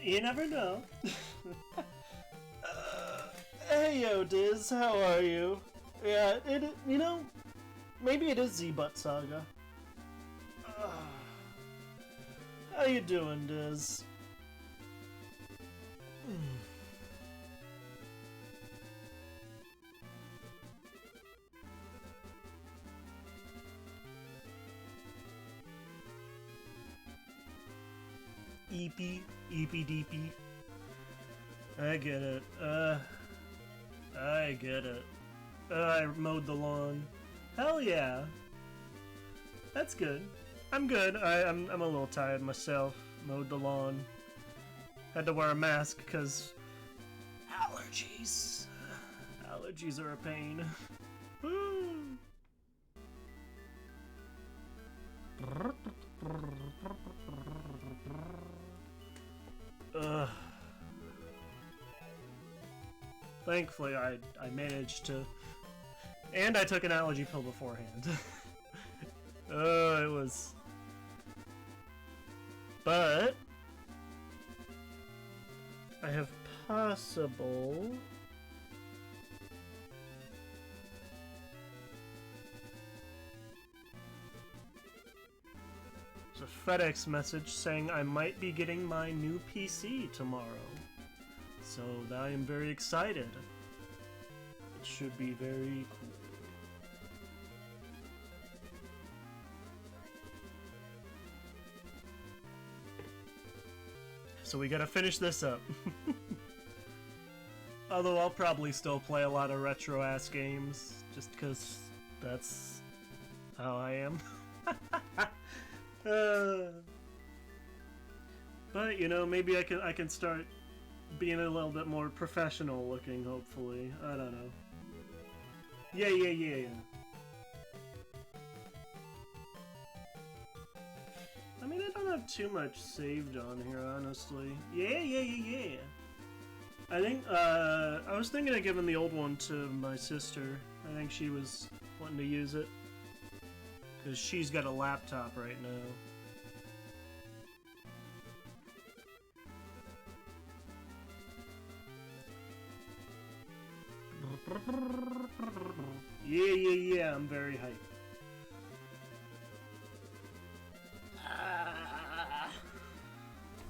You never know. Hey yo, Diz, how are you? Yeah, you know, maybe it is Z-Butt Saga. How you doing, Diz? Eepy, eepy deepy. I get it. I get it. I mowed the lawn. Hell yeah. That's good. I'm good. I'm a little tired myself. Mowed the lawn. Had to wear a mask because allergies. Allergies are a pain. Ugh. Thankfully, I managed to... And I took an allergy pill beforehand. It was... But... I have possible... There's a FedEx message saying I might be getting my new PC tomorrow. So I am very excited. It should be very cool. So we gotta finish this up. Although I'll probably still play a lot of retro-ass games, just because that's how I am. But you know, maybe I can start being a little bit more professional looking, hopefully. I don't know. Yeah. I mean, I don't have too much saved on here, honestly. Yeah. I think, I was thinking of giving the old one to my sister. I think she was wanting to use it. Because she's got a laptop right now. Yeah, I'm very hyped.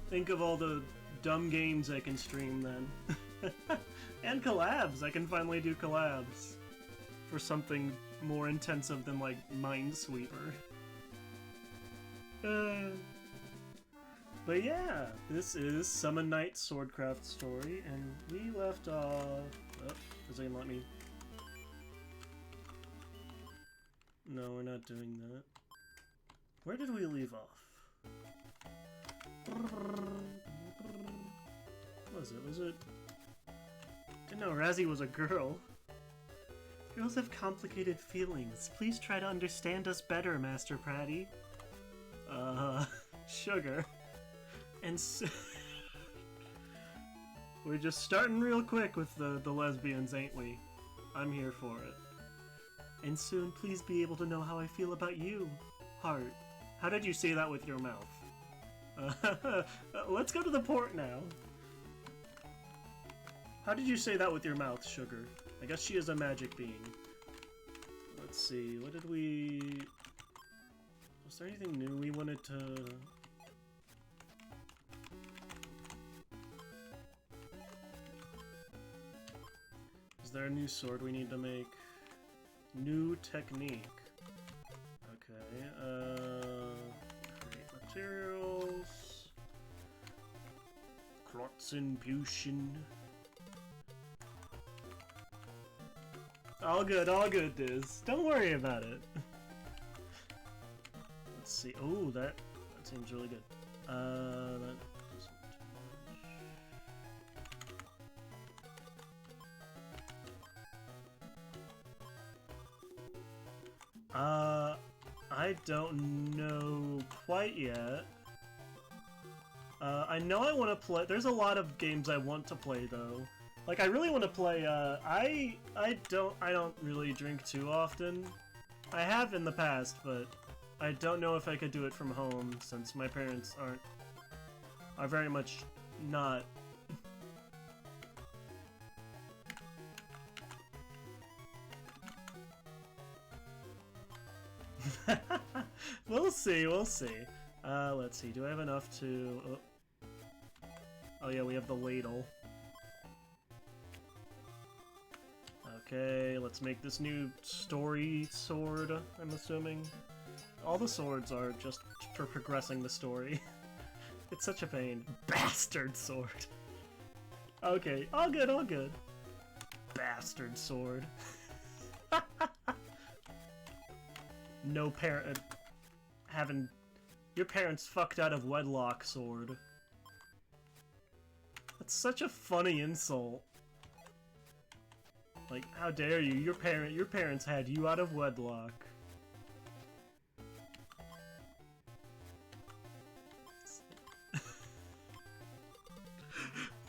Think of all the dumb games I can stream then. And collabs! I can finally do collabs. For something more intensive than, like, Minesweeper. But yeah, this is Summon Night Swordcraft Story, and we left off... Oh, does it let me... No, we're not doing that. Where did we leave off? What was it? Was it... Didn't know Razzie was a girl. Girls have complicated feelings. Please try to understand us better, Master Pratty. Sugar. And We're just starting real quick with the lesbians, ain't we? I'm here for it. And soon, please be able to know how I feel about you, Heart. How did you say that with your mouth? Let's go to the port now. How did you say that with your mouth, Sugar? I guess she is a magic being. Let's see, what did we... Was there anything new we wanted to... Is there a new sword we need to make? New technique. Okay, create materials. Clots infusion. All good, Diz. Don't worry about it. Let's see. Oh, that seems really good. That doesn't do much. I don't know quite yet. I know I want to play. There's a lot of games I want to play though. Like I really want to play. I don't really drink too often. I have in the past, but I don't know if I could do it from home since my parents are very much not. We'll see. Let's see. Do I have enough to? Oh yeah, we have the ladle. Okay, let's make this new story sword, I'm assuming. All the swords are just for progressing the story. It's such a pain. Bastard sword. Okay, all good. Bastard sword. No parent... having... Your parents fucked out of wedlock sword. That's such a funny insult. Like, how dare you? Your parents had you out of wedlock.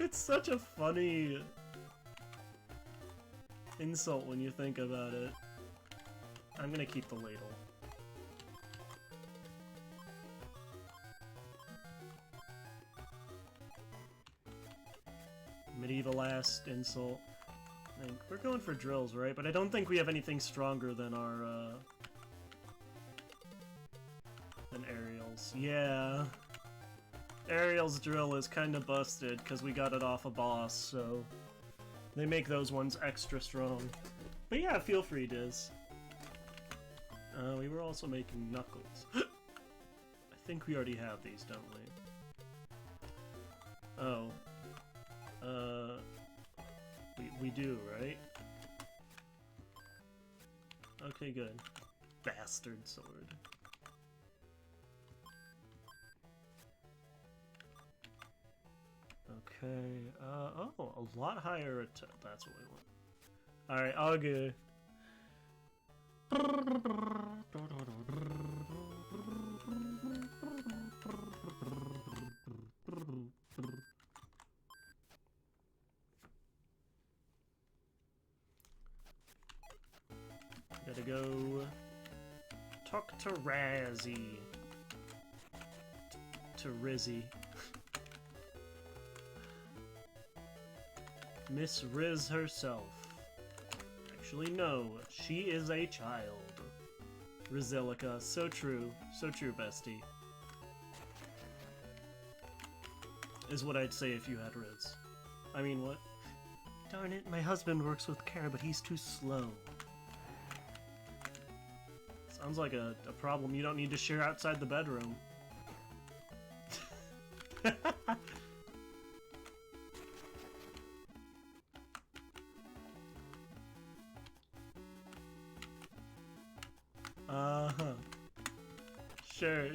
It's such a funny insult when you think about it. I'm gonna keep the ladle. Medieval ass insult. I think we're going for drills, right? But I don't think we have anything stronger than our, than Ariel's. Yeah. Ariel's drill is kinda busted, because we got it off a boss, so... They make those ones extra strong. But yeah, feel free, Diz. We were also making knuckles. I think we already have these, don't we? Oh. We do, right? Okay, good. Bastard sword. Okay, oh, a lot higher attack. That's what we want. Alright, all good. Gotta go talk to Razzie. To Rizzy. Miss Riz herself. Actually, no, she is a child. Rizelica, so true, bestie. Is what I'd say if you had Riz. I mean, what? Darn it, my husband works with care, but he's too slow. Sounds like a problem you don't need to share outside the bedroom. Uh-huh. Sure.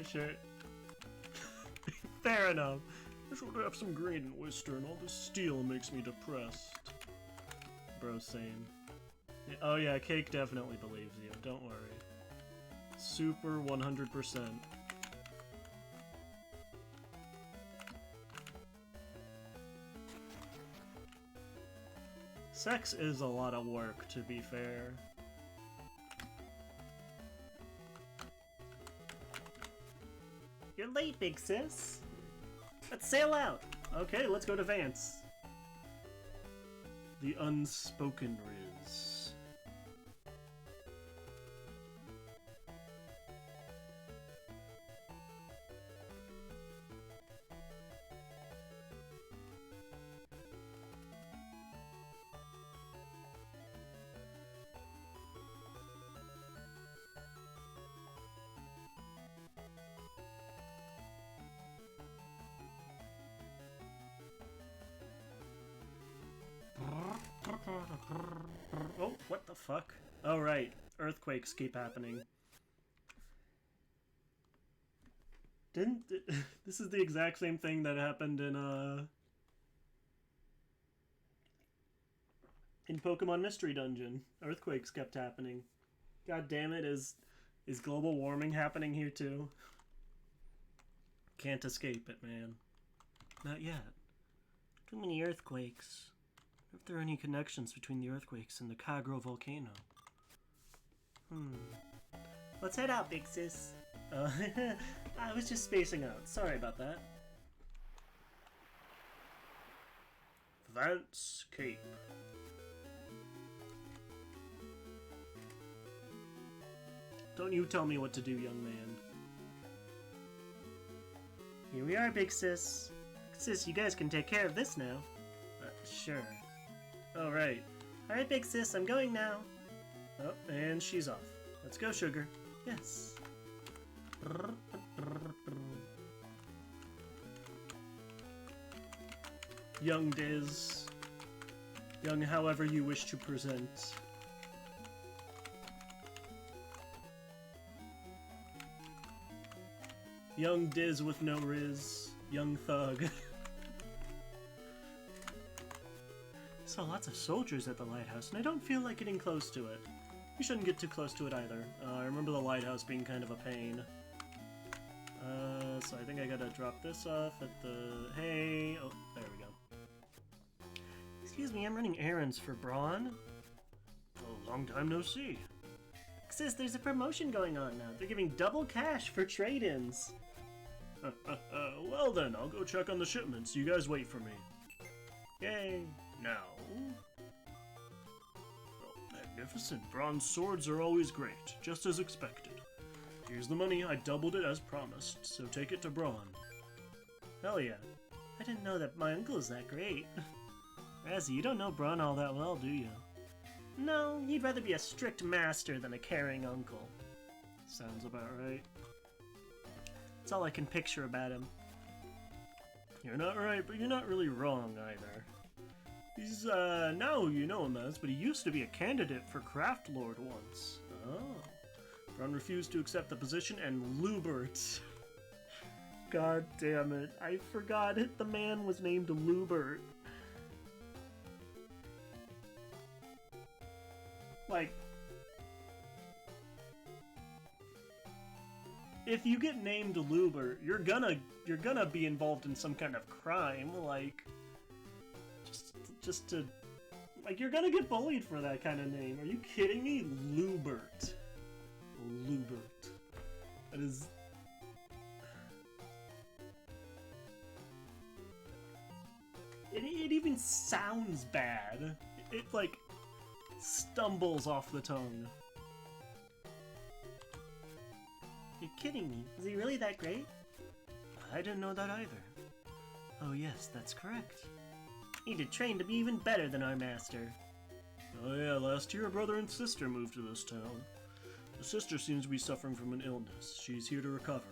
Fair enough. I should have some grain in Western. All this steel makes me depressed. Bro, same. Oh yeah, Cake definitely believes you. Don't worry. Super 100%. Sex is a lot of work, to be fair. You're late, big sis. Let's sail out. Okay, let's go to Vance. The unspoken Riz. Oh, what the fuck? Oh, right. Earthquakes keep happening. This is the exact same thing that happened in Pokemon Mystery Dungeon. Earthquakes kept happening. God damn it, is global warming happening here too? Can't escape it, man. Not yet. Too many earthquakes. If there are any connections between the earthquakes and the Kagro volcano. Let's head out, big sis. I was just spacing out. Sorry about that. Vance Cape. Don't you tell me what to do, young man. Here we are, big sis. Sis, you guys can take care of this now. Sure. Alright. Alright, big sis, I'm going now. Oh, and she's off. Let's go, sugar. Yes. Young Diz. Young however you wish to present. Young Diz with no Riz. Young thug. Saw lots of soldiers at the lighthouse, and I don't feel like getting close to it. You shouldn't get too close to it either. I remember the lighthouse being kind of a pain. So I think I gotta drop this off at the... Hey! Oh, there we go. Excuse me, I'm running errands for Braun. Oh, long time no see. Sis, there's a promotion going on now. They're giving double cash for trade-ins. Well then, I'll go check on the shipments. You guys wait for me. Yay! Now... Oh, magnificent. Bronze swords are always great, just as expected. Here's the money. I doubled it as promised, so take it to Braun. Hell yeah. I didn't know that my uncle is that great. Razzie, you don't know Braun all that well, do you? No, he'd rather be a strict master than a caring uncle. Sounds about right. That's all I can picture about him. You're not right, but you're not really wrong either. He's, now you know him as, but he used to be a candidate for Craft Lord once. Oh. Braun refused to accept the position, and Lubert. God damn it. I forgot it. The man was named Lubert. Like, if you get named Lubert, you're gonna be involved in some kind of crime, like, just to, like, you're gonna get bullied for that kind of name. Are you kidding me? Lubert. Lubert. That is... It even sounds bad. It, like, stumbles off the tongue. You're kidding me. Is he really that great? I didn't know that either. Oh yes, that's correct. Need to train to be even better than our master. Oh yeah, last year a brother and sister moved to this town. The sister seems to be suffering from an illness. She's here to recover.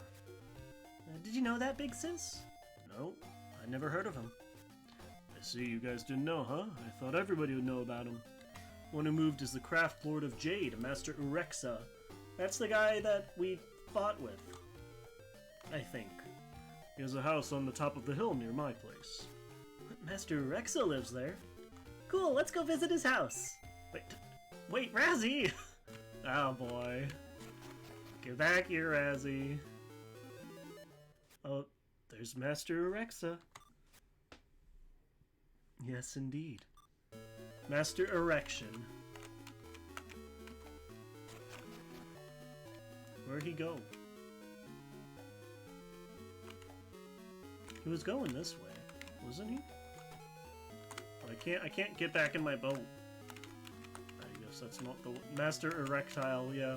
Did you know that, big sis? No, I never heard of him. I see you guys didn't know, huh? I thought everybody would know about him. One who moved is the Craft Lord of Jade, Master Urexa. That's the guy that we fought with. I think. He has a house on the top of the hill near my place. Master Urexa lives there? Cool, let's go visit his house. Wait, Razzie! Oh boy. Get back here, Razzie. Oh, there's Master Urexa. Yes, indeed. Master Erection. Where'd he go? He was going this way, wasn't he? I can't get back in my boat. I guess that's not the Master Erectile, yeah.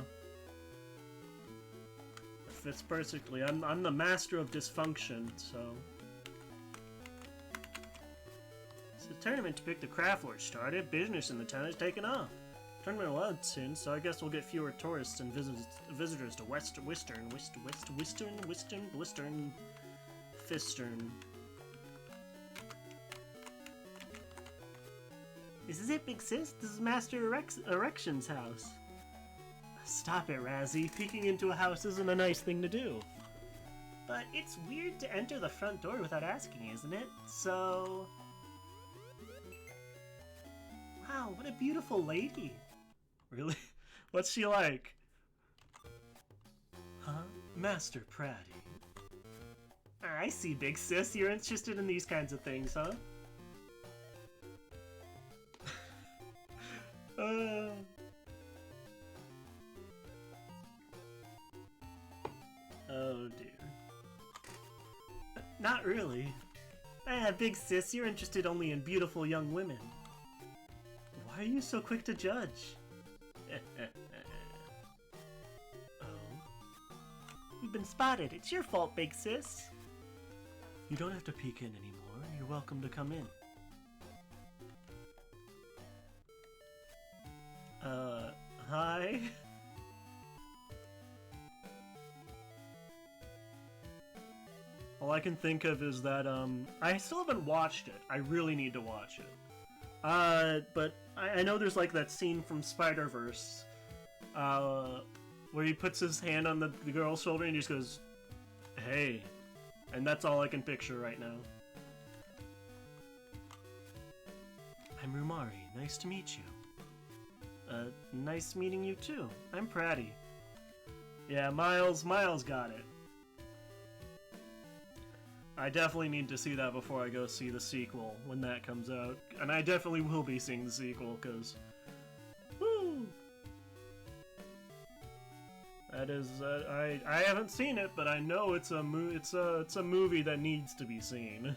It fits perfectly. I'm the master of dysfunction, so. So the tournament to pick the craft lord started. Business in the town is taken off. Tournament will end soon, so I guess we'll get fewer tourists and visitors to Western. Fistern. This is it, big sis. This is Master Erection's house. Stop it, Razzie. Peeking into a house isn't a nice thing to do. But it's weird to enter the front door without asking, isn't it? So... Wow, what a beautiful lady. Really? What's she like? Huh? Master Pratty. I see, big sis. You're interested in these kinds of things, huh? Oh dear. Not really. Big sis, you're interested only in beautiful young women. Why are you so quick to judge? Oh. You've been spotted. It's your fault, big sis. You don't have to peek in anymore. You're welcome to come in. Hi? All I can think of is that, I still haven't watched it. I really need to watch it. But I know there's like that scene from Spider-Verse, where he puts his hand on the girl's shoulder and he just goes, hey. And that's all I can picture right now. I'm Rumari. Nice to meet you. Nice meeting you too. I'm Pratty. Yeah, Miles got it. I definitely need to see that before I go see the sequel when that comes out. And I definitely will be seeing the sequel, because... Woo! That is, I haven't seen it, but I know it's a movie that needs to be seen.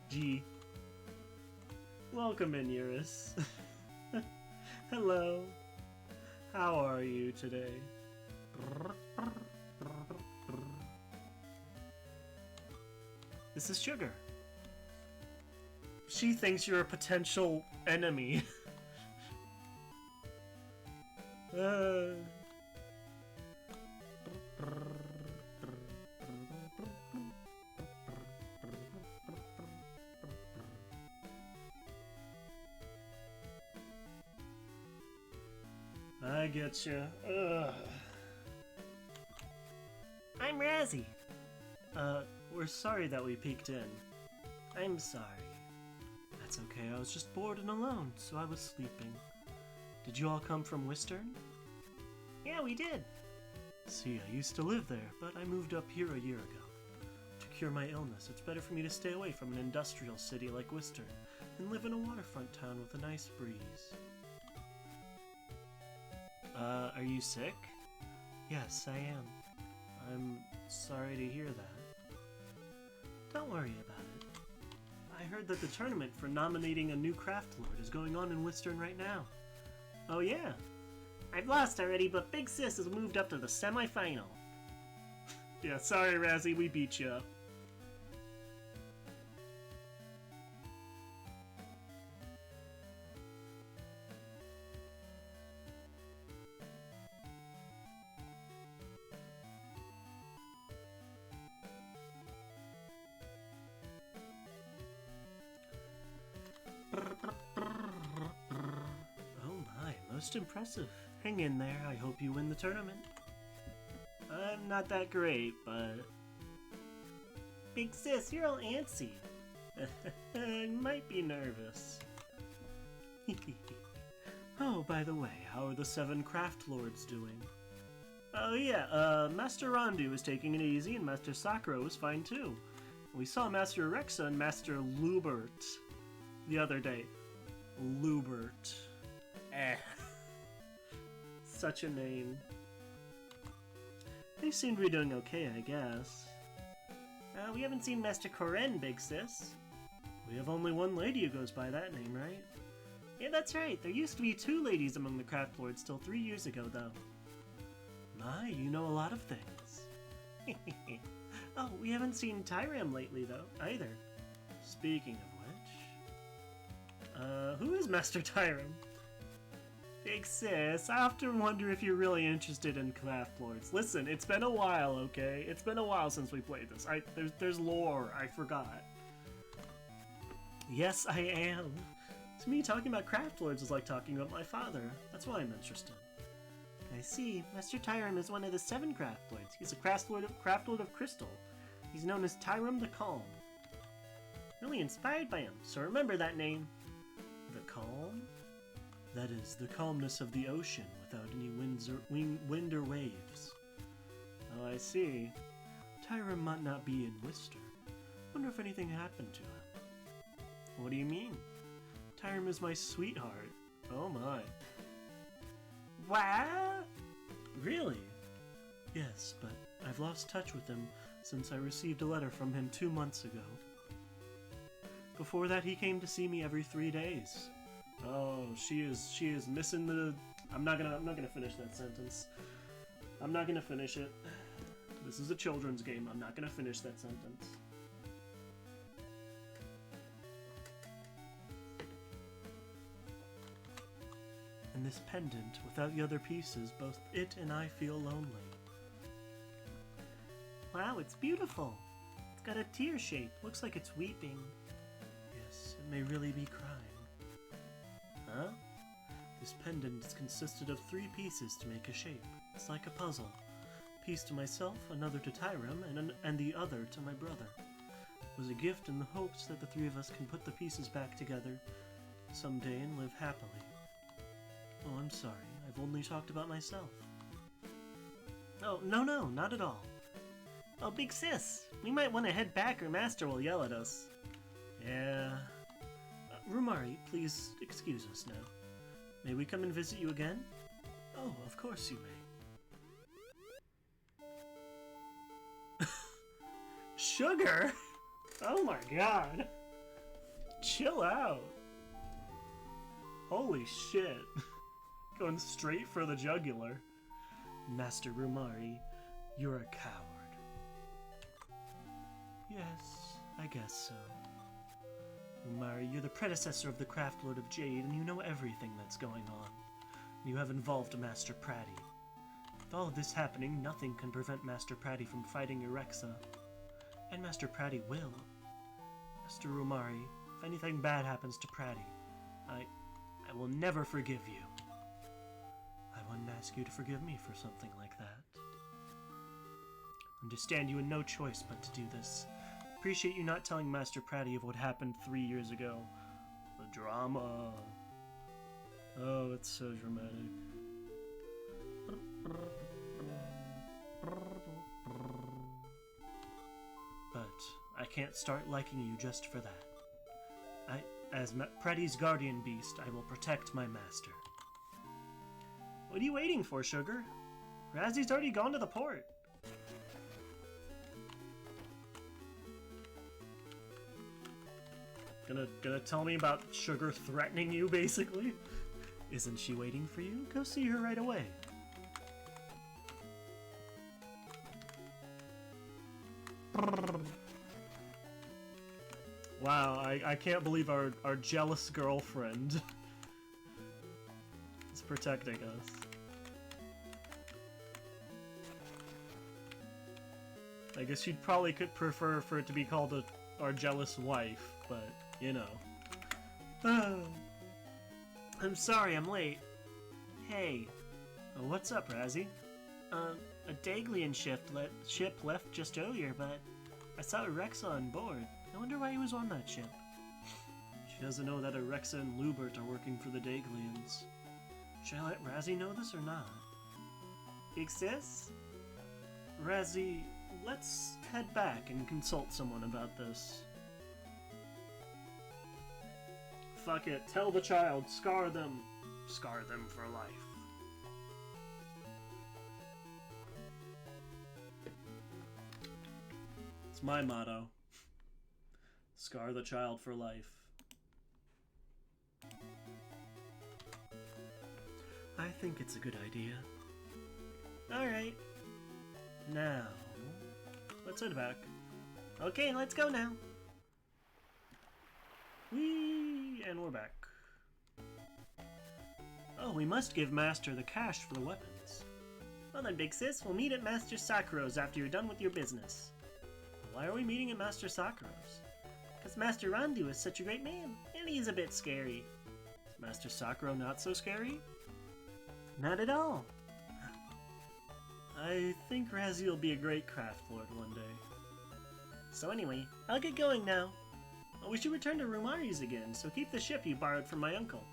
G. Welcome in, Eurus. Hello. How are you today? This is Sugar. She thinks you're a potential enemy. I get you. I'm Razzie. We're sorry that we peeked in. I'm sorry. That's okay, I was just bored and alone, so I was sleeping. Did you all come from Western? Yeah, we did. See, I used to live there, but I moved up here a year ago. To cure my illness, it's better for me to stay away from an industrial city like Western and live in a waterfront town with a nice breeze. Are you sick? Yes, I am. I'm sorry to hear that. Don't worry about it. I heard that the tournament for nominating a new craft lord is going on in Western right now. Oh yeah? I've lost already, but Big Sis has moved up to the semi-final. Yeah, sorry Razzie, we beat you up. Most impressive. Hang in there, I hope you win the tournament. I'm not that great, but... Big Sis, you're all antsy. I might be nervous. Oh, by the way, how are the 7 craft lords doing? Oh yeah, Master Rondu was taking it easy, and Master Sakura was fine too. We saw Master Rexa and Master Lubert the other day. Lubert. Such a name. They seem to be doing okay, I guess. We haven't seen Master Koren, big sis. We have only one lady who goes by that name, right? Yeah, that's right. There used to be 2 ladies among the Craft Lords till 3 years ago, though. My, you know a lot of things. Oh, we haven't seen Tyram lately, though, either. Speaking of which... who is Master Tyram? Big sis, I often wonder if you're really interested in Craft Lords. Listen, it's been a while, okay? It's been a while since we played this. There's lore, I forgot. Yes, I am. To me, talking about Craft Lords is like talking about my father. That's why I'm interested. I see. Master Tyram is one of the 7 Craft Lords. He's a Craft Lord of Crystal. He's known as Tyram the Calm. Really inspired by him, so remember that name. The Calm? That is, the calmness of the ocean without any wind or waves. Oh, I see. Tyram might not be in Wister. Wonder if anything happened to him. What do you mean? Tyram is my sweetheart. Oh my. What? Really? Yes, but I've lost touch with him since I received a letter from him 2 months ago. Before that, he came to see me every 3 days. Oh, she is missing the... I'm not gonna finish that sentence. I'm not gonna finish it. This is a children's game. I'm not gonna finish that sentence. And this pendant, without the other pieces, both it and I feel lonely. Wow, it's beautiful. It's got a tear shape. Looks like it's weeping. Yes, it may really be crying. Huh? This pendant is consisted of 3 pieces to make a shape. It's like a puzzle. A piece to myself, another to Tyram, and the other to my brother. It was a gift in the hopes that the 3 of us can put the pieces back together someday and live happily. Oh, I'm sorry. I've only talked about myself. Oh, no, not at all. Oh, big sis, we might want to head back or Master will yell at us. Yeah... Rumari, please excuse us now. May we come and visit you again? Oh, of course you may. Sugar? Oh my god. Chill out. Holy shit. Going straight for the jugular. Master Rumari, you're a coward. Yes, I guess so. Rumari, you're the predecessor of the Craft Lord of Jade, and you know everything that's going on. You have involved Master Pratty. With all of this happening, nothing can prevent Master Pratty from fighting Erexa. And Master Pratty will. Master Rumari, if anything bad happens to Pratty, I will never forgive you. I wouldn't ask you to forgive me for something like that. Understand you had no choice but to do this. Appreciate you not telling Master Pratty of what happened 3 years ago. The drama. Oh, it's so dramatic. But I can't start liking you just for that. As Pratty's guardian beast, I will protect my master. What are you waiting for, Sugar? Razzy's already gone to the port. Gonna tell me about Sugar threatening you, basically? Isn't she waiting for you? Go see her right away. Wow, I can't believe our jealous girlfriend is protecting us. I guess she'd probably could prefer for it to be called our jealous wife, but, you know. I'm sorry, I'm late. Hey. Oh, what's up, Razzie? A Daglian ship left just earlier, but I saw Erexa on board. I wonder why he was on that ship. She doesn't know that Erexa and Lubert are working for the Daglians. Should I let Razzie know this or not? Big sis? Razzie, let's head back and consult someone about this. Fuck it, tell the child, scar them. Scar them for life. It's my motto. Scar the child for life. I think it's a good idea. Alright. Now, let's head back. Okay, let's go now. Whee! And we're back. Oh, we must give Master the cash for the weapons. Well then, big sis, we'll meet at Master Sakuro's after you're done with your business. Why are we meeting at Master Sakuro's? Because Master Randu is such a great man, and he's a bit scary. Is Master Sakuro not so scary? Not at all. I think Razzie will be a great craft lord one day. So anyway, I'll get going now. We should return to Rumari's again, so keep the ship you borrowed from my uncle.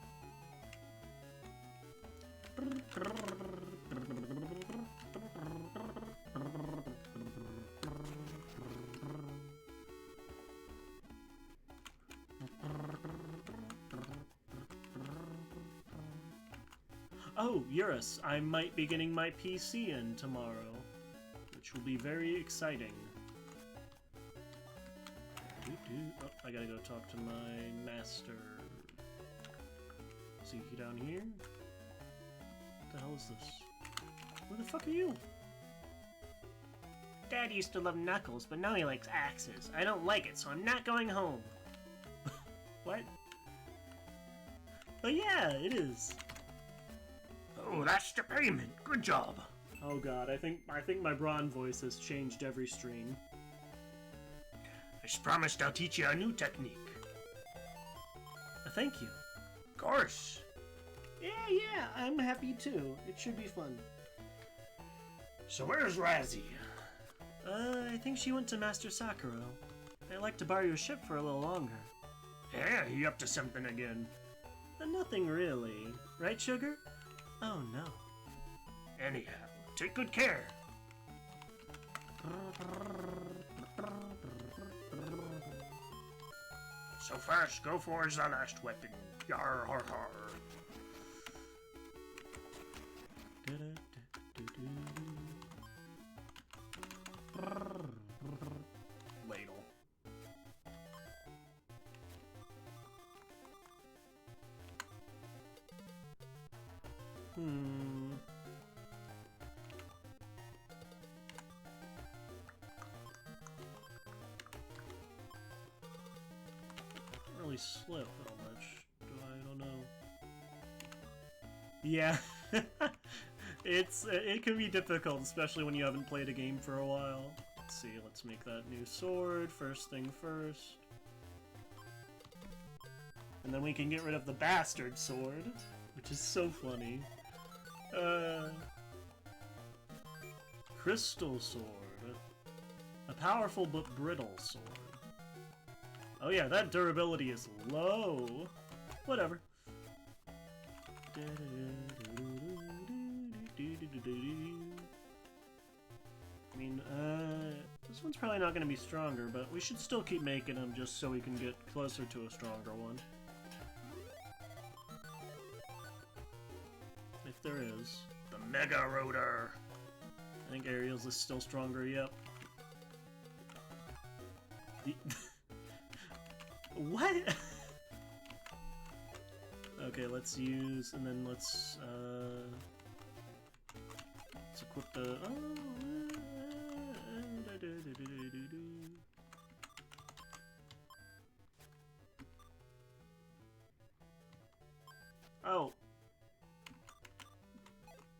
Oh, Eurus, I might be getting my PC in tomorrow, which will be very exciting. Oh, I gotta go talk to my master. Is he down here? What the hell is this? Where the fuck are you? Dad used to love Knuckles, but now he likes axes. I don't like it, so I'm not going home. What? Oh yeah, it is. Oh, that's the payment. Good job. Oh god, I think my Braun voice has changed every stream. I just promised I'll teach you a new technique. Thank you. Of course. Yeah, I'm happy too. It should be fun. So where's Razzie? I think she went to Master Sakuro. I'd like to borrow your ship for a little longer. Yeah, you up to something again? Nothing really. Right, Sugar? Oh no. Anyhow, take good care. So first, go for the last weapon. Yar har har. Ladle. Really slip how much I don't know. Yeah. It can be difficult, especially when you haven't played a game for a while. Let's see, let's make that new sword, first thing first. And then we can get rid of the bastard sword, which is so funny. Crystal sword. A powerful but brittle sword. Oh yeah, that durability is low. Whatever. I mean, this one's probably not going to be stronger, but we should still keep making them just so we can get closer to a stronger one. If there is. The Mega Rotor! I think Ariel's is still stronger, yep. What? Okay, let's use, and then let's equip the... Oh.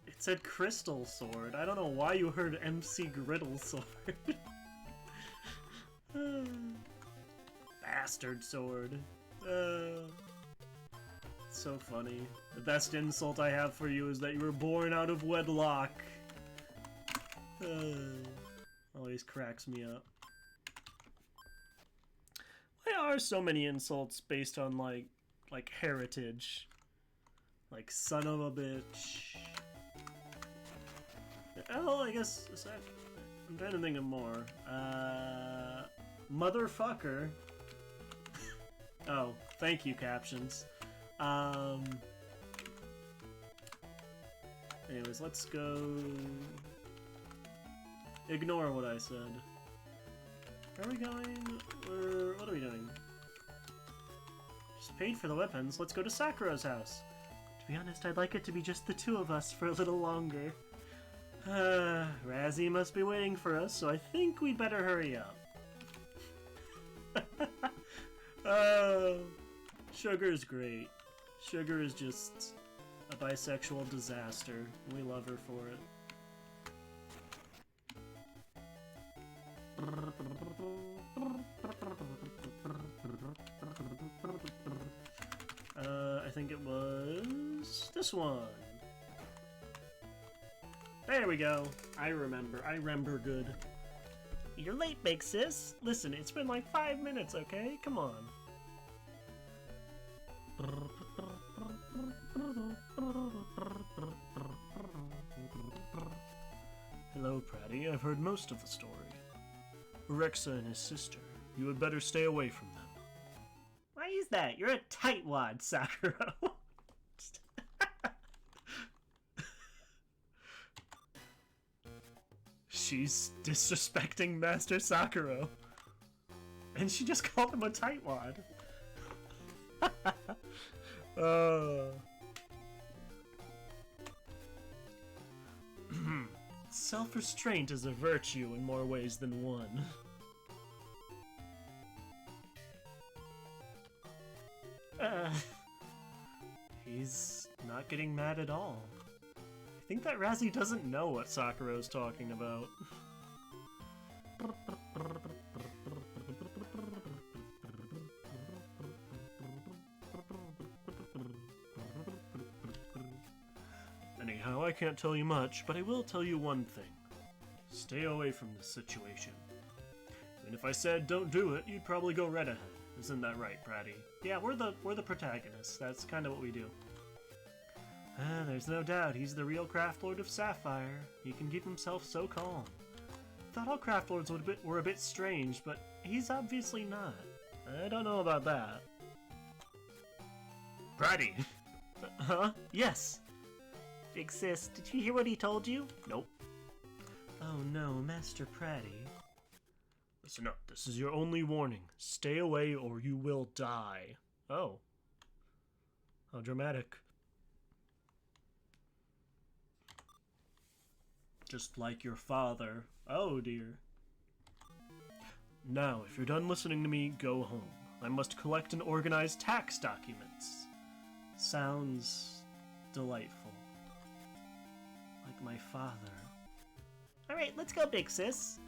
It said Crystal Sword. I don't know why you heard MC Griddle Sword. Bastard Sword. So funny. The best insult I have for you is that you were born out of wedlock. Always cracks me up. Why are so many insults based on like heritage? Like son of a bitch. Well, I guess a sec. I'm trying to think of more. Motherfucker. Oh, thank you, captions. Anyways, let's go... Ignore what I said. Where are we going? What are we doing? Just paid for the weapons. Let's go to Sakura's house. To be honest, I'd like it to be just the two of us for a little longer. Razzie must be waiting for us, so I think we'd better hurry up. Sugar's great. Sugar is just a bisexual disaster. We love her for it. I think it was this one. There we go. I remember good. You're late, big sis. Listen, it's been like 5 minutes, okay? Come on. Hello, Pratty. I've heard most of the story. Rexa and his sister. You had better stay away from them. Why is that? You're a tightwad, Sakura. She's disrespecting Master Sakura. And she just called him a tightwad. Self-restraint is a virtue in more ways than one. He's not getting mad at all. I think that Razzie doesn't know what Sakura's talking about. Anyhow, I can't tell you much, but I will tell you one thing. Stay away from this situation. And if I said don't do it, you'd probably go right ahead. Isn't that right, Pratty? Yeah, we're the protagonists. That's kind of what we do. There's no doubt he's the real Craft Lord of Sapphire. He can keep himself so calm. Thought all Craft Lords were a bit strange, but he's obviously not. I don't know about that. Pratty! Huh? Yes! Big sis, did you hear what he told you? Nope. Oh no, Master Pratty. Listen up, this is your only warning. Stay away or you will die. Oh. How dramatic. Just like your father. Oh dear. Now, if you're done listening to me, go home. I must collect and organize tax documents. Sounds delightful. Like my father. Alright, let's go, big sis.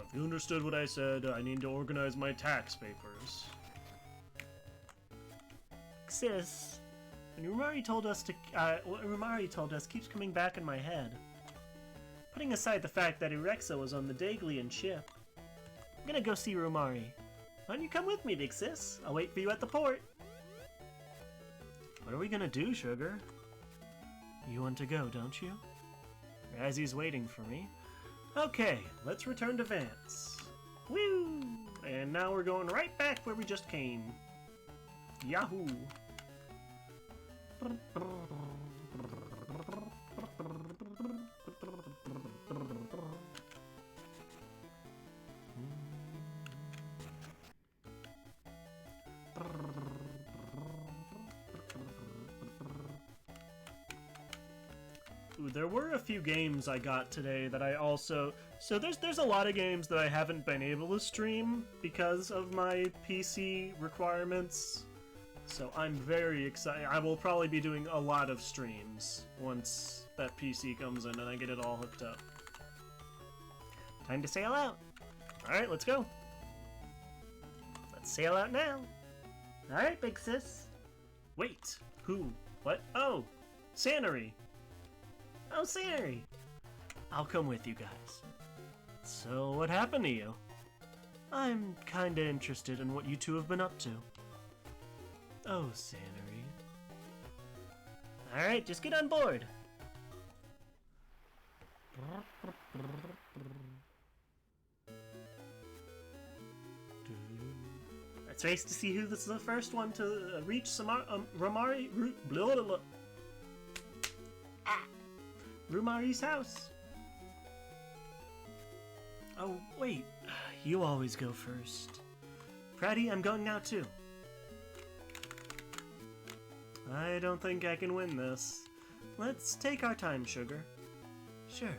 If you understood what I said, I need to organize my tax papers. Sis, when Rumari told us what Rumari told us keeps coming back in my head. Putting aside the fact that Erexa was on the Daglian ship, I'm gonna go see Rumari. Why don't you come with me, big sis? I'll wait for you at the port. What are we gonna do, Sugar? You want to go, don't you? Razzie's waiting for me. Okay, let's return to Vance. Woo! And now we're going right back where we just came. Yahoo! Ooh, there were a few games I got today that I also... So there's a lot of games that I haven't been able to stream because of my PC requirements. So I'm very excited. I will probably be doing a lot of streams once that PC comes in and I get it all hooked up. Time to sail out. Alright, let's go. Let's sail out now. Alright, big sis. Wait, who? What? Oh, Sanary. Oh, Sanary! I'll come with you guys. So, what happened to you? I'm kinda interested in what you two have been up to. Oh, Sanary. Alright, just get on board. Let's race to see who this is the first one to reach Rumari's house. Oh, wait. You always go first. Pratty, I'm going now too. I don't think I can win this. Let's take our time, Sugar. Sure.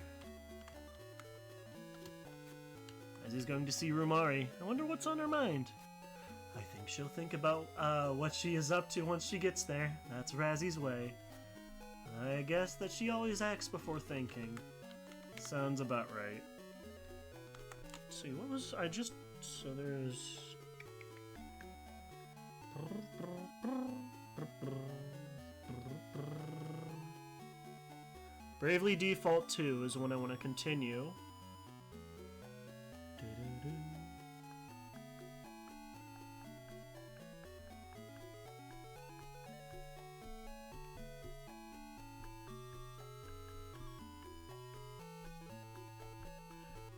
As he's going to see Rumari, I wonder what's on her mind. I think she'll think about what she is up to once she gets there. That's Razzy's way. I guess that she always acts before thinking. Sounds about right. Let's see, what was I just... So there's... Bravely Default 2 is when I want to continue.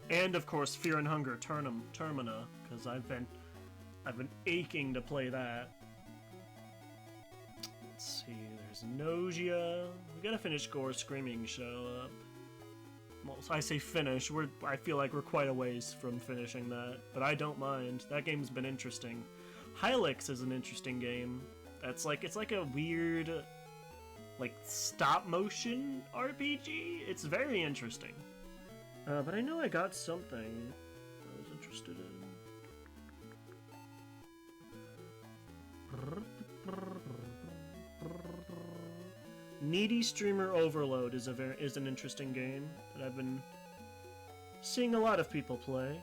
And of course, Fear and Hunger Termina, because I've been aching to play that. Let's see, there's Nogia. We gotta finish Gore's Screaming Show up. Well, I say finish. I feel like we're quite a ways from finishing that, but I don't mind. That game's been interesting. Hylix is an interesting game. It's like a weird, like stop motion RPG. It's very interesting. But I know I got something I was interested in. Needy Streamer Overload is an interesting game that I've been seeing a lot of people play.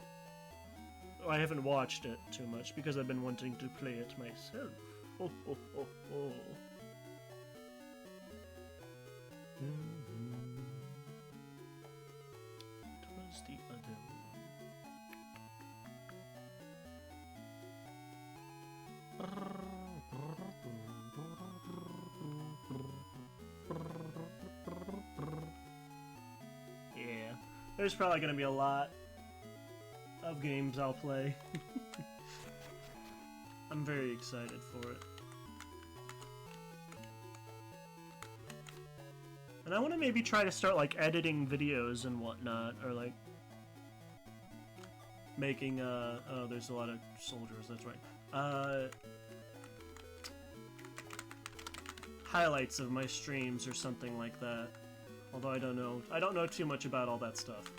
Oh, I haven't watched it too much because I've been wanting to play it myself. Oh, oh, oh, oh. The other yeah, there's probably gonna be a lot of games I'll play. I'm very excited for it. And I want to maybe try to start like editing videos and whatnot, or like making oh, there's a lot of soldiers, that's right. Highlights of my streams or something like that. Although I don't know too much about all that stuff.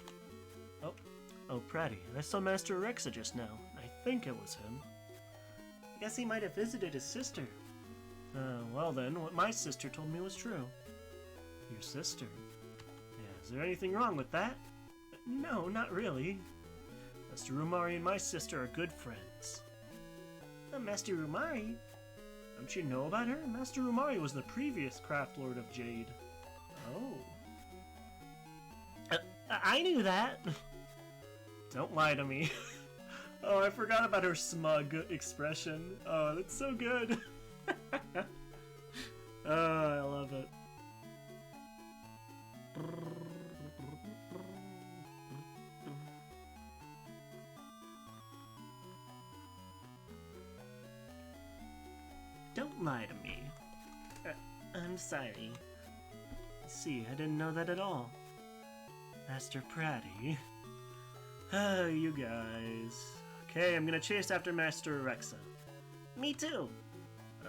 Oh, Pratty, I saw Master Rexa just now. I think it was him. I guess he might have visited his sister. Well then, what my sister told me was true. Your sister? Yeah, is there anything wrong with that? No, not really. Master Rumari and my sister are good friends. Master Rumari? Don't you know about her? Master Rumari was the previous Craft Lord of Jade. Oh. I knew that! Don't lie to me. Oh, I forgot about her smug expression. Oh, that's so good. Oh, I love it. Don't lie to me. I'm sorry. See, I didn't know that at all. Master Pratty. Oh, you guys. Okay, I'm gonna chase after Master Rexa. Me too.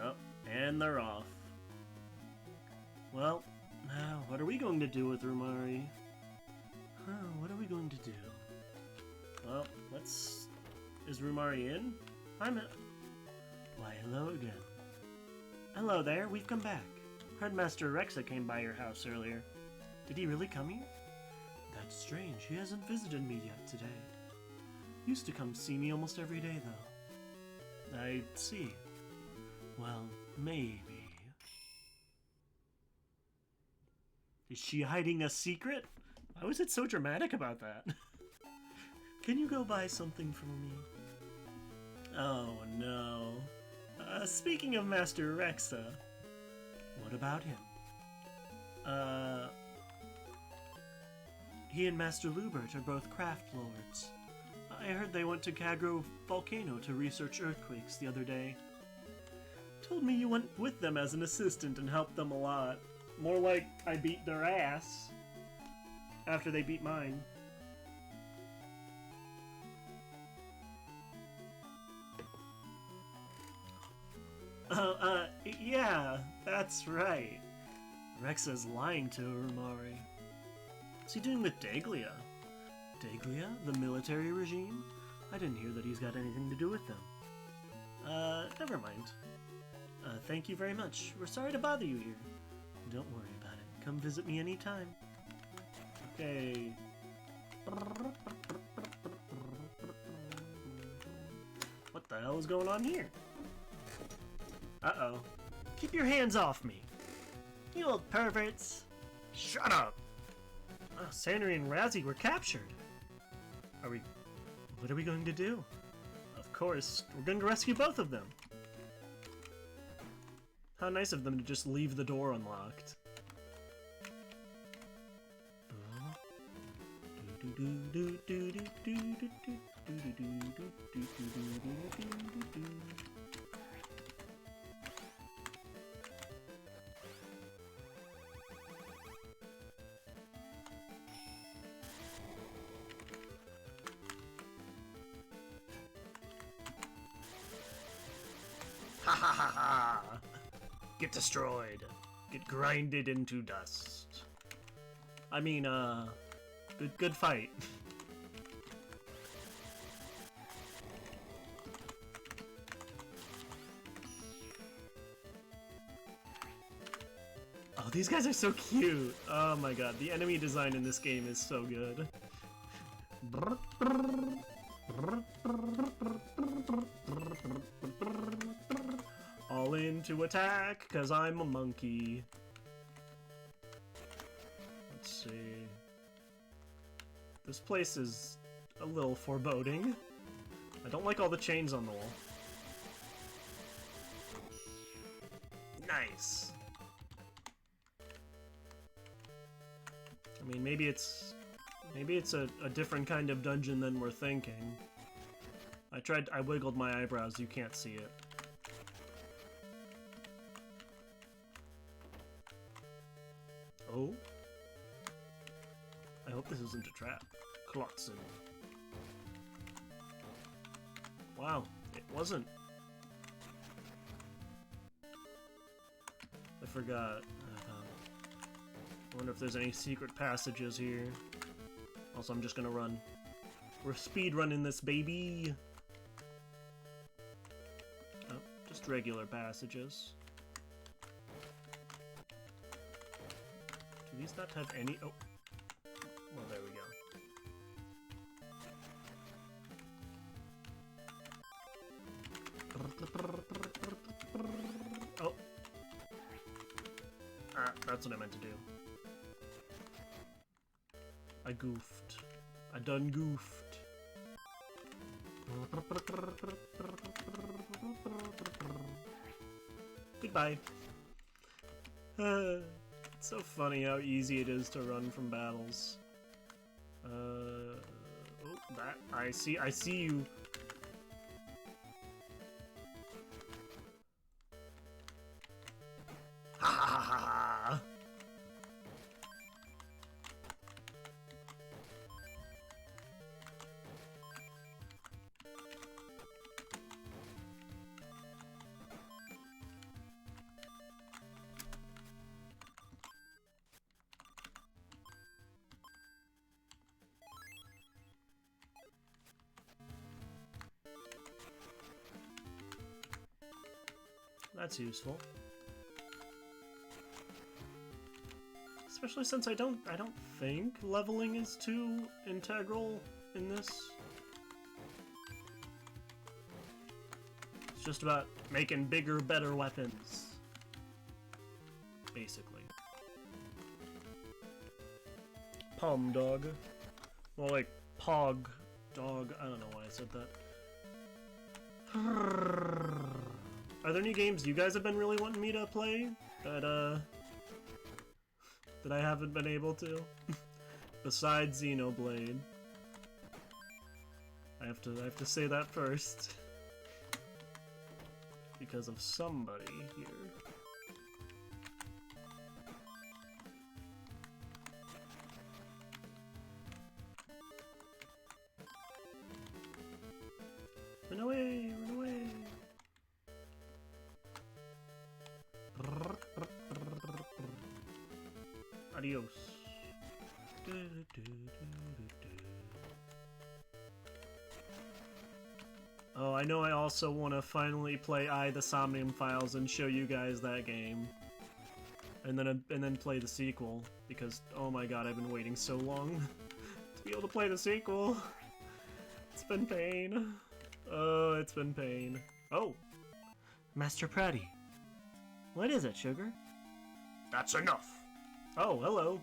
Oh, and they're off. Well, now what are we going to do with Rumari? What are we going to do? Well, let's... Is Rumari in? I'm in. Why, hello again. Hello there, we've come back. Heard Master Rexa came by your house earlier. Did he really come here? That's strange, he hasn't visited me yet today. Used to come see me almost every day, though. I see. Well, maybe. Is she hiding a secret? Why was it so dramatic about that? Can you go buy something for me? Oh no. Speaking of Master Rexa, what about him? He and Master Lubert are both craft lords. I heard they went to Kagro Volcano to research earthquakes the other day. Told me you went with them as an assistant and helped them a lot. More like I beat their ass after they beat mine. Yeah, that's right. Rexa's lying to Urumari. What's he doing with Daglia? Daglia? The military regime? I didn't hear that he's got anything to do with them. Never mind. Thank you very much. We're sorry to bother you here. Don't worry about it. Come visit me anytime. Okay. What the hell is going on here? Uh-oh. Keep your hands off me. You old perverts. Shut up! Sandry and Razzie were captured. What are we going to do? Of course, we're going to rescue both of them. How nice of them to just leave the door unlocked. Ha ha ha ha! Get destroyed. Get grinded into dust. I mean, good fight. Oh, these guys are so cute. Oh my god, the enemy design in this game is so good. All in to attack, cause I'm a monkey. Let's see. This place is a little foreboding. I don't like all the chains on the wall. Nice. I mean, maybe it's a different kind of dungeon than we're thinking. I wiggled my eyebrows, you can't see it. Oh? I hope this isn't a trap. Klotzen. Wow, it wasn't. I forgot. I wonder if there's any secret passages here. Also, I'm just gonna run. We're speed running this, baby! Oh, just regular passages. Do these not have any? Oh. Well, there we go. Oh. Ah, that's what I meant to do. I goofed. I done goofed. Goodbye. It's so funny how easy it is to run from battles. Oh, that I see you. Ha ha ha ha! That's useful. Especially since I don't think leveling is too integral in this. It's just about making bigger, better weapons. Basically. Palm dog. Well, like, pog dog. I don't know why I said that. Are there any games you guys have been really wanting me to play that I haven't been able to? Besides Xenoblade. I have to say that first. Because of somebody here. Run away! Run away! Adios. Oh, I know I also want to finally play the Somnium Files and show you guys that game. And then play the sequel, because, oh my god, I've been waiting so long to be able to play the sequel. It's been pain. Oh, it's been pain. Oh! Master Pratty. What is it, Sugar? That's enough! Oh, hello.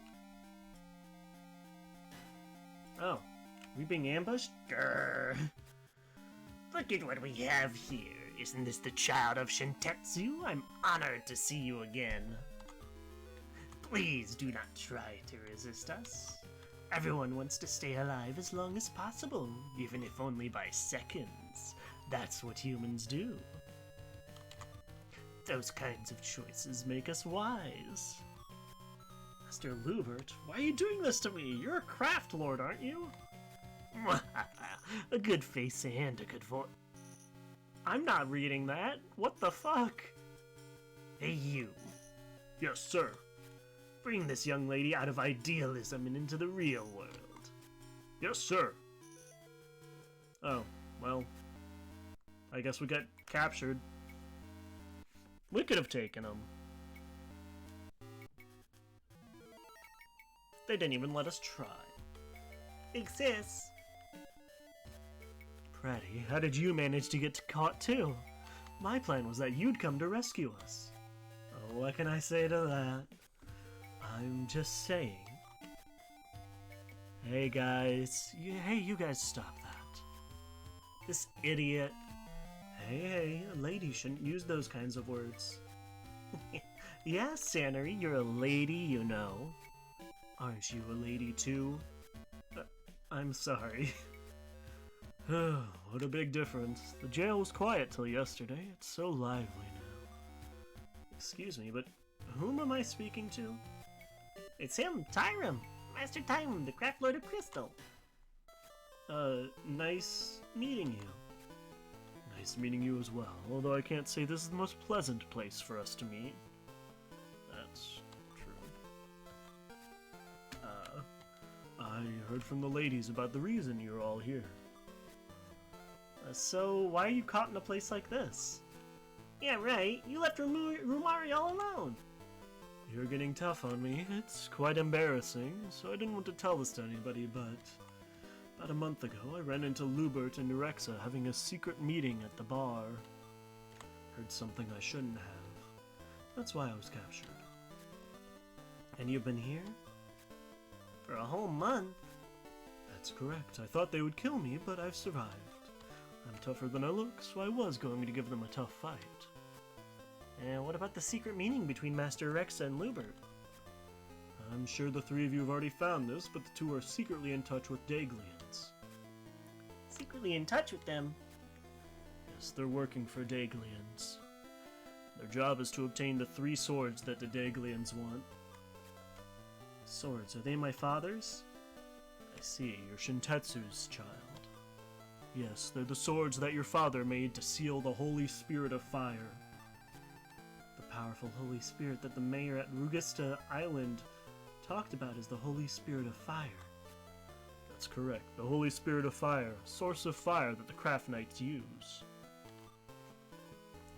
Oh, we being ambushed? Grrr. Look at what we have here. Isn't this the child of Shintetsu? I'm honored to see you again. Please do not try to resist us. Everyone wants to stay alive as long as possible, even if only by seconds. That's what humans do. Those kinds of choices make us wise. Master Lubert, why are you doing this to me? You're a craft lord, aren't you? A good face and a good voice. I'm not reading that. What the fuck? Hey, you. Yes, sir. Bring this young lady out of idealism and into the real world. Yes, sir. Oh, well. I guess we got captured. We could have taken them. They didn't even let us try. Exists. Pratty, how did you manage to get caught too? My plan was that you'd come to rescue us. Oh, what can I say to that? I'm just saying. Hey guys, you guys stop that. This idiot. Hey, a lady shouldn't use those kinds of words. Yeah, Sannery, you're a lady, you know. Aren't you a lady too? I'm sorry. What a big difference. The jail was quiet till yesterday. It's so lively now. Excuse me, but whom am I speaking to? It's him, Tyrum! Master Tyrum, the Craft Lord of Crystal. Nice meeting you. Nice meeting you as well, although I can't say this is the most pleasant place for us to meet. That's true. I heard from the ladies about the reason you're all here. So, why are you caught in a place like this? Yeah, right. You left Rumari all alone. You're getting tough on me. It's quite embarrassing, so I didn't want to tell this to anybody, but about a month ago I ran into Lubert and Urexa having a secret meeting at the bar. Heard something I shouldn't have. That's why I was captured. And you've been here? For a whole month? That's correct. I thought they would kill me, but I've survived. I'm tougher than I look, so I was going to give them a tough fight. And what about the secret meeting between Master Urexa and Lubert? I'm sure the three of you have already found this, but the two are secretly in touch with Daglians. Secretly in touch with them? Yes, they're working for Daglians. Their job is to obtain the 3 swords that the Daglians want. Swords, are they my father's? I see, you're Shintetsu's child. Yes, they're the swords that your father made to seal the Holy Spirit of Fire. The powerful Holy Spirit that the mayor at Rugista Island talked about is the Holy Spirit of Fire. That's correct, the Holy Spirit of Fire, source of fire that the Craft Knights use.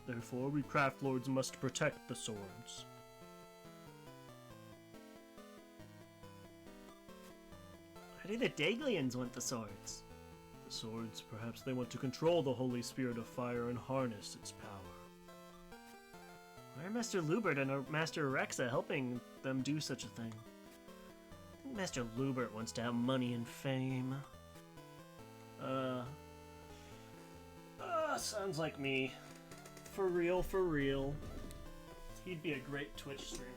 Therefore, we Craft Lords must protect the swords. Why do the Daglians want the swords? The swords, perhaps they want to control the Holy Spirit of Fire and harness its power. Why are Master Lubert and Master Urexa helping them do such a thing? I think Master Lubert wants to have money and fame. Sounds like me. For real, for real. He'd be a great Twitch streamer.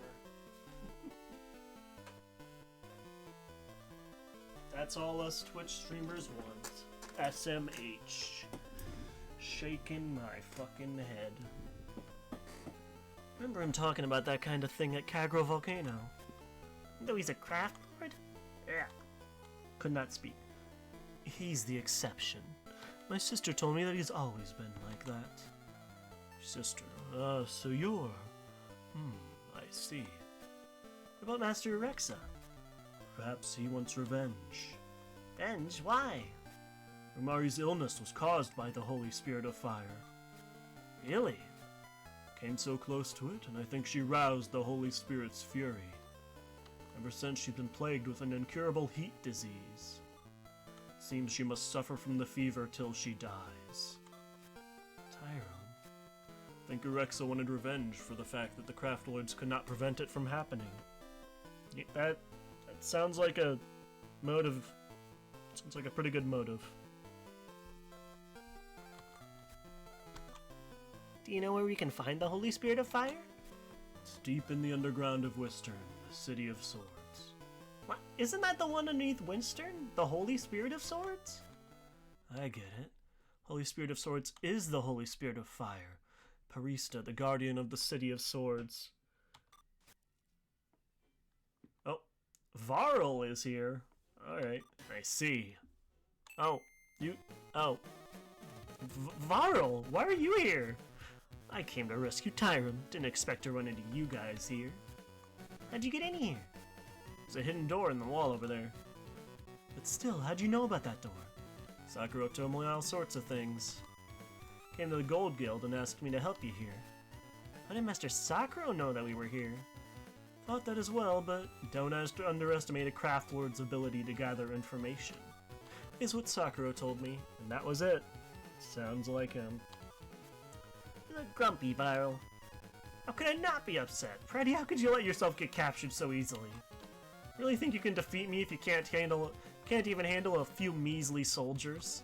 That's all us Twitch streamers want. SMH. Shaking my fucking head. Remember him talking about that kind of thing at Kagro Volcano? Though he's a craft lord? Yeah. Could not speak. He's the exception. My sister told me that he's always been like that. Sister, so you're... I see. What about Master Rexa? Perhaps he wants revenge. Revenge? Why? Rumari's illness was caused by the Holy Spirit of Fire. Really? Came so close to it, and I think she roused the Holy Spirit's fury. Ever since she's been plagued with an incurable heat disease. It seems she must suffer from the fever till she dies. Tyrone. I think Urexa wanted revenge for the fact that the Craft Lords could not prevent it from happening. That sounds like a motive. Sounds like a pretty good motive. Do you know where we can find the Holy Spirit of Fire? It's deep in the underground of Western, the City of Swords. What? Isn't that the one underneath Western? The Holy Spirit of Swords? I get it. Holy Spirit of Swords is the Holy Spirit of Fire. Parista, the guardian of the City of Swords. Oh, Varl is here. Alright, I see. Oh, you... Oh. Varl, why are you here? I came to rescue Tyrone. Didn't expect to run into you guys here. How'd you get in here? There's a hidden door in the wall over there. But still, how'd you know about that door? Sakura told me all sorts of things. Came to the Gold Guild and asked me to help you here. How did Master Sakura know that we were here? Thought that as well, but don't underestimate a craft lord's ability to gather information. Is what Sakura told me, and that was it. Sounds like him. You look grumpy, Viral. How could I not be upset? Freddy, how could you let yourself get captured so easily? Really think you can defeat me if you can't even handle a few measly soldiers?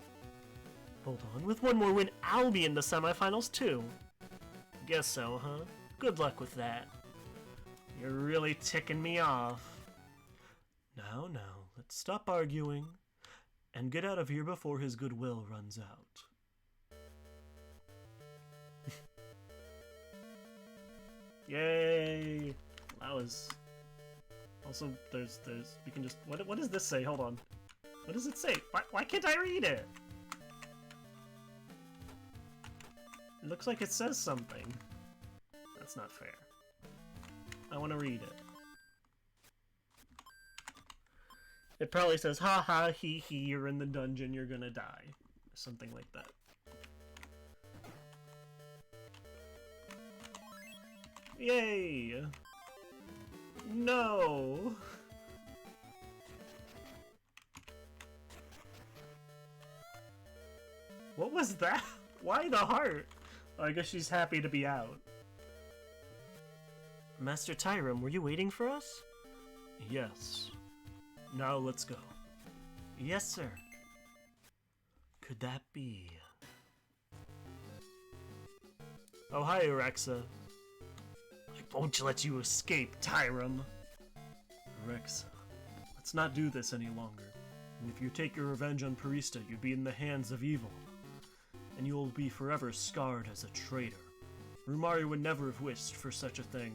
Hold on, with one more win, I'll be in the semifinals too. Guess so, huh? Good luck with that. You're really ticking me off. Now, let's stop arguing and get out of here before his goodwill runs out. Yay! That was... Also, there's, we can just, what does this say? Hold on. What does it say? Why can't I read it? It looks like it says something. That's not fair. I want to read it. It probably says, ha ha, he, you're in the dungeon, you're gonna die. Or something like that. Yay! No! What was that? Why the heart? Oh, I guess she's happy to be out. Master Tyrone, were you waiting for us? Yes. Now let's go. Yes, sir. Could that be? Oh, hi, Urexa. I won't let you escape, Tyrone. Urexa, let's not do this any longer. And if you take your revenge on Parista, you'd be in the hands of evil. And you will be forever scarred as a traitor. Rumari would never have wished for such a thing.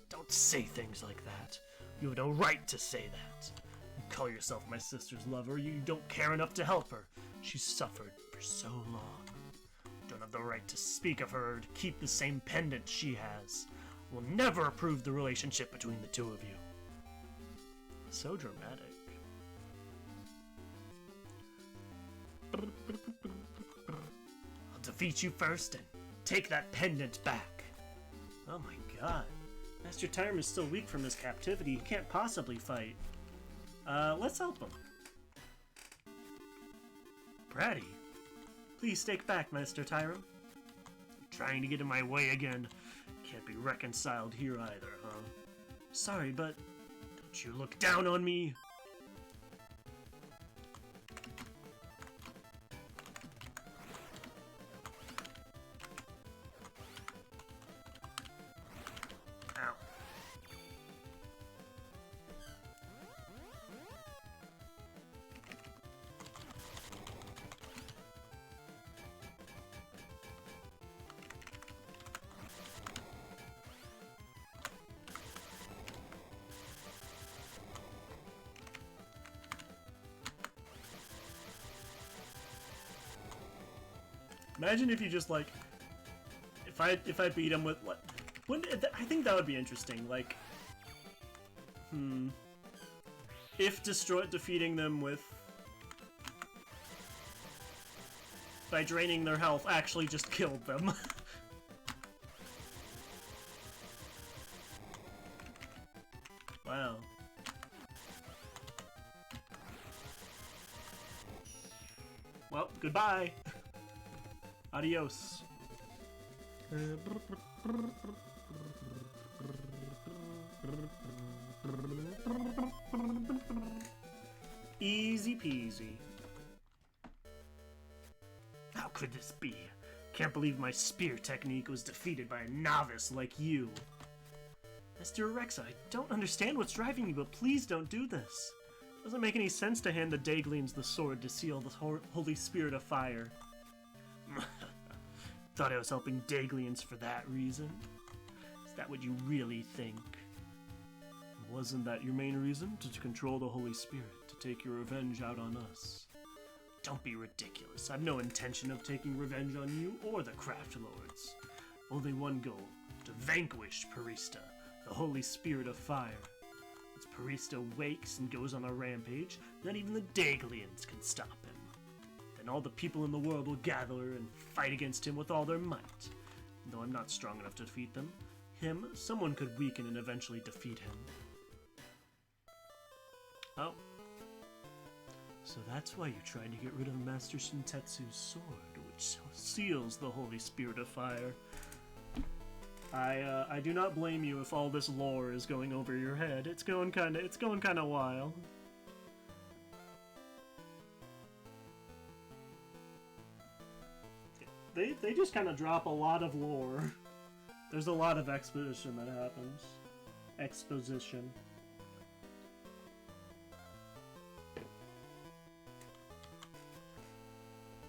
Don't say things like that. You have no right to say that. You call yourself my sister's lover, you don't care enough to help her. She's suffered for so long. You don't have the right to speak of her or to keep the same pendant she has. I will never approve the relationship between the two of you. So dramatic. I'll defeat you first and take that pendant back. Oh my god. Master Tyrone is still weak from his captivity. He can't possibly fight. Let's help him. Bratty, please take back, Master Tyrone. Trying to get in my way again. Can't be reconciled here either, huh? Sorry, but don't you look down on me. Imagine if you just like, if I beat him with what? I think that would be interesting. Like, if defeating them with by draining their health actually just killed them. Wow. Well, goodbye. Adios. Easy peasy. How could this be? Can't believe my spear technique was defeated by a novice like you. Mr. Rexa, I don't understand what's driving you, but please don't do this. It doesn't make any sense to hand the Daglians the sword to seal the Holy Spirit of Fire. Thought I was helping Daglians for that reason? Is that what you really think? Wasn't that your main reason? To control the Holy Spirit, to take your revenge out on us? Don't be ridiculous. I've no intention of taking revenge on you or the Craft Lords. Only one goal, to vanquish Parista, the Holy Spirit of Fire. Once Parista wakes and goes on a rampage, not even the Daglians can stop him. Then all the people in the world will gather and fight against him with all their might. Though I'm not strong enough to defeat them, someone could weaken and eventually defeat him. Oh. So that's why you tried to get rid of Master Shintetsu's sword, which seals the Holy Spirit of Fire. I do not blame you if all this lore is going over your head. It's going kinda wild. They just kind of drop a lot of lore. There's a lot of exposition that happens. Exposition.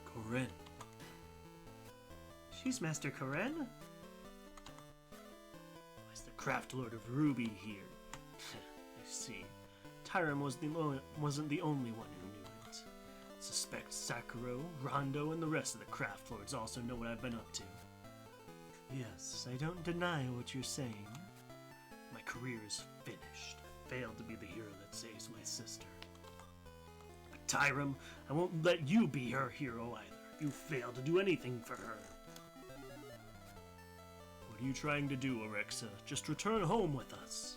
Koren. She's Master Koren? Why is the Craft Lord of Ruby here? I see. Tyram wasn't the only one who knew it. I suspect Sakuro, Rondo, and the rest of the Craft Lords also know what I've been up to. Yes, I don't deny what you're saying. My career is finished. I failed to be the hero that saves my sister. But Tyram, I won't let you be her hero either. You failed to do anything for her. What are you trying to do, Alexa? Just return home with us.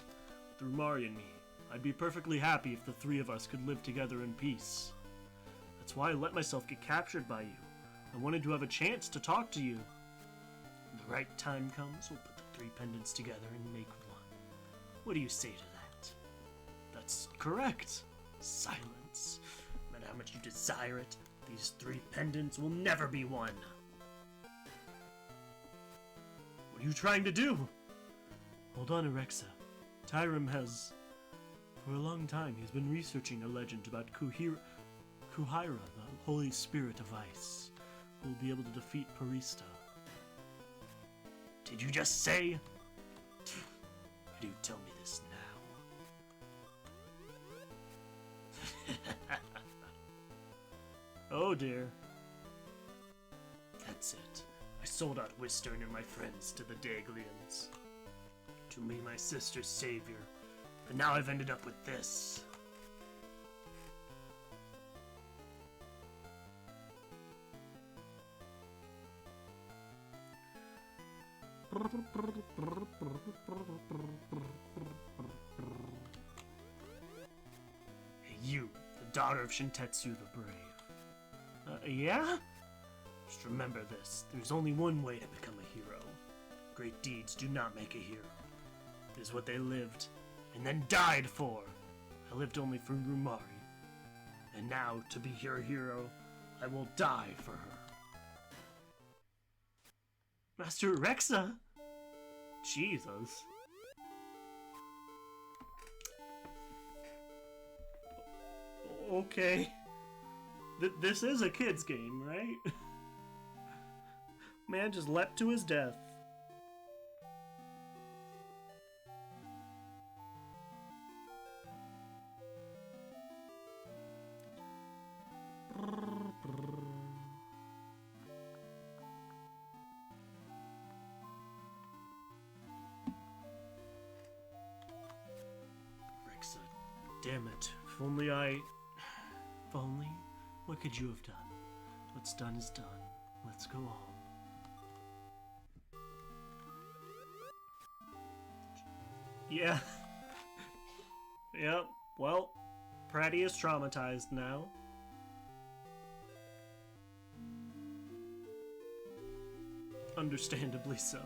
With Rumari and me, I'd be perfectly happy if the three of us could live together in peace. That's why I let myself get captured by you. I wanted to have a chance to talk to you. When the right time comes, we'll put the three pendants together and make one. What do you say to that? That's correct. Silence. No matter how much you desire it, these three pendants will never be one. What are you trying to do? Hold on, Alexa. Tyram has... For a long time, he's been researching a legend about Kuhira, the Holy Spirit of Ice, who will be able to defeat Parista. Did you just say? Why do you tell me this now? Oh dear. That's it. I sold out Wistern and my friends to the Daglians. To me, my sister's savior. But now I've ended up with this. Hey, you, the daughter of Shintetsu the Brave. Yeah? Just remember this. There's only one way to become a hero. Great deeds do not make a hero. It is what they lived, and then died for. I lived only for Rumari. And now, to be your hero, I will die for her. Master Rexa? Jesus. Okay. This is a kid's game, right? Man just leapt to his death. Damn it. If only I... If only... What could you have done? What's done is done. Let's go home. Yeah. Yep. Well, Pratty is traumatized now. Understandably so.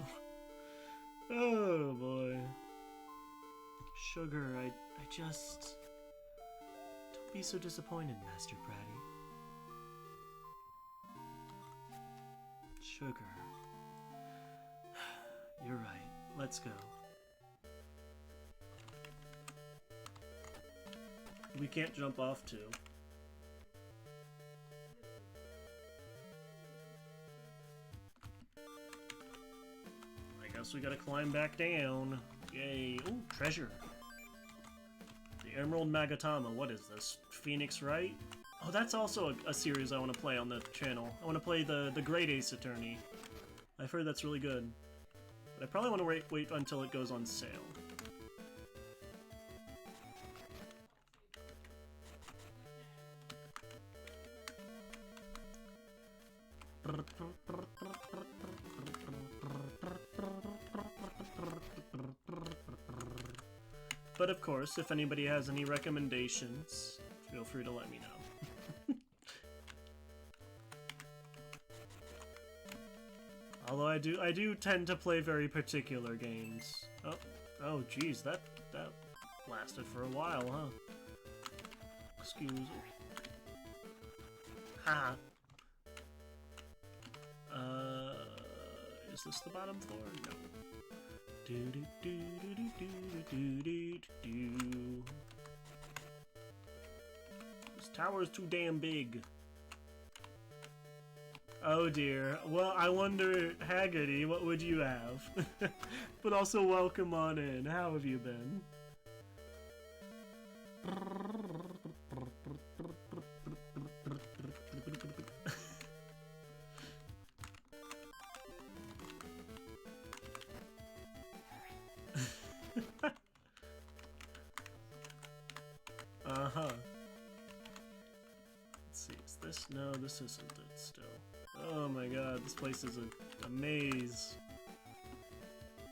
Oh boy. Sugar, I just... Don't be so disappointed, Master Pratty. Sugar. You're right. Let's go. We can't jump off too. I guess we gotta climb back down. Yay. Ooh, treasure. The Emerald Magatama. What is this? Phoenix Wright? Oh, that's also a series I want to play on the channel. I want to play the Great Ace Attorney. I've heard that's really good. But I probably want to wait until it goes on sale. But of course, if anybody has any recommendations, feel free to let me know. Although I do tend to play very particular games. Oh, geez, that lasted for a while, huh? Excuse me. Ha! Is this the bottom floor? No. Do do do do do do do do do. This tower's too damn big. Oh dear. Well, I wonder, Haggerty, what would you have? But also, welcome on in. How have you been? Uh-huh. Let's see, is this? No, this isn't it still. Oh my god, this place is a maze.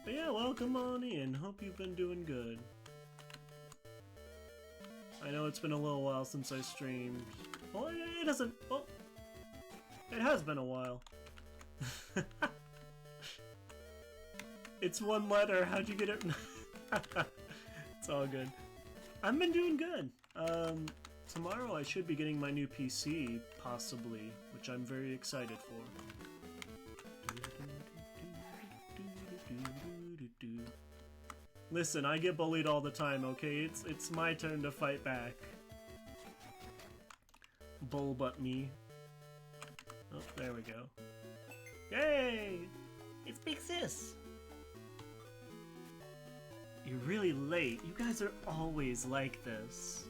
But yeah, welcome on in. Hope you've been doing good. I know it's been a little while since I streamed. Well, it hasn't... Well, it has been a while. It's one letter. How'd you get it? It's all good. I've been doing good. Tomorrow I should be getting my new PC, possibly, which I'm very excited for. Listen, I get bullied all the time, okay? It's my turn to fight back. Bull butt me. Oh, there we go. Yay! It's Big Sis! You're really late. You guys are always like this.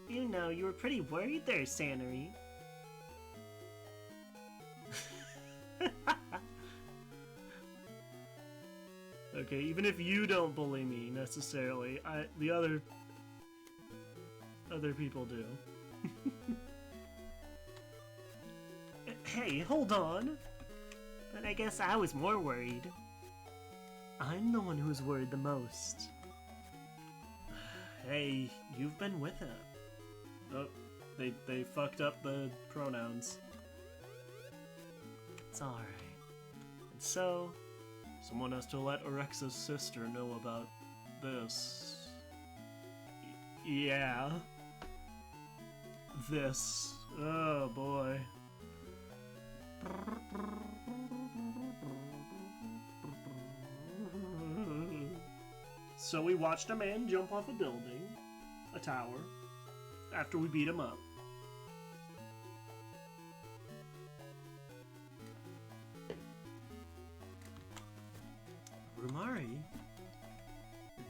You know, you were pretty worried there, Sannery. Okay, even if you don't bully me necessarily, the other people do. Hey, hold on. But I guess I was more worried. I'm the one who's worried the most. Hey, you've been with it. Oh, they fucked up the pronouns. It's alright. And so, someone has to let Orexa's sister know about this. Yeah. This. Oh boy. So we watched a man jump off a building, a tower, after we beat him up. Rumari?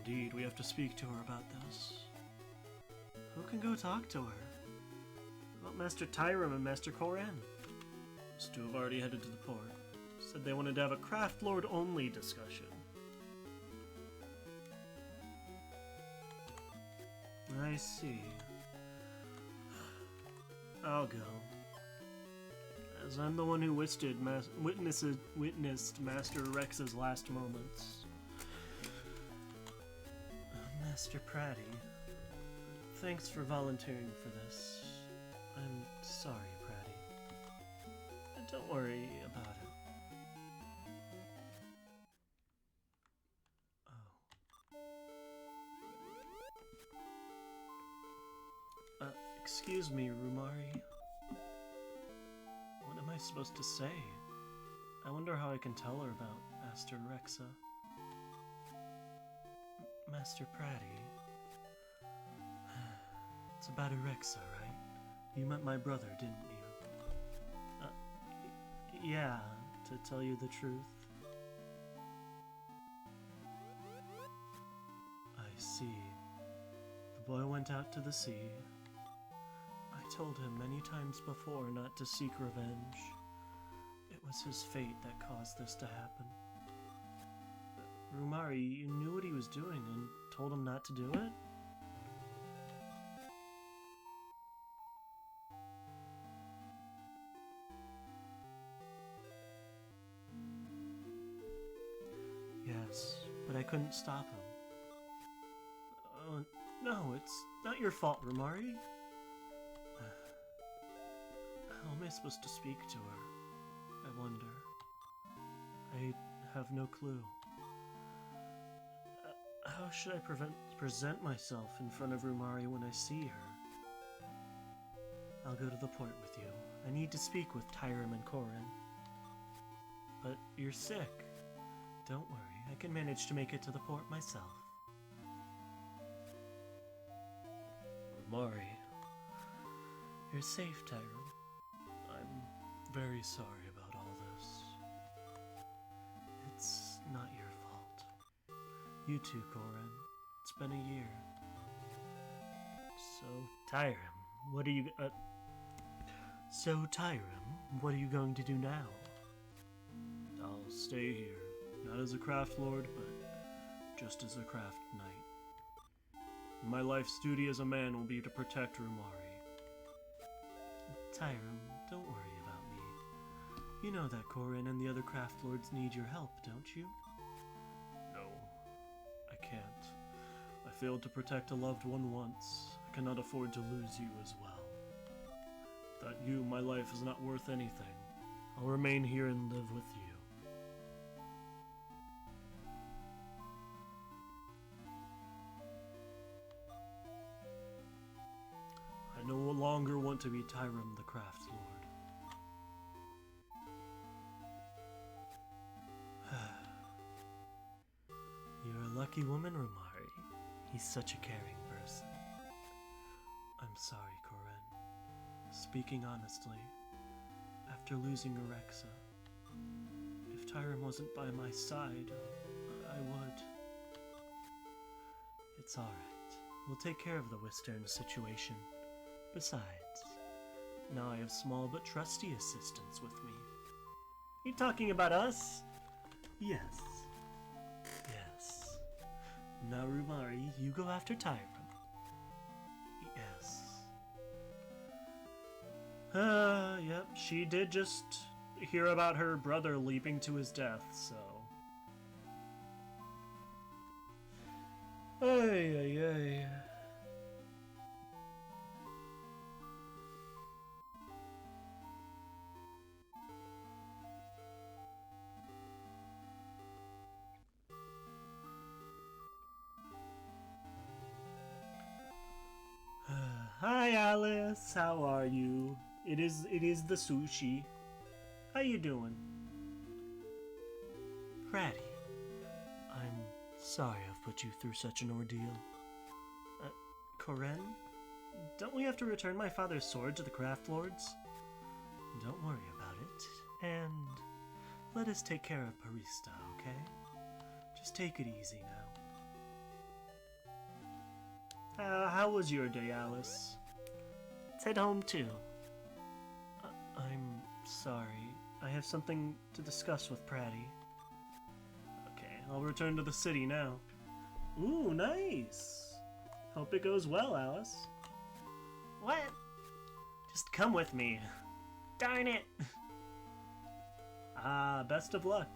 Indeed, we have to speak to her about this. Who can go talk to her? About Master Tyrum and Master Koran? Those two have already headed to the port. Said they wanted to have a Craft Lord only discussion. I see. I'll go. As I'm the one who witnessed Master Rex's last moments. Master Pratty, thanks for volunteering for this. I'm sorry, Pratty. Don't worry about it. Excuse me, Rumari. What am I supposed to say? I wonder how I can tell her about Master Rexa. Master Pratty. It's about Rexa, right? You met my brother, didn't you? Yeah, to tell you the truth. I see. The boy went out to the sea. I told him many times before not to seek revenge. It was his fate that caused this to happen. Rumari, you knew what he was doing and told him not to do it? Yes, but I couldn't stop him. No, it's not your fault, Rumari. How am I supposed to speak to her? I wonder. I have no clue. How should I present myself in front of Rumari when I see her? I'll go to the port with you. I need to speak with Tyrim and Corin. But you're sick. Don't worry, I can manage to make it to the port myself. Rumari. You're safe, Tyrim. I'm very sorry about all this. It's not your fault. You too, Corin. It's been a year. So, Tyrim, what are you going to do now? I'll stay here. Not as a craft lord, but just as a craft knight. My life's duty as a man will be to protect Rumari. Tyrim, don't worry about me. You know that Corin and the other craft lords need your help, don't you? No, I can't. I failed to protect a loved one once. I cannot afford to lose you as well. Without you, my life is not worth anything. I'll remain here and live with you. I no longer want to be Tyrim the Craft Lord. You're a lucky woman, Rumari. He's such a caring person. I'm sorry, Corin. Speaking honestly, after losing Arexa, if Tyrim wasn't by my side, I would. It's alright. We'll take care of the Western situation. Besides, now I have small but trusty assistants with me. You talking about us? Yes. Yes. Now, Rumari, you go after Tyrim. Yes. Yep, she did just hear about her brother leaping to his death, so... Ay, ay, ay. Hi, Alice. How are you? It is the sushi. How you doing? Pratty, I'm sorry I've put you through such an ordeal. Corin? Don't we have to return my father's sword to the craft lords? Don't worry about it. And let us take care of Parista, okay? Just take it easy now. How was your day, Alice? Let's head home, too. I'm sorry. I have something to discuss with Pratty. Okay, I'll return to the city now. Ooh, nice! Hope it goes well, Alice. What? Just come with me. Darn it! Best of luck.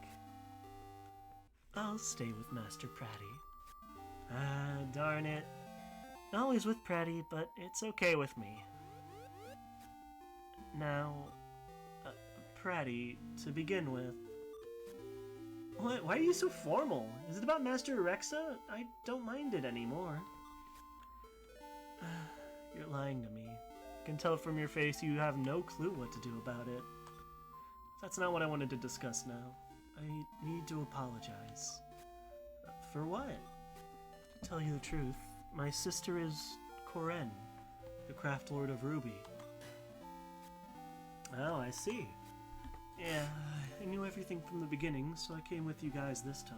I'll stay with Master Pratty. Darn it. Always with Pratty, but it's okay with me. Now, Pratty, to begin with. What? Why are you so formal? Is it about Master Erexa? I don't mind it anymore. You're lying to me. I can tell from your face you have no clue what to do about it. That's not what I wanted to discuss now. I need to apologize. For what? To tell you the truth, my sister is Koren, the Craft Lord of Ruby. Oh, I see. Yeah, I knew everything from the beginning, so I came with you guys this time.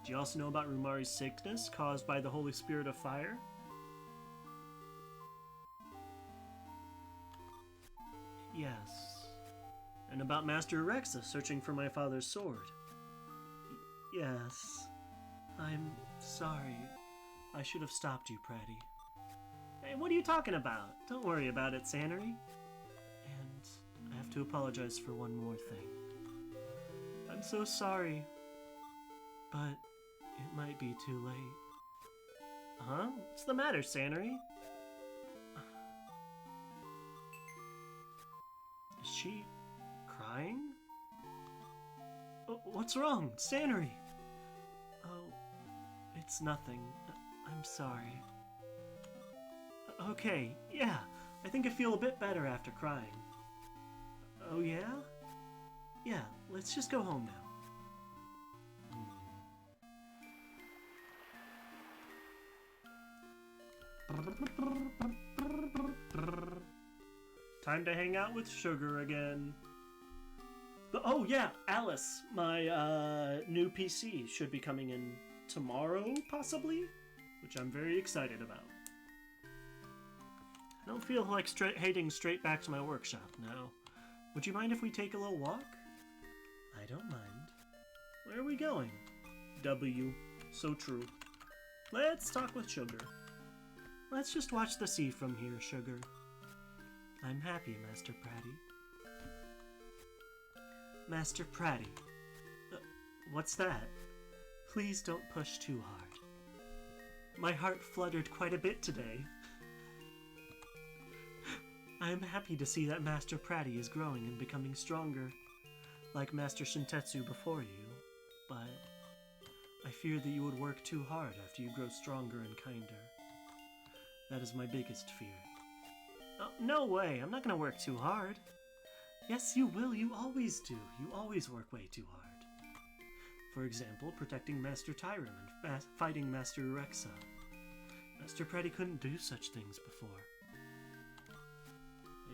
Do you also know about Rumari's sickness caused by the Holy Spirit of Fire? Yes. And about Master Erexa searching for my father's sword? Yes. I'm sorry. I should have stopped you, Pratty. Hey, what are you talking about? Don't worry about it, Sannery. And I have to apologize for one more thing. I'm so sorry, but it might be too late. Huh? What's the matter, Sannery? Is she crying? Oh, what's wrong, Sannery? Oh, it's nothing. I'm sorry. Okay, yeah, I think I feel a bit better after crying. Oh yeah? Yeah, let's just go home now. Time to hang out with Sugar again. Oh yeah, Alice, my new PC should be coming in tomorrow, possibly? Which I'm very excited about. I don't feel like heading straight back to my workshop now. Would you mind if we take a little walk? I don't mind. Where are we going? W. So true. Let's talk with Sugar. Let's just watch the sea from here, Sugar. I'm happy, Master Pratty. Master Pratty. What's that? Please don't push too hard. My heart fluttered quite a bit today. I am happy to see that Master Pratty is growing and becoming stronger, like Master Shintetsu before you, but I fear that you would work too hard after you grow stronger and kinder. That is my biggest fear. Oh, no way, I'm not gonna work too hard. Yes, you will, you always do. You always work way too hard. For example, protecting Master Tyrum and fighting Master Erexa. Master Pratty couldn't do such things before.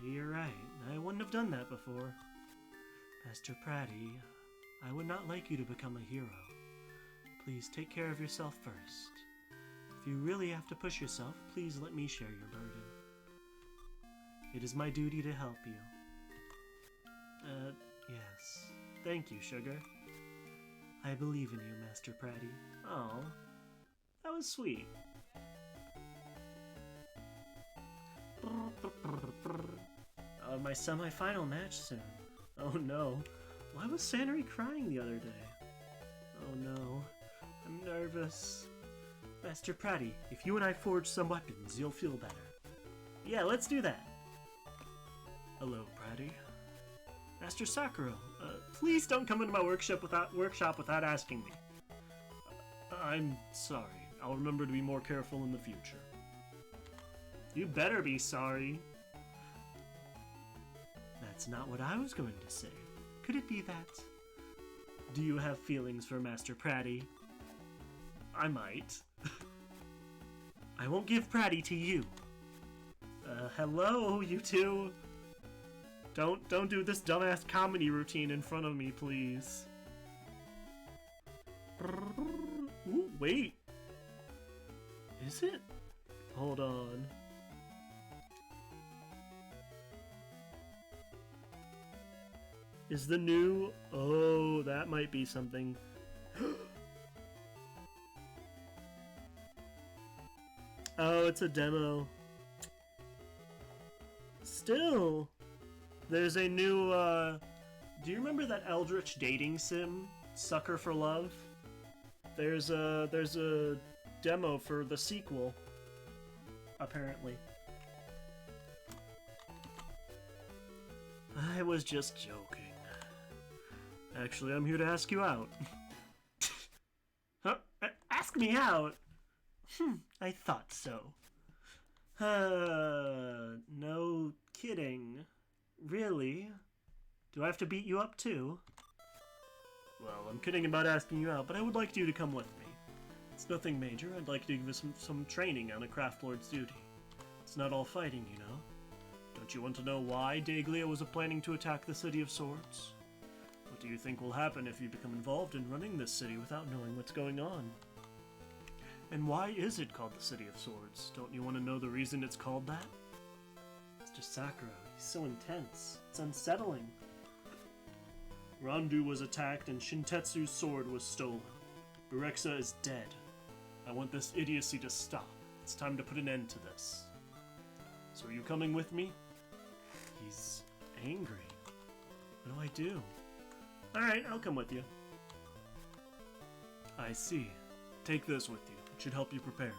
You're right, I wouldn't have done that before. Master Pratty, I would not like you to become a hero. Please take care of yourself first. If you really have to push yourself, please let me share your burden. It is my duty to help you. Yes. Thank you, Sugar. I believe in you, Master Pratty. Oh, that was sweet. My semi-final match soon. Oh no. Why was Sannery crying the other day? Oh no. I'm nervous. Master Pratty, if you and I forge some weapons, you'll feel better. Yeah, let's do that. Hello, Pratty. Master Sakura, please don't come into my workshop without asking me. I'm sorry. I'll remember to be more careful in the future. You better be sorry. That's not what I was going to say. Could it be that? Do you have feelings for Master Pratty? I might. I won't give Pratty to you. Hello, you two. Don't do this dumbass comedy routine in front of me, please. Ooh, wait. Is it? Hold on. Is the new... Oh, that might be something. Oh, it's a demo. Still, there's a new, do you remember that Eldritch dating sim, Sucker for Love? There's a demo for the sequel, apparently. I was just joking. Actually, I'm here to ask you out. Huh? Ask me out? I thought so. No kidding. Really? Do I have to beat you up too? Well, I'm kidding about asking you out, but I would like you to come with me. It's nothing major. I'd like to give you some training on a craft lord's duty. It's not all fighting, you know. Don't you want to know why Daglia was planning to attack the City of Swords? What do you think will happen if you become involved in running this city without knowing what's going on? And why is it called the City of Swords? Don't you want to know the reason it's called that? Mr. Sakura, he's so intense. It's unsettling. Randu was attacked and Shintetsu's sword was stolen. Bureksa is dead. I want this idiocy to stop. It's time to put an end to this. So are you coming with me? He's angry. What do I do? Alright, I'll come with you. I see. Take this with you. It should help you prepare.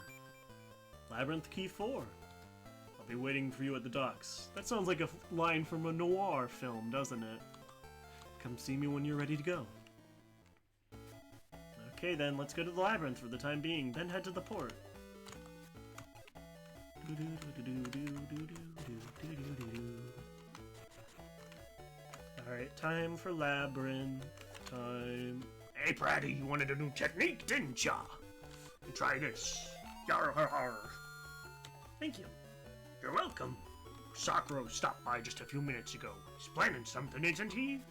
Labyrinth Key 4. I'll be waiting for you at the docks. That sounds like a line from a noir film, doesn't it? Come see me when you're ready to go. Okay then, let's go to the labyrinth for the time being, then head to the port. Alright, time for labyrinth. Time. Hey, Pratty, you wanted a new technique, didn't ya? Try this. Yar har har. Thank you. You're welcome. Sakura stopped by just a few minutes ago. He's planning something, isn't he?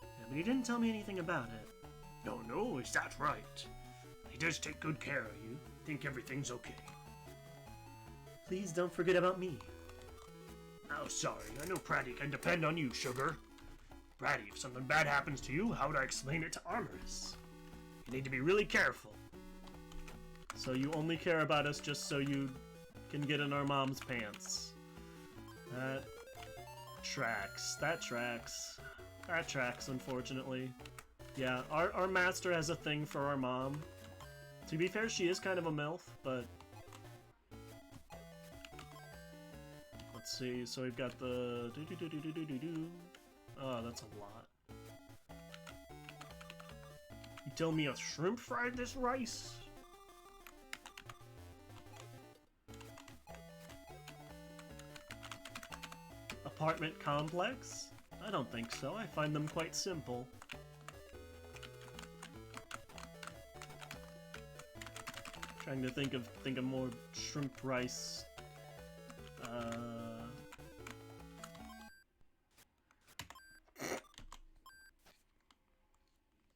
Yeah, but he didn't tell me anything about it. No, is that right? He does take good care of you. Think everything's okay. Please don't forget about me. Oh, sorry. I know Pratty can depend on you, sugar. Pratty, if something bad happens to you, how would I explain it to Armorous? You need to be really careful. So you only care about us just so you can get in our mom's pants. That tracks. That tracks. That tracks, unfortunately. Yeah, our master has a thing for our mom. To be fair, she is kind of a MILF, but... Let's see, so we've got the... Oh, that's a lot. You tell me a shrimp fried this rice? Apartment complex? I don't think so. I find them quite simple. Trying to think of more shrimp rice.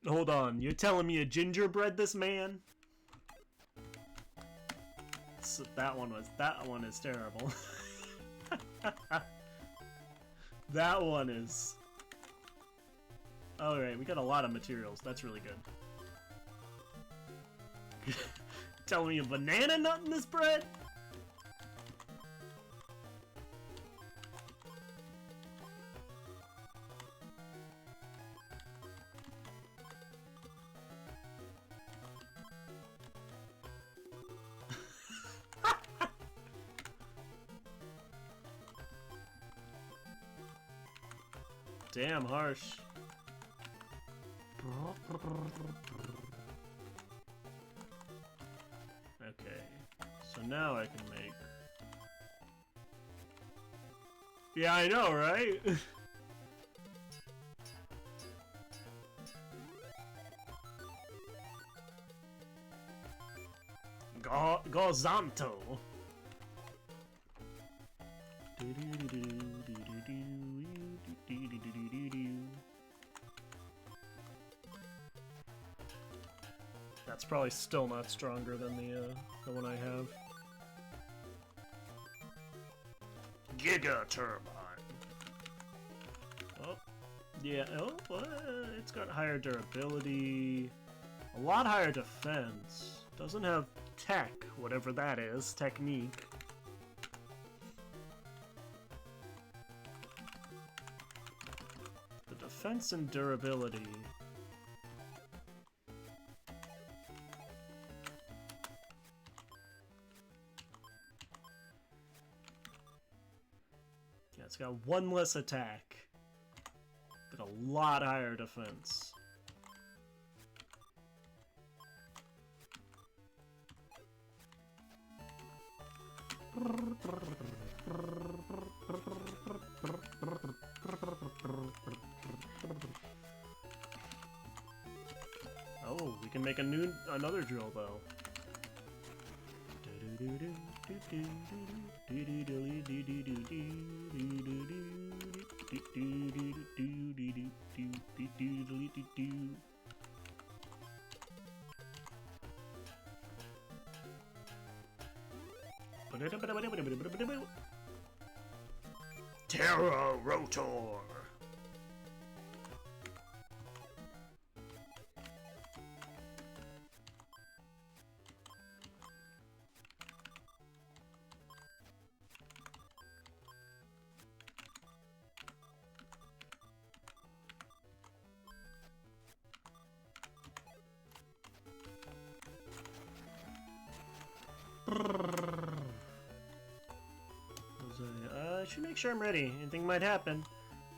Hold on, you're telling me a gingerbread this man? So that one is terrible. That one is... Alright, we got a lot of materials. That's really good. Telling me a banana nut in this bread? Damn harsh. Okay, so now I can make... Yeah, I know, right? Gozanto. That's probably still not stronger than the one I have. Giga Turbine. Oh, yeah. Oh, it's got higher durability, a lot higher defense. Doesn't have tech, whatever that is, technique. The defense and durability. Yeah, it's got one less attack, but a lot higher defense. Oh, we can make another drill bow. Terra Rotor. I should make sure I'm ready. Anything might happen.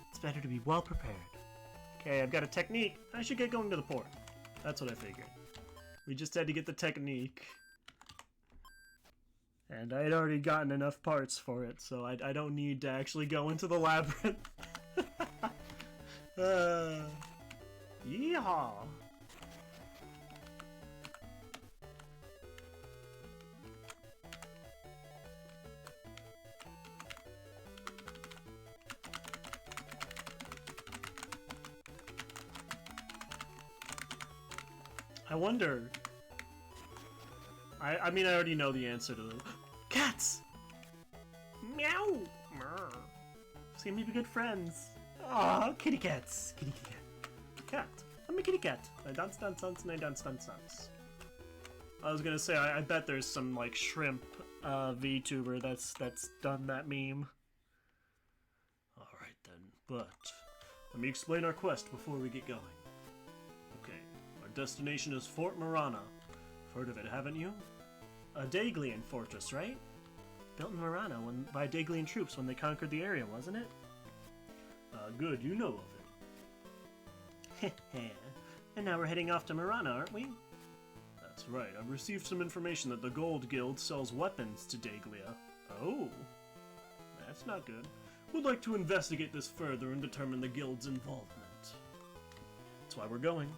It's better to be well prepared. Okay, I've got a technique. I should get going to the port. That's what I figured. We just had to get the technique. And I had already gotten enough parts for it, so I don't need to actually go into the labyrinth. Yeehaw! I wonder. I mean, I already know the answer to them. Cats! Meow! Murr. Seem to be good friends. Aw, kitty cats. Kitty cat. Cat. I'm a kitty cat. I dance, dance, dance, and I dance, dance, dance. I was gonna say, I bet there's some, like, shrimp VTuber that's done that meme. Alright then, but let me explain our quest before we get going. Okay, our destination is Fort Marana. Heard of it, haven't you? A Daglian fortress, right? Built in Marana by Daglian troops when they conquered the area, wasn't it? Good, you know of it. And now we're heading off to Marana, aren't we? That's right, I've received some information that the Gold Guild sells weapons to Daglia. Oh, that's not good. We'd like to investigate this further and determine the Guild's involvement. That's why we're going.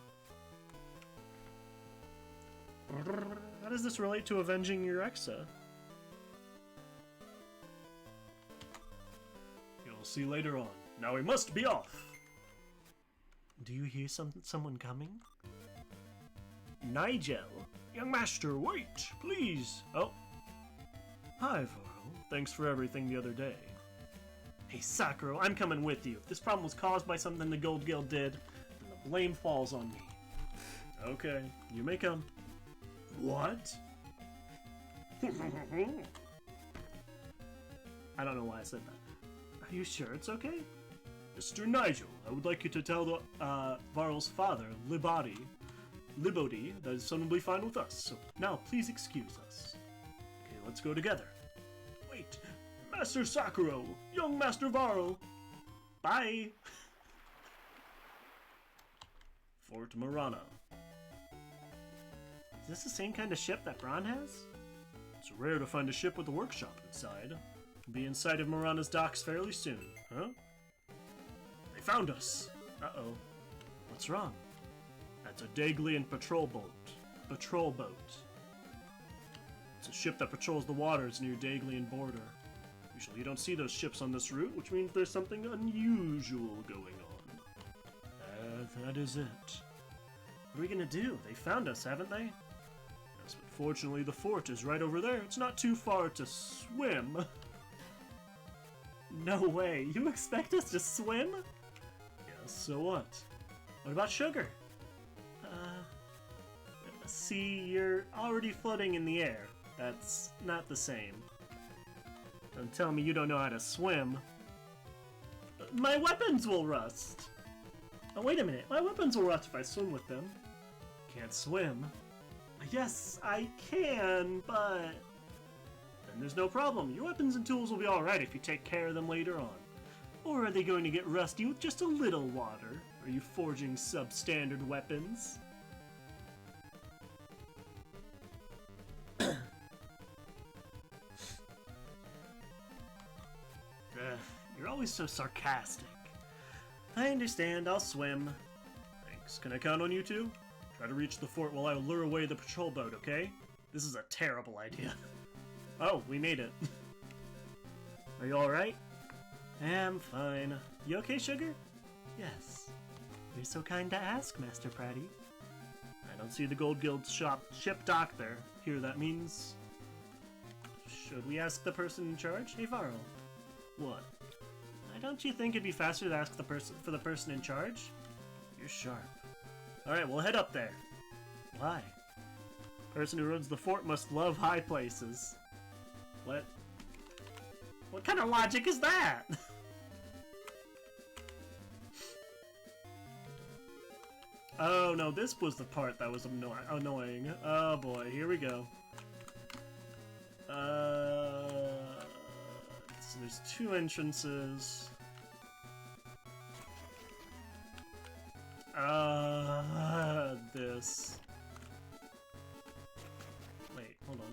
How does this relate to avenging your Exa? You'll see later on. Now we must be off! Do you hear someone coming? Nigel! Young master, wait! Please! Oh. Hi, Varl. Thanks for everything the other day. Hey, Sakura, I'm coming with you. If this problem was caused by something the Gold Guild did, then the blame falls on me. Okay, you may come. What? I don't know why I said that. Are you sure it's okay? Mr. Nigel, I would like you to tell the Varl's father, Libody, that his son will be fine with us. So now, please excuse us. Okay, let's go together. Wait, Master Sakura, young Master Varl. Bye. Fort Marana. Is this the same kind of ship that Bron has? It's rare to find a ship with a workshop inside. We'll be inside of Marana's docks fairly soon, huh? They found us! Uh-oh. What's wrong? That's a Daglian patrol boat. It's a ship that patrols the waters near Daglian border. Usually you don't see those ships on this route, which means there's something unusual going on. That is it. What are we gonna do? They found us, haven't they? Yes, but fortunately the fort is right over there. It's not too far to swim. No way. You expect us to swim? Yes, so what? What about sugar? See, you're already floating in the air. That's not the same. Don't tell me you don't know how to swim. My weapons will rust! Oh, wait a minute. My weapons will rust if I swim with them. Can't swim. Yes, I can, but... Then there's no problem. Your weapons and tools will be alright if you take care of them later on. Or are they going to get rusty with just a little water? Are you forging substandard weapons? You're always so sarcastic. I understand, I'll swim. Thanks. Can I count on you two? Try to reach the fort while I lure away the patrol boat, okay? This is a terrible idea. Oh, we made it. Are you alright? I'm fine. You okay, Sugar? Yes. You're so kind to ask, Master Pratty. I don't see the Gold Guild's ship dock there. Here, that means... Should we ask the person in charge? Hey, Varl. What? Don't you think it'd be faster to ask for the person in charge? You're sharp. Alright, we'll head up there. Why? Person who runs the fort must love high places. What? What kind of logic is that? Oh no, this was the part that was annoying. Oh boy, here we go. So there's two entrances. This. Wait, hold on.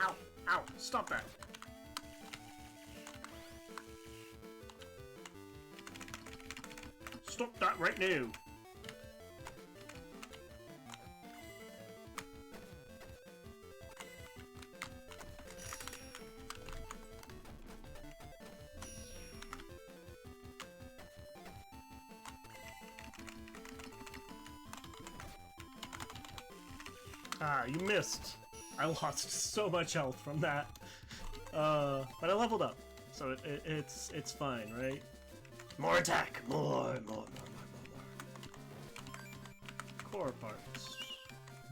Ow! Ow! Stop that! Stop that right now! Ah, you missed! I lost so much health from that. But I leveled up, so it's fine, right? More attack! More. Core parts.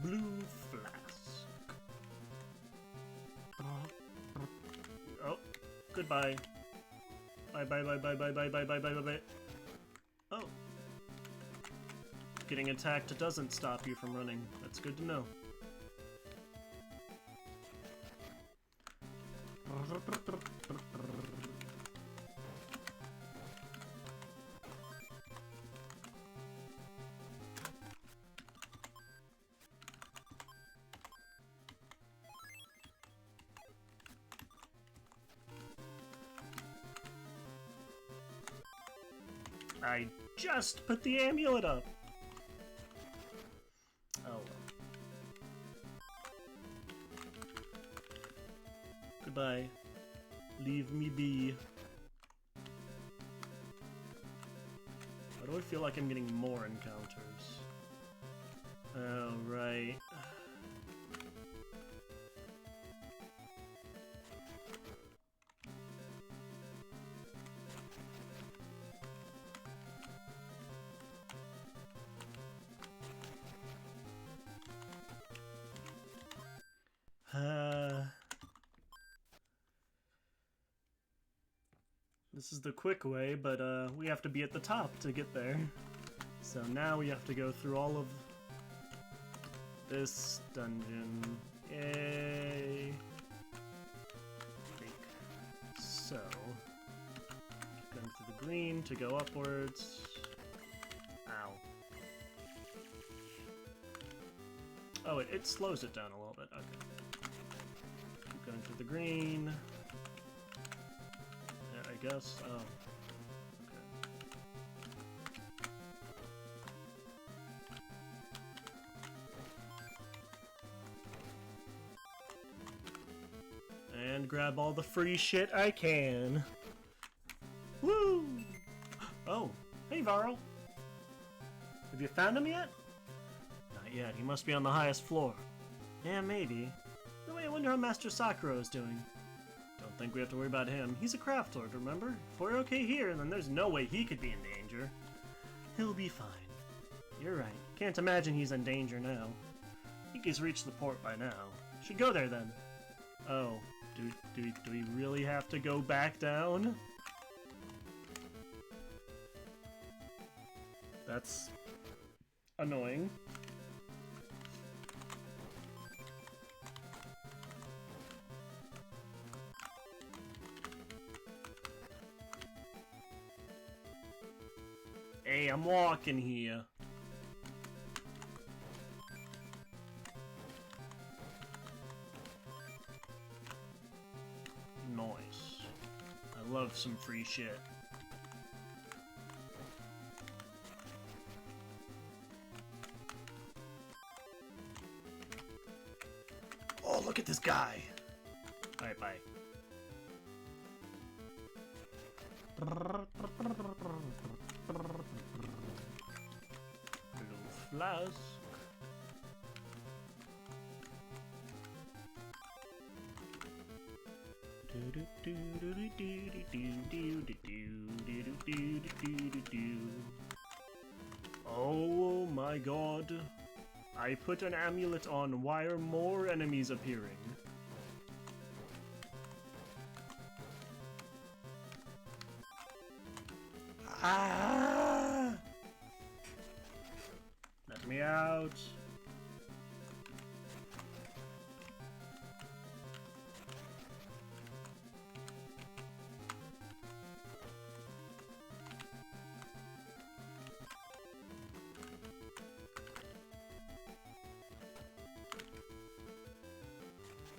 Blue flask. Oh, goodbye. Bye. Oh. Getting attacked doesn't stop you from running. That's good to know. I just put the amulet up. Oh well. Goodbye. Leave me be. Why do I feel like I'm getting more encounters? Oh, right. This is the quick way, but we have to be at the top to get there. So now we have to go through all of this dungeon. Yay! So, going through the green to go upwards. Ow. Oh, it slows it down a little bit. Okay. Keep going through the green. Yeah, I guess. Oh. Okay. And grab all the free shit I can. Woo! Oh, Hey, Varl. Have you found him yet? Not yet. He must be on the highest floor. Yeah, maybe. No way, I wonder how Master Sakura is doing. Don't think we have to worry about him. He's a craft lord, remember? If we're okay here, then there's no way he could be in danger. He'll be fine. You're right. Can't imagine he's in danger now. I think he's reached the port by now. Should go there then. Oh, do we really have to go back down? That's annoying. Hey, I'm walking here. Nice. I love some free shit. Oh, look at this guy. Alright, bye. Blue flask. Oh my god. I put an amulet on. Why are more enemies appearing? Ah! Let me out.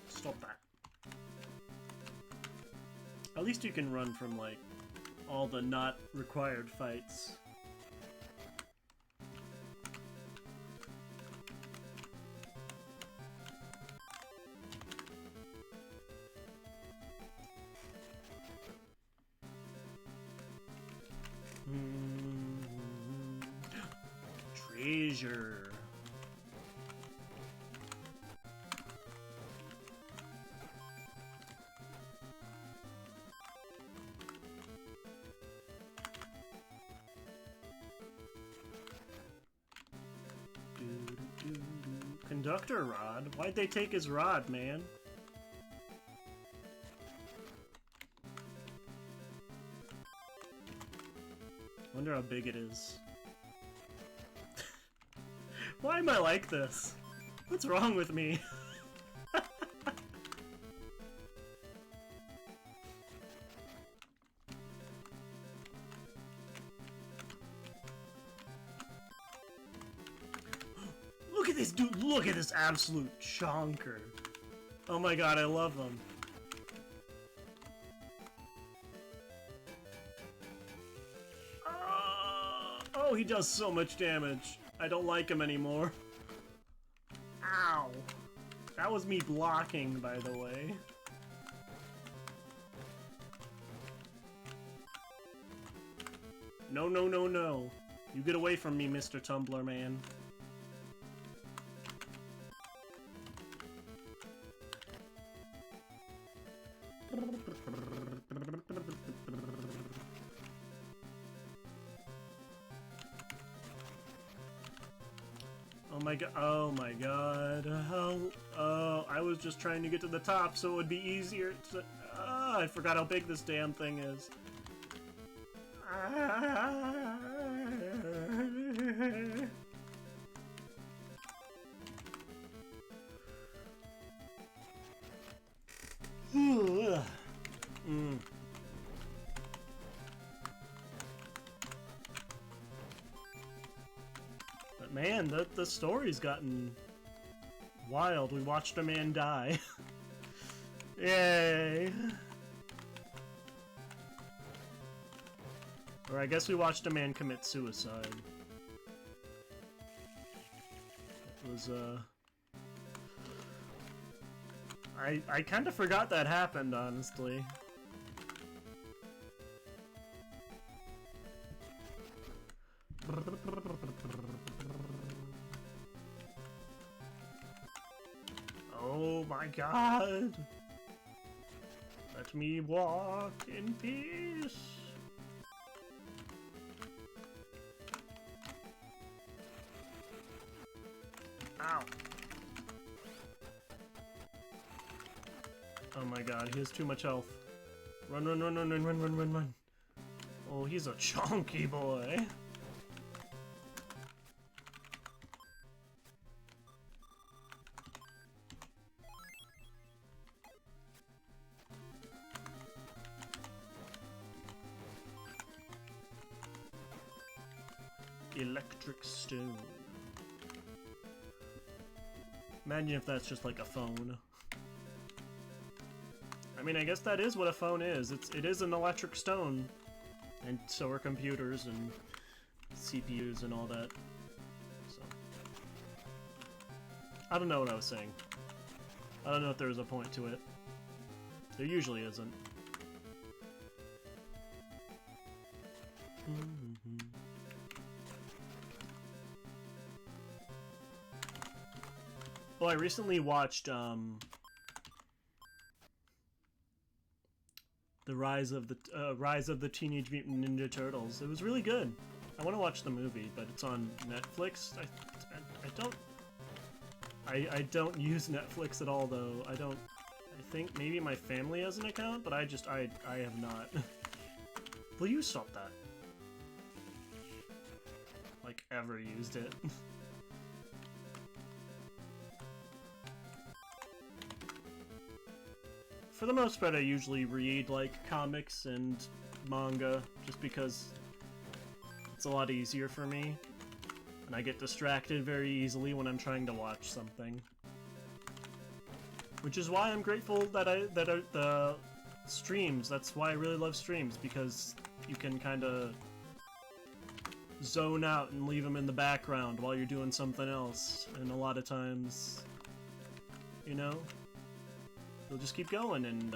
Stop that. At least you can run from, like, all the not required fights. Treasure. Conductor rod? Why'd they take his rod, man? Wonder how big it is. Why am I like this? What's wrong with me? Look at this dude! Look at this absolute chonker! Oh my god, I love them. Oh, he does so much damage. I don't like him anymore. Ow. That was me blocking, by the way. No, no, no, no. You get away from me, Mr. Tumbler Man. Oh my god. Oh, I was just trying to get to the top so it would be easier to... I forgot how big this damn thing is. But man, the story's gotten wild. We watched a man die. Yay! Or I guess we watched a man commit suicide. It was, I kind of forgot that happened, honestly. Oh my god! Let me walk in peace! Ow! Oh my god, he has too much health. Run, run, run, run, run, run, run, run, run. Oh, he's a chunky boy. Electric stone. Imagine if that's just like a phone. I mean, I guess that is what a phone is. It is an electric stone. And so are computers and CPUs and all that. So I don't know what I was saying. I don't know if there was a point to it. There usually isn't. Well, I recently watched the Rise of the Teenage Mutant Ninja Turtles. It was really good. I want to watch the movie, but it's on Netflix. I don't use Netflix at all, though. I think maybe my family has an account, but I have not. Will you stop that? Like, ever used it. For the most part, I usually read, like, comics and manga, just because it's a lot easier for me, and I get distracted very easily when I'm trying to watch something. Which is why I'm grateful that the streams, that's why I really love streams, because you can kinda zone out and leave them in the background while you're doing something else, and a lot of times, you know? They'll just keep going, and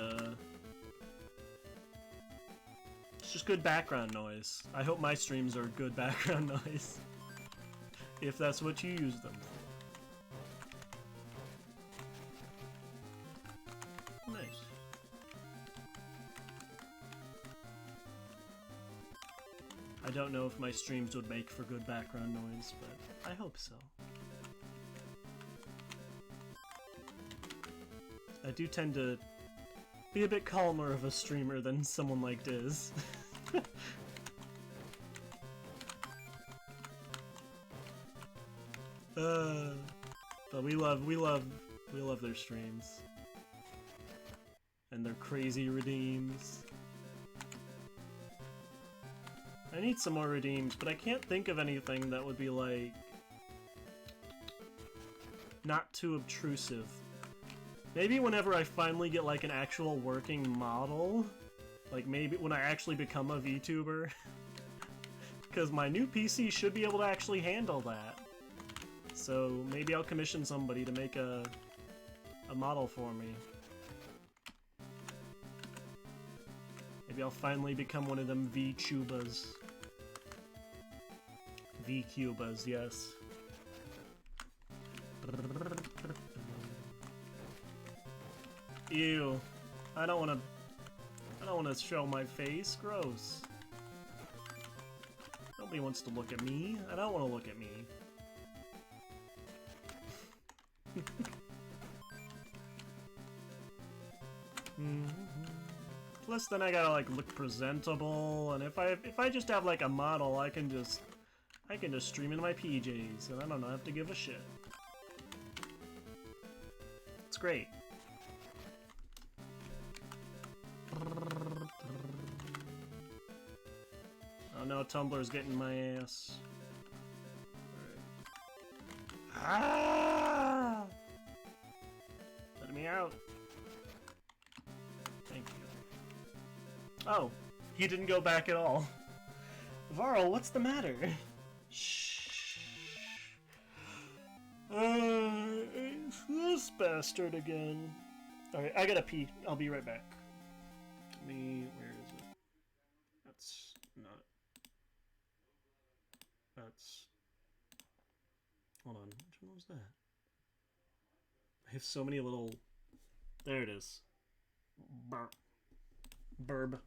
it's just good background noise. I hope my streams are good background noise, if that's what you use them for. Nice. I don't know if my streams would make for good background noise, but I hope so. I do tend to be a bit calmer of a streamer than someone like Diz. But we love their streams. And their crazy redeems. I need some more redeems, but I can't think of anything that would be like not too obtrusive. Maybe whenever I finally get, like, an actual working model, like, maybe when I actually become a VTuber, because my new PC should be able to actually handle that. So maybe I'll commission somebody to make a model for me. Maybe I'll finally become one of them VTubers. VCubas, yes. Ew. I don't wanna show my face. Gross. Nobody wants to look at me. I don't wanna look at me. Plus then I gotta like look presentable, and if I just have like a model, I can just stream in my PJs and I don't have to give a shit. It's great. Oh no, Tumblr's getting my ass. Right. Ah! Let me out. Thank you. Oh, he didn't go back at all. Varl, what's the matter? Shh. It's this bastard again. Alright, I gotta pee. I'll be right back. Where is it? That's not... nuts. Hold on, which one was that? I have so many little... There it is. Burb.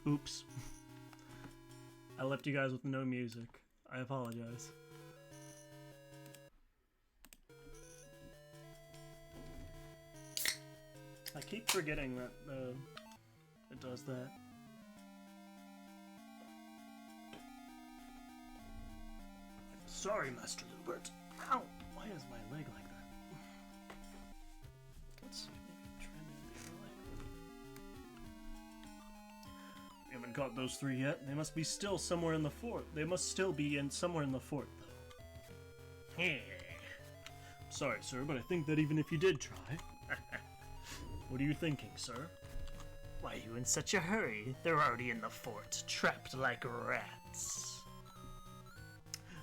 Oops. I left you guys with no music. I apologize. I keep forgetting that it does that. Sorry, Master Lubert. Ow! Why is my leg like that? Let's see, maybe trim it a bit. We haven't got those three yet. They must be still somewhere in the fort. They must still be somewhere in the fort, though. Sorry, sir, but I think that even if you did try... What are you thinking, sir? Why are you in such a hurry? They're already in the fort, trapped like rats.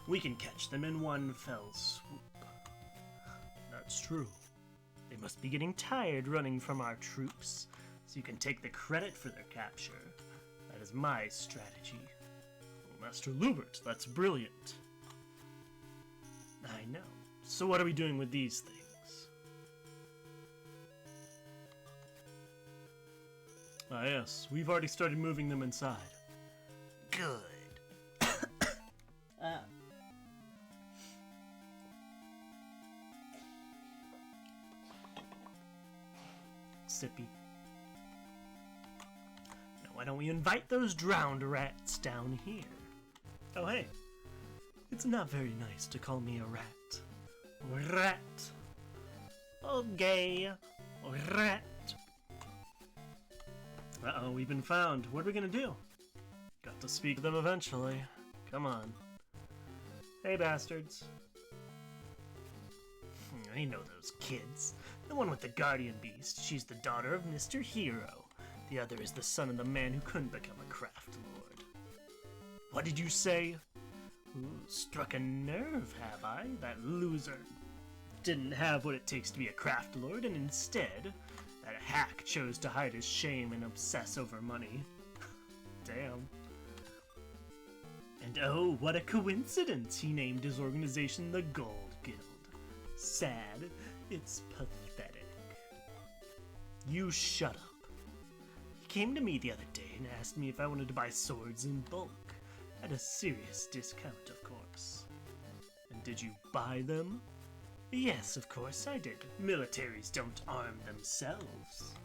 We can catch them in one fell swoop. That's true. They must be getting tired running from our troops, so you can take the credit for their capture. That is my strategy. Well, Master Lubert, that's brilliant. I know. So what are we doing with these things? Ah yes, we've already started moving them inside. Good. Sippy. Now why don't we invite those drowned rats down here? Oh hey, it's not very nice to call me a rat. Rat. Okay. Rat. Uh-oh, we've been found. What are we gonna do? Got to speak to them eventually. Come on. Hey, bastards. I know those kids. The one with the guardian beast, she's the daughter of Mr. Hero. The other is the son of the man who couldn't become a craft lord. What did you say? Ooh, struck a nerve, have I? That loser. Didn't have what it takes to be a craft lord, and instead, that hack chose to hide his shame and obsess over money. Damn. And oh, what a coincidence! He named his organization the Gold Guild. Sad. It's pathetic. You shut up. He came to me the other day and asked me if I wanted to buy swords in bulk. At a serious discount, of course. And did you buy them? Yes, of course I did. Militaries don't arm themselves.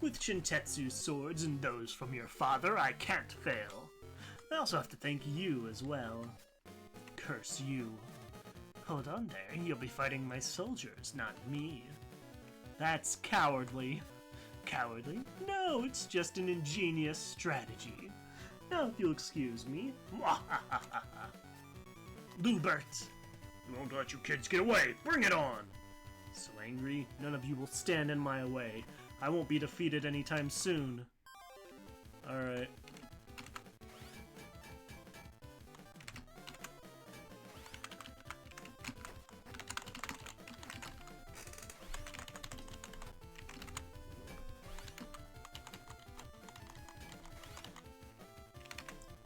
With Shintetsu's swords and those from your father, I can't fail. I also have to thank you as well. Curse you. Hold on there, you'll be fighting my soldiers, not me. That's cowardly. Cowardly? No, it's just an ingenious strategy. Now, if you'll excuse me. Lubert! We won't let you kids get away! Bring it on! So angry, none of you will stand in my way. I won't be defeated anytime soon. Alright.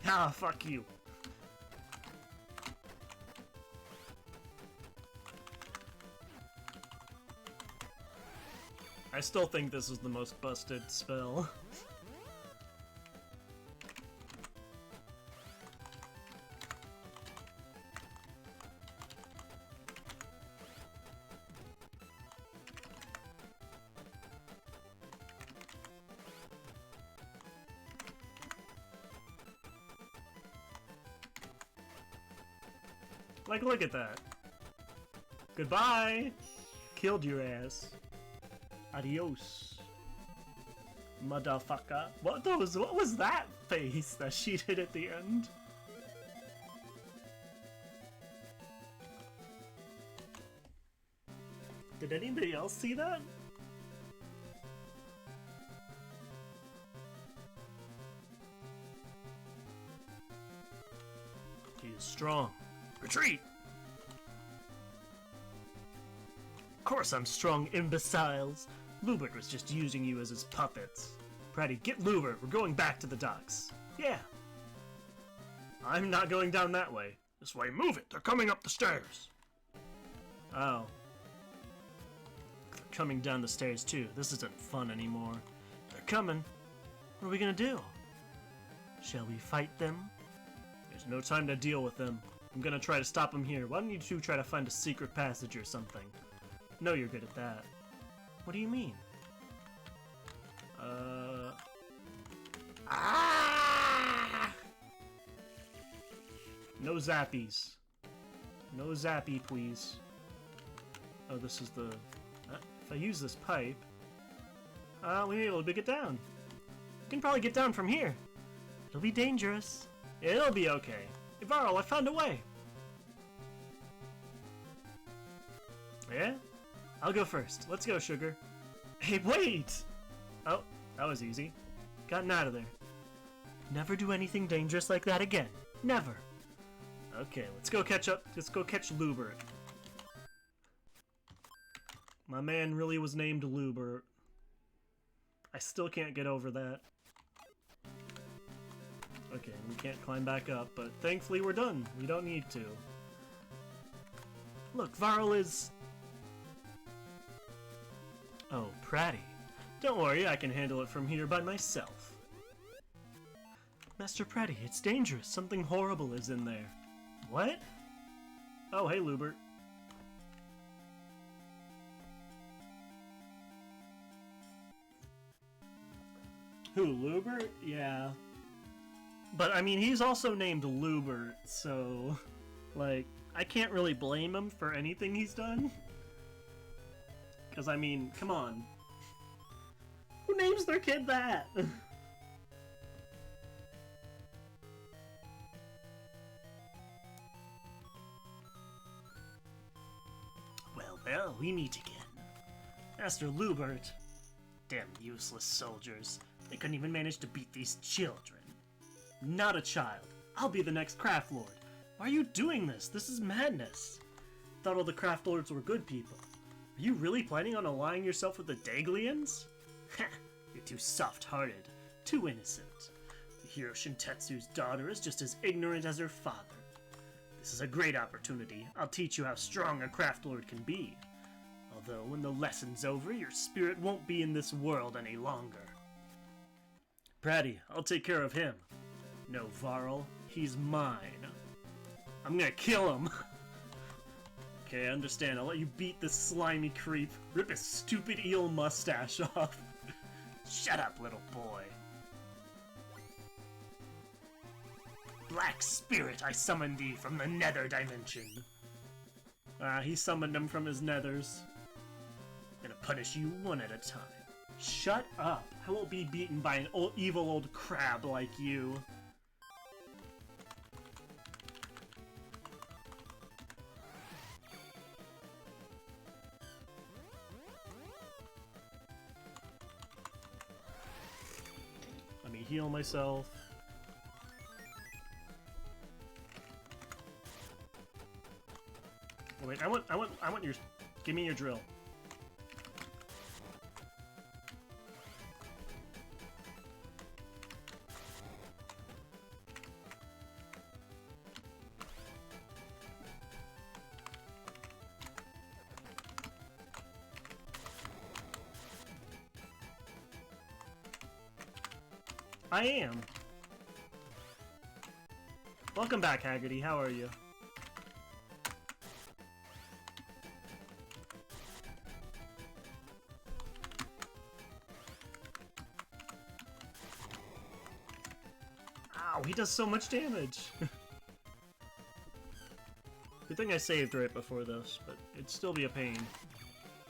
Ah, fuck you. I still think this is the most busted spell. Like, look at that. Goodbye! Killed your ass. Adios. Motherfucker. What was that face that she did at the end? Did anybody else see that? He is strong. Retreat! Of course I'm strong, imbeciles. Lubert was just using you as his puppets. Pratty, get Lubert. We're going back to the docks. Yeah. I'm not going down that way. This way, move it. They're coming up the stairs. Oh. They're coming down the stairs too. This isn't fun anymore. They're coming. What are we gonna do? Shall we fight them? There's no time to deal with them. I'm gonna try to stop them here. Why don't you two try to find a secret passage or something? No, you're good at that. What do you mean? No zappies. No zappy, please. Oh, this is the... if I use this pipe... we may be able to get down. We can probably get down from here. It'll be dangerous. It'll be okay. Hey, Varl, I found a way. Yeah? I'll go first. Let's go, Sugar. Hey, wait! Oh, that was easy. Gotten out of there. Never do anything dangerous like that again. Never. Okay, let's go catch up. Let's go catch Lubert. My man really was named Lubert. I still can't get over that. Okay, we can't climb back up, but thankfully we're done. We don't need to. Look, Varl is... Oh, Pratty. Don't worry, I can handle it from here by myself. Master Pratty, it's dangerous. Something horrible is in there. What? Oh, hey, Lubert. Who, Lubert? Yeah. But, I mean, he's also named Lubert, so... Like, I can't really blame him for anything he's done. Because, I mean, come on. Who names their kid that? Well, we meet again. Master Lubert. Damn useless soldiers. They couldn't even manage to beat these children. Not a child. I'll be the next Craft Lord. Why are you doing this? This is madness. Thought all the Craft Lords were good people. Are you really planning on allying yourself with the Daglians? Ha! You're too soft-hearted. Too innocent. The hero Shintetsu's daughter is just as ignorant as her father. This is a great opportunity. I'll teach you how strong a Craft Lord can be. Although, when the lesson's over, your spirit won't be in this world any longer. Pratty, I'll take care of him. No, Varl, he's mine. I'm gonna kill him. Okay, I understand. I'll let you beat this slimy creep. Rip his stupid eel mustache off. Shut up, little boy. Black Spirit, I summon thee from the nether dimension. He summoned him from his nethers. I'm gonna punish you one at a time. Shut up. I won't be beaten by an evil old crab like you. Let me heal myself. Oh, wait, I want your, give me your drill. I am. Welcome back, Haggerty. How are you? Ow, he does so much damage. Good thing I saved right before this, but it'd still be a pain.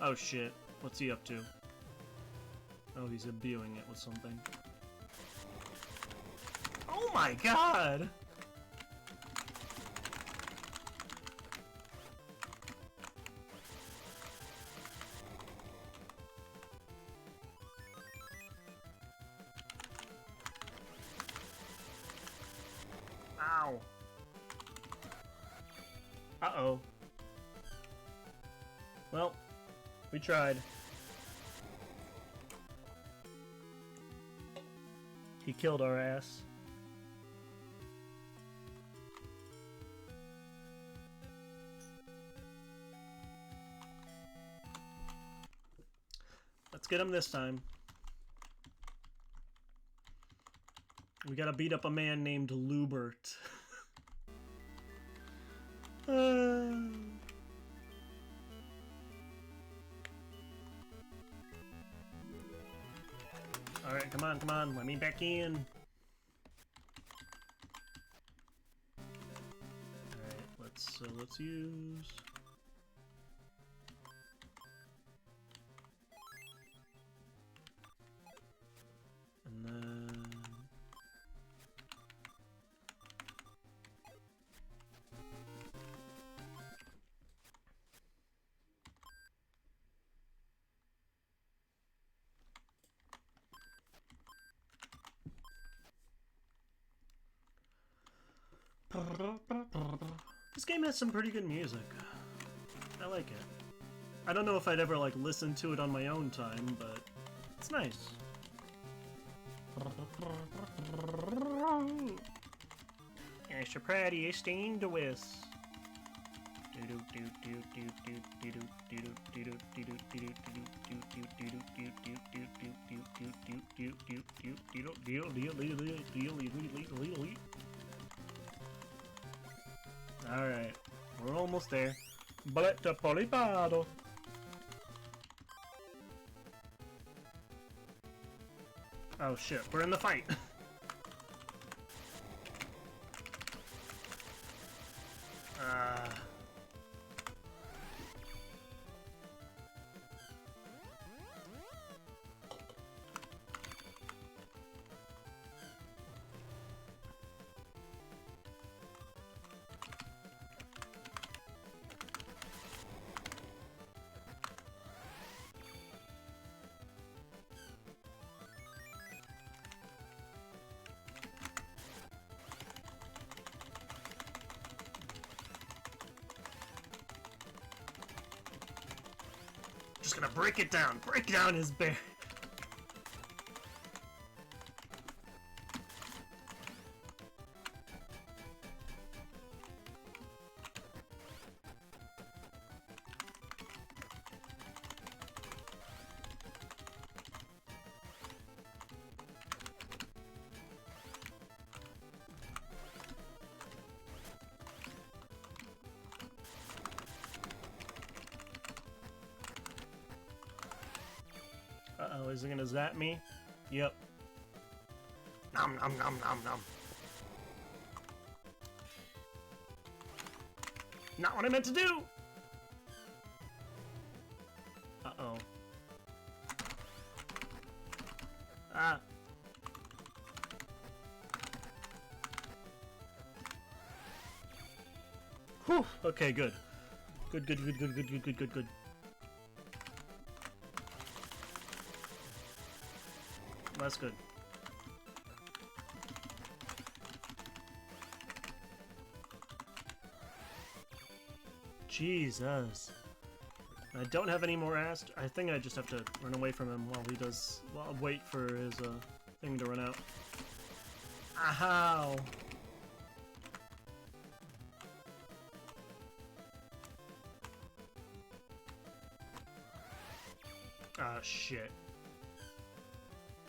Oh shit. What's he up to? Oh, he's imbuing it with something. Oh my god! Ow. Uh-oh. Well, we tried. He killed our ass. Let's get him this time. We gotta beat up a man named Lubert. Alright, come on, come on, let me back in. Alright, let's use... And then... This game has some pretty good music. I like it. I don't know if I'd ever like listen to it on my own time, but it's nice. You're so pretty, stained with. Alright, we're almost there. Baletta polipado. Oh shit, we're in the fight. Just gonna break down his bear. Uh-oh, is it gonna zap me? Yep. Nom nom nom nom nom. Not what I meant to do! Uh-oh. Ah. Whew! Okay, good. Good. That's good. Jesus. I don't have any more ast. I think I just have to run away from him while he does. Well, I'll wait for his thing to run out. Ow! Ah, shit.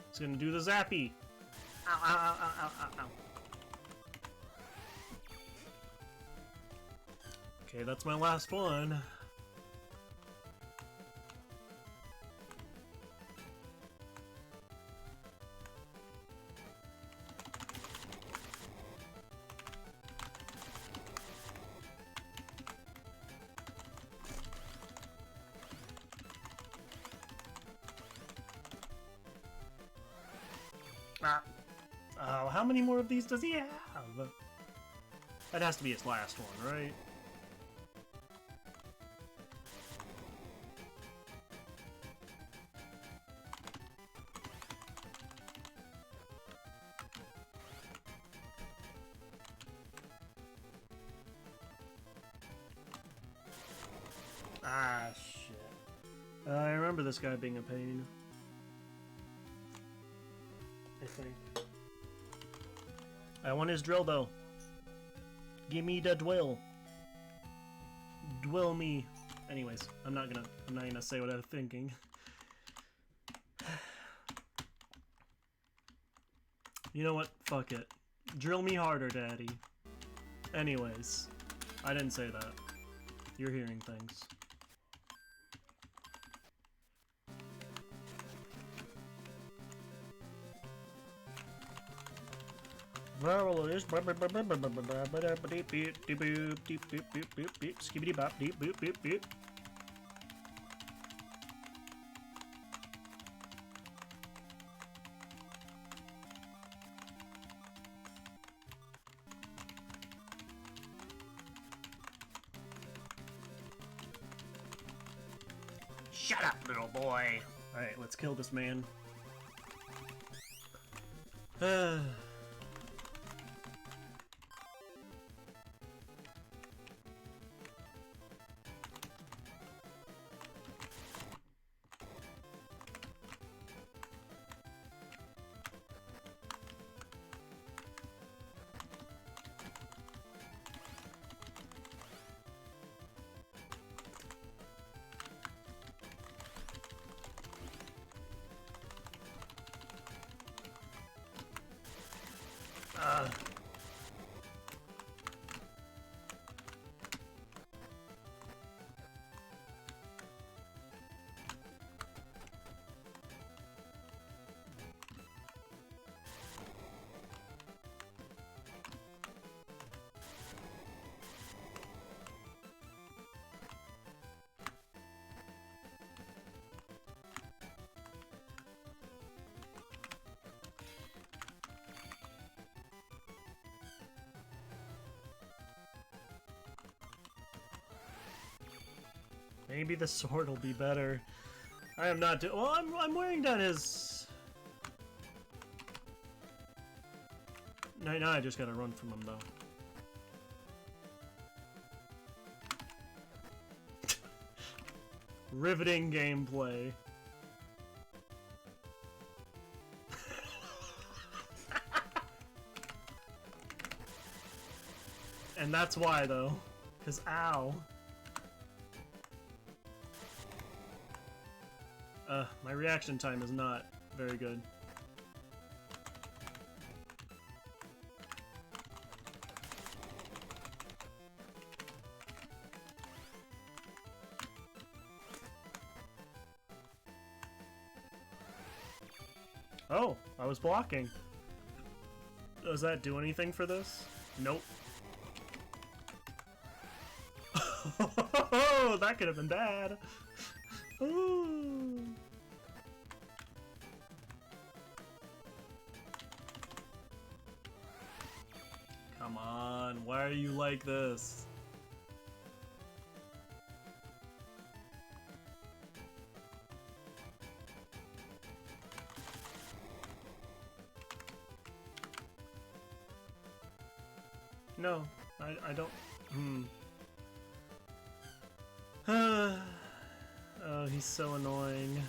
It's gonna do the zappy. Ow, ow, ow, ow, ow, ow, ow. Okay, that's my last one. Oh, how many more of these does he have? That has to be his last one, right? Ah, shit. I remember this guy being a pain. I think. I want his drill, though. Give me the dwill. Dwill me. Anyways, I'm not gonna say what I'm thinking. You know what? Fuck it. Drill me harder, Daddy. Anyways, I didn't say that. You're hearing things. Skibbity bop deep boop boop boop. Shut up, little boy. Alright, let's kill this man. Maybe the sword will be better. I am not well, I'm wearing down his... Now I just gotta run from him, though. Riveting gameplay. And that's why, though. 'Cause ow. My reaction time is not very good. Oh, I was blocking. Does that do anything for this? Nope. Oh, that could have been bad. Ooh. Come on, why are you like this? No, I don't. Oh, he's so annoying.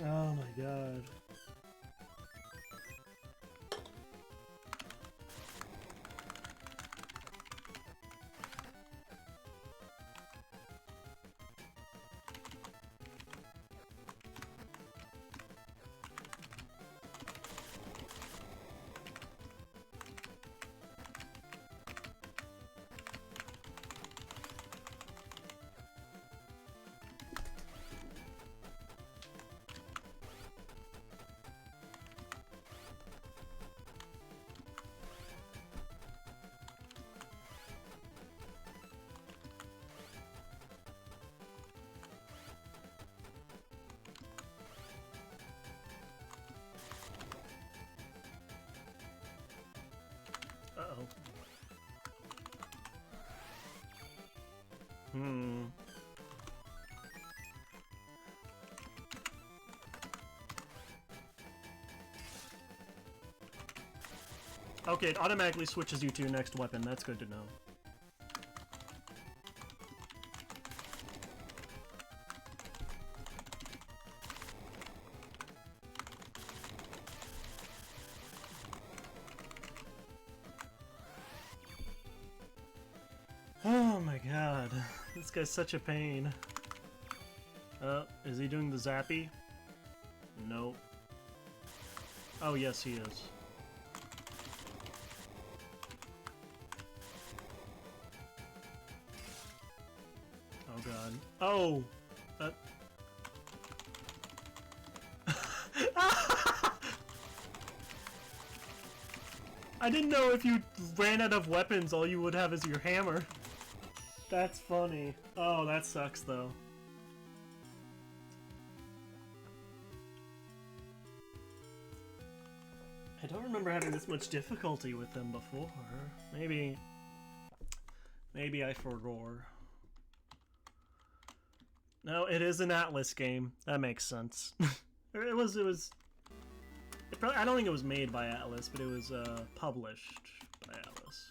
Oh my god. Uh-oh. Okay, it automatically switches you to your next weapon. That's good to know. god. This guy's such a pain. Is he doing the zappy? Nope. Oh, yes, he is. Oh god. Oh! I didn't know if you ran out of weapons, all you would have is your hammer. That's funny. Oh, that sucks though. I don't remember having this much difficulty with them before. Maybe I forgot. No, it is an Atlas game. That makes sense. It was. I don't think it was made by Atlas, but it was published by Atlas.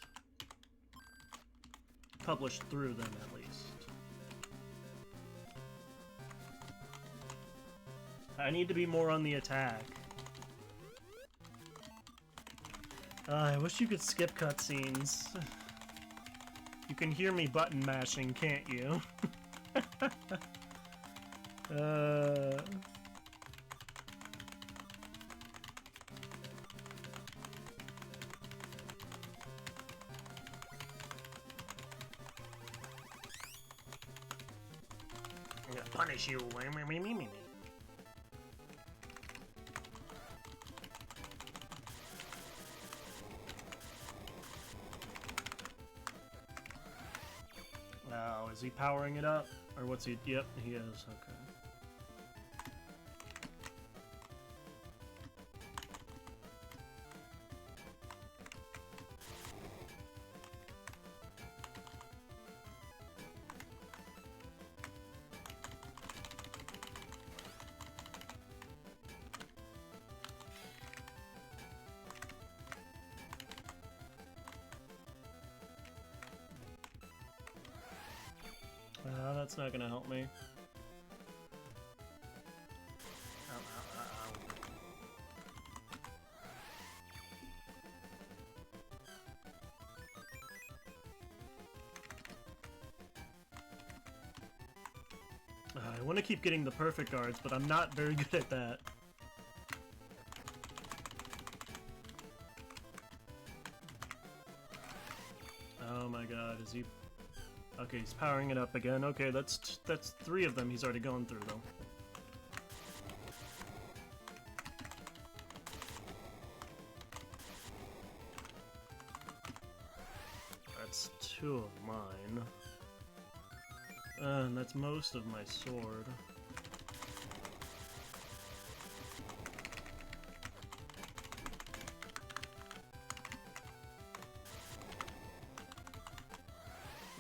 Published through them, at least. I need to be more on the attack. I wish you could skip cutscenes. You can hear me button mashing, can't you? I'm gonna punish you. Oh, is he powering it up? Or what's he? Yep, he is. Okay. That's not gonna help me. Ow, ow, ow, ow. I want to keep getting the perfect guards, but I'm not very good at that. Oh my god, is he... Okay, he's powering it up again. Okay, that's 3 of them he's already gone through, though. That's 2 of mine. And that's most of my sword.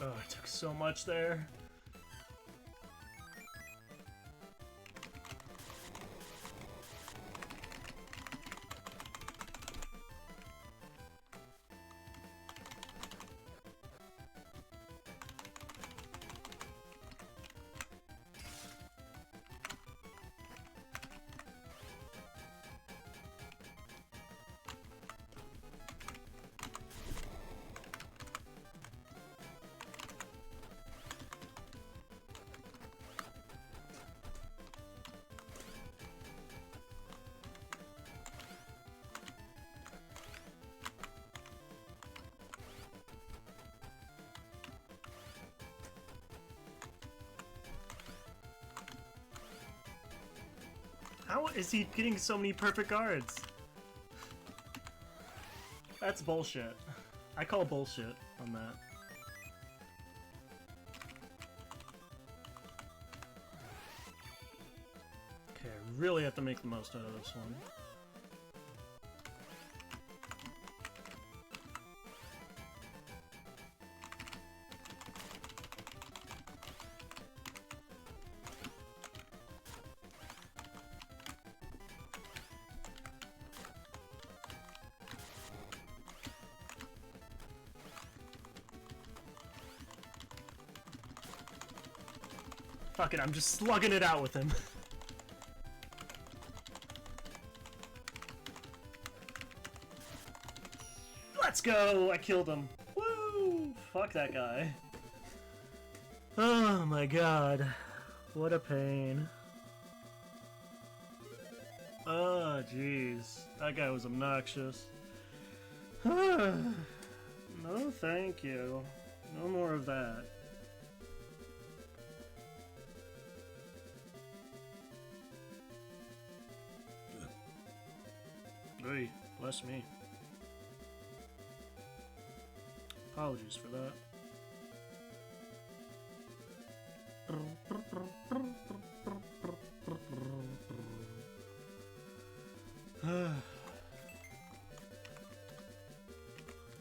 Oh, I took so much there. How is he getting so many perfect guards? That's bullshit. I call bullshit on that. Okay, I really have to make the most out of this one. Fuck it, I'm just slugging it out with him. Let's go! I killed him. Woo! Fuck that guy. Oh my god. What a pain. Oh, jeez. That guy was obnoxious. No, thank you. No more of that. Hey, bless me. Apologies for that.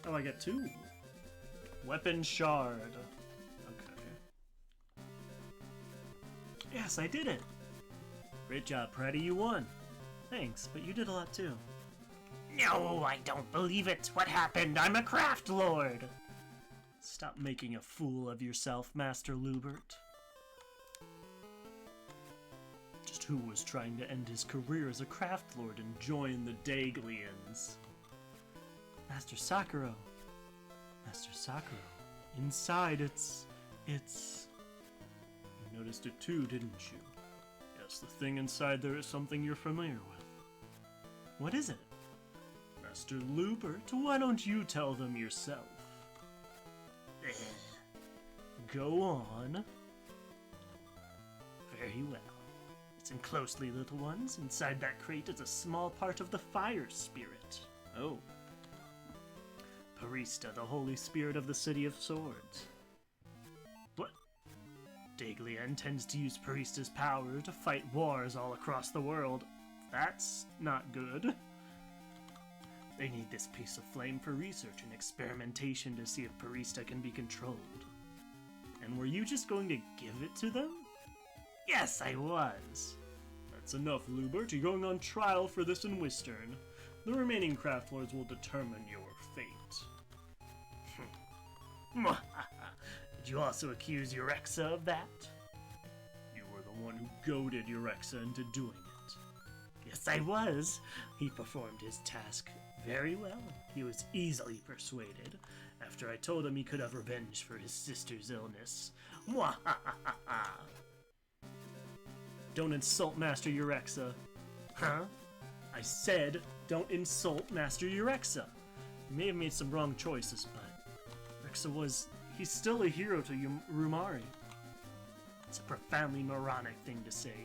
Oh, I get 2. Weapon shard. Okay. Yes, I did it! Great job, Pratty, you won. Thanks, but you did a lot too. No, I don't believe it. What happened? I'm a craft lord. Stop making a fool of yourself, Master Lubert. Just who was trying to end his career as a craft lord and join the Daglians? Master Sakura. Master Sakura. Inside, it's... You noticed it too, didn't you? Yes, the thing inside there is something you're familiar with. What is it? Master Lubert, why don't you tell them yourself? Go on. Very well. Listen closely, little ones. Inside that crate is a small part of the fire spirit. Oh. Parista, the holy spirit of the City of Swords. What? Daglia intends to use Parista's power to fight wars all across the world. That's not good. They need this piece of flame for research and experimentation to see if Parista can be controlled. And were you just going to give it to them? Yes, I was. That's enough, Lubert. You're going on trial for this in Western. The remaining craft lords will determine your fate. Did you also accuse Eurexa of that? You were the one who goaded Eurexa into doing it. Yes, I was. He performed his task very well. He was easily persuaded after I told him he could have revenge for his sister's illness. Don't insult Master Eurexa. Huh? I said, don't insult Master Eurexa. You may have made some wrong choices, but he's still a hero to Rumari. It's a profoundly moronic thing to say.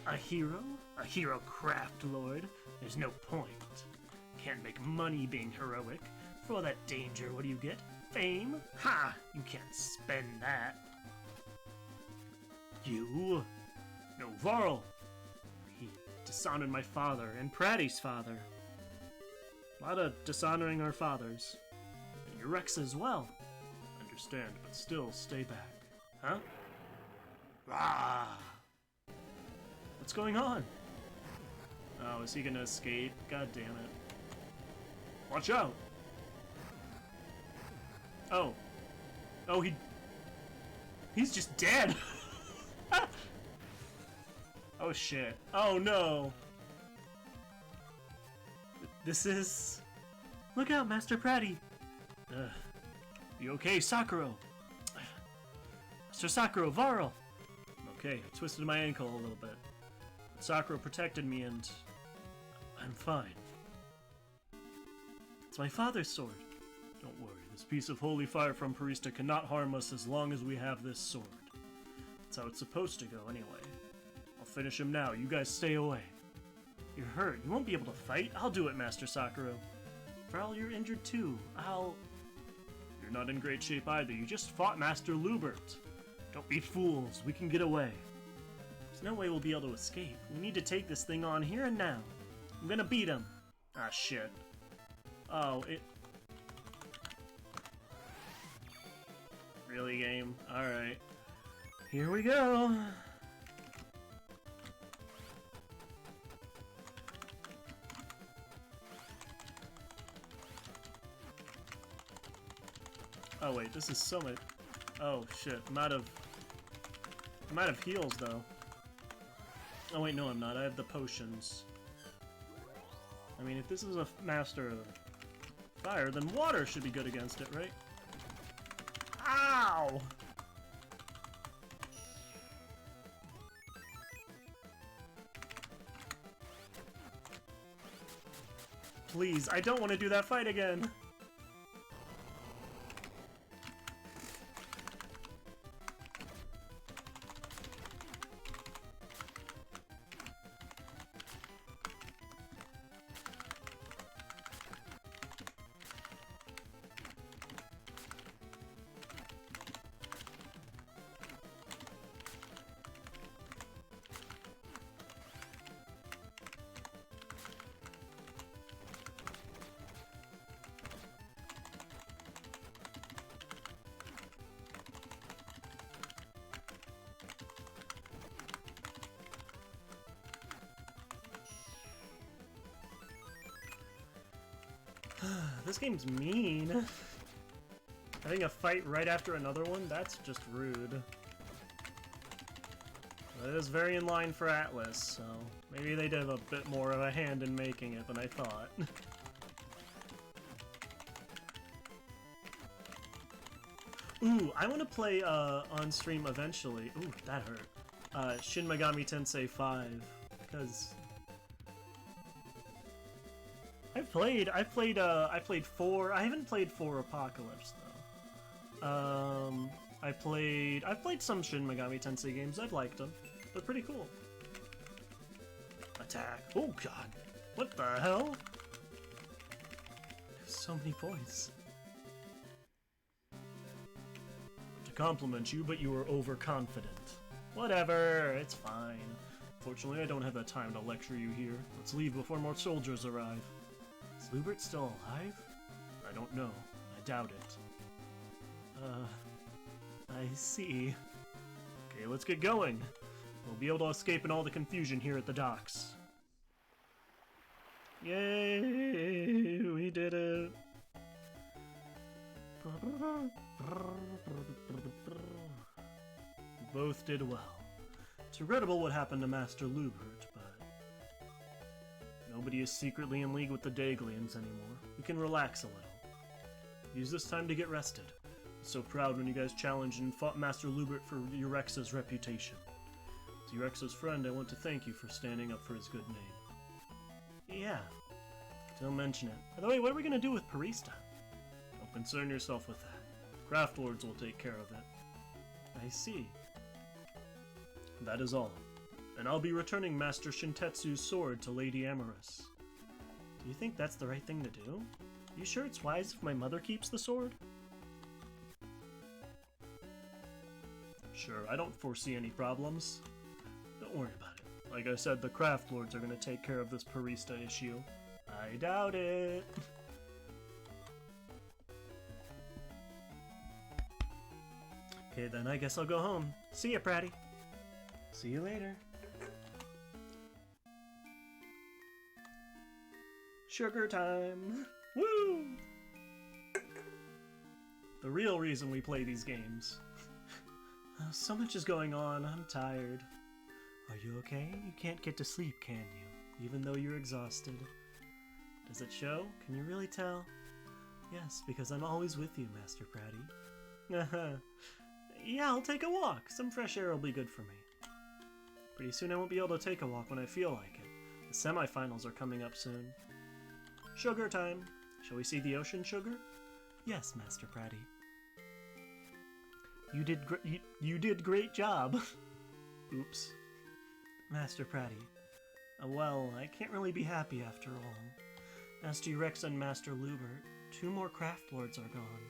A hero? A hero craft lord? There's no point. Can't make money being heroic. For all that danger, what do you get? Fame? Ha! You can't spend that. You? No, Varl! He dishonored my father and Pratty's father. A lot of dishonoring our fathers. And Eurexa as well. Understand, but still stay back. Huh? Ah! What's going on? Oh, is he gonna escape? God damn it. Watch out! Oh. Oh, he's just dead! Oh shit. Oh no! This is... Look out, Master Pratty! You okay, Sakura? Master Sakura, Varl! Okay, I twisted my ankle a little bit. But Sakura protected me and... I'm fine. It's my father's sword. Don't worry, this piece of holy fire from Parista cannot harm us as long as we have this sword. That's how it's supposed to go anyway. I'll finish him now, you guys stay away. You're hurt, you won't be able to fight. I'll do it, Master Sakura. Varl, you're injured too. You're not in great shape either, you just fought Master Lubert. Don't be fools, we can get away. There's no way we'll be able to escape. We need to take this thing on here and now. I'm gonna beat him. Ah, shit. Oh, it... Really, game? Alright. Here we go! Oh wait, this is so much... Oh shit, I'm out of heals though. Oh wait, no I'm not, I have the potions. I mean, if this is a master of fire, then water should be good against it, right? Ow! please, I don't want to do that fight again. This game's mean. Having a fight right after another one, that's just rude. But it is very in line for Atlas, so maybe they did have a bit more of a hand in making it than I thought. Ooh, I want to play on stream eventually. Ooh, that hurt. Shin Megami Tensei 5, because I played 4. I haven't played 4 Apocalypse though. I've played some Shin Megami Tensei games. I've liked them. They're pretty cool. Attack. Oh god. What the hell? There's so many points. To compliment you, but you were overconfident. Whatever, it's fine. Fortunately, I don't have the time to lecture you here. Let's leave before more soldiers arrive. Is Lubert still alive? I don't know. I doubt it. I see. Okay, let's get going. We'll be able to escape in all the confusion here at the docks. Yay! We did it! Both did well. It's regrettable what happened to Master Lubert, but nobody is secretly in league with the Daglians anymore. We can relax a little. Use this time to get rested. I'm so proud when you guys challenged and fought Master Lubert for Eurexa's reputation. As Eurexa's friend, I want to thank you for standing up for his good name. Yeah. Don't mention it. By the way, what are we going to do with Parista? Don't concern yourself with that. Craft Lords will take care of it. I see. That is all. And I'll be returning Master Shintetsu's sword to Lady Amorous. Do you think that's the right thing to do? You sure it's wise if my mother keeps the sword? Sure, I don't foresee any problems. Don't worry about it. Like I said, the Craft Lords are going to take care of this Parista issue. I doubt it. Okay, then I guess I'll go home. See ya, Pratty. See you later. Sugar time! Woo! The real reason we play these games. So much is going on, I'm tired. Are you okay? You can't get to sleep, can you? Even though you're exhausted. Does it show? Can you really tell? Yes, because I'm always with you, Master Pratty. Yeah, I'll take a walk. Some fresh air will be good for me. Pretty soon I won't be able to take a walk when I feel like it. The semifinals are coming up soon. Sugar time. Shall we see the ocean, Sugar? Yes, Master Pratty. You did great job. Oops. Master Pratty. Well, I can't really be happy after all. Master Eurexa and Master Lubert, 2 more Craft Lords are gone.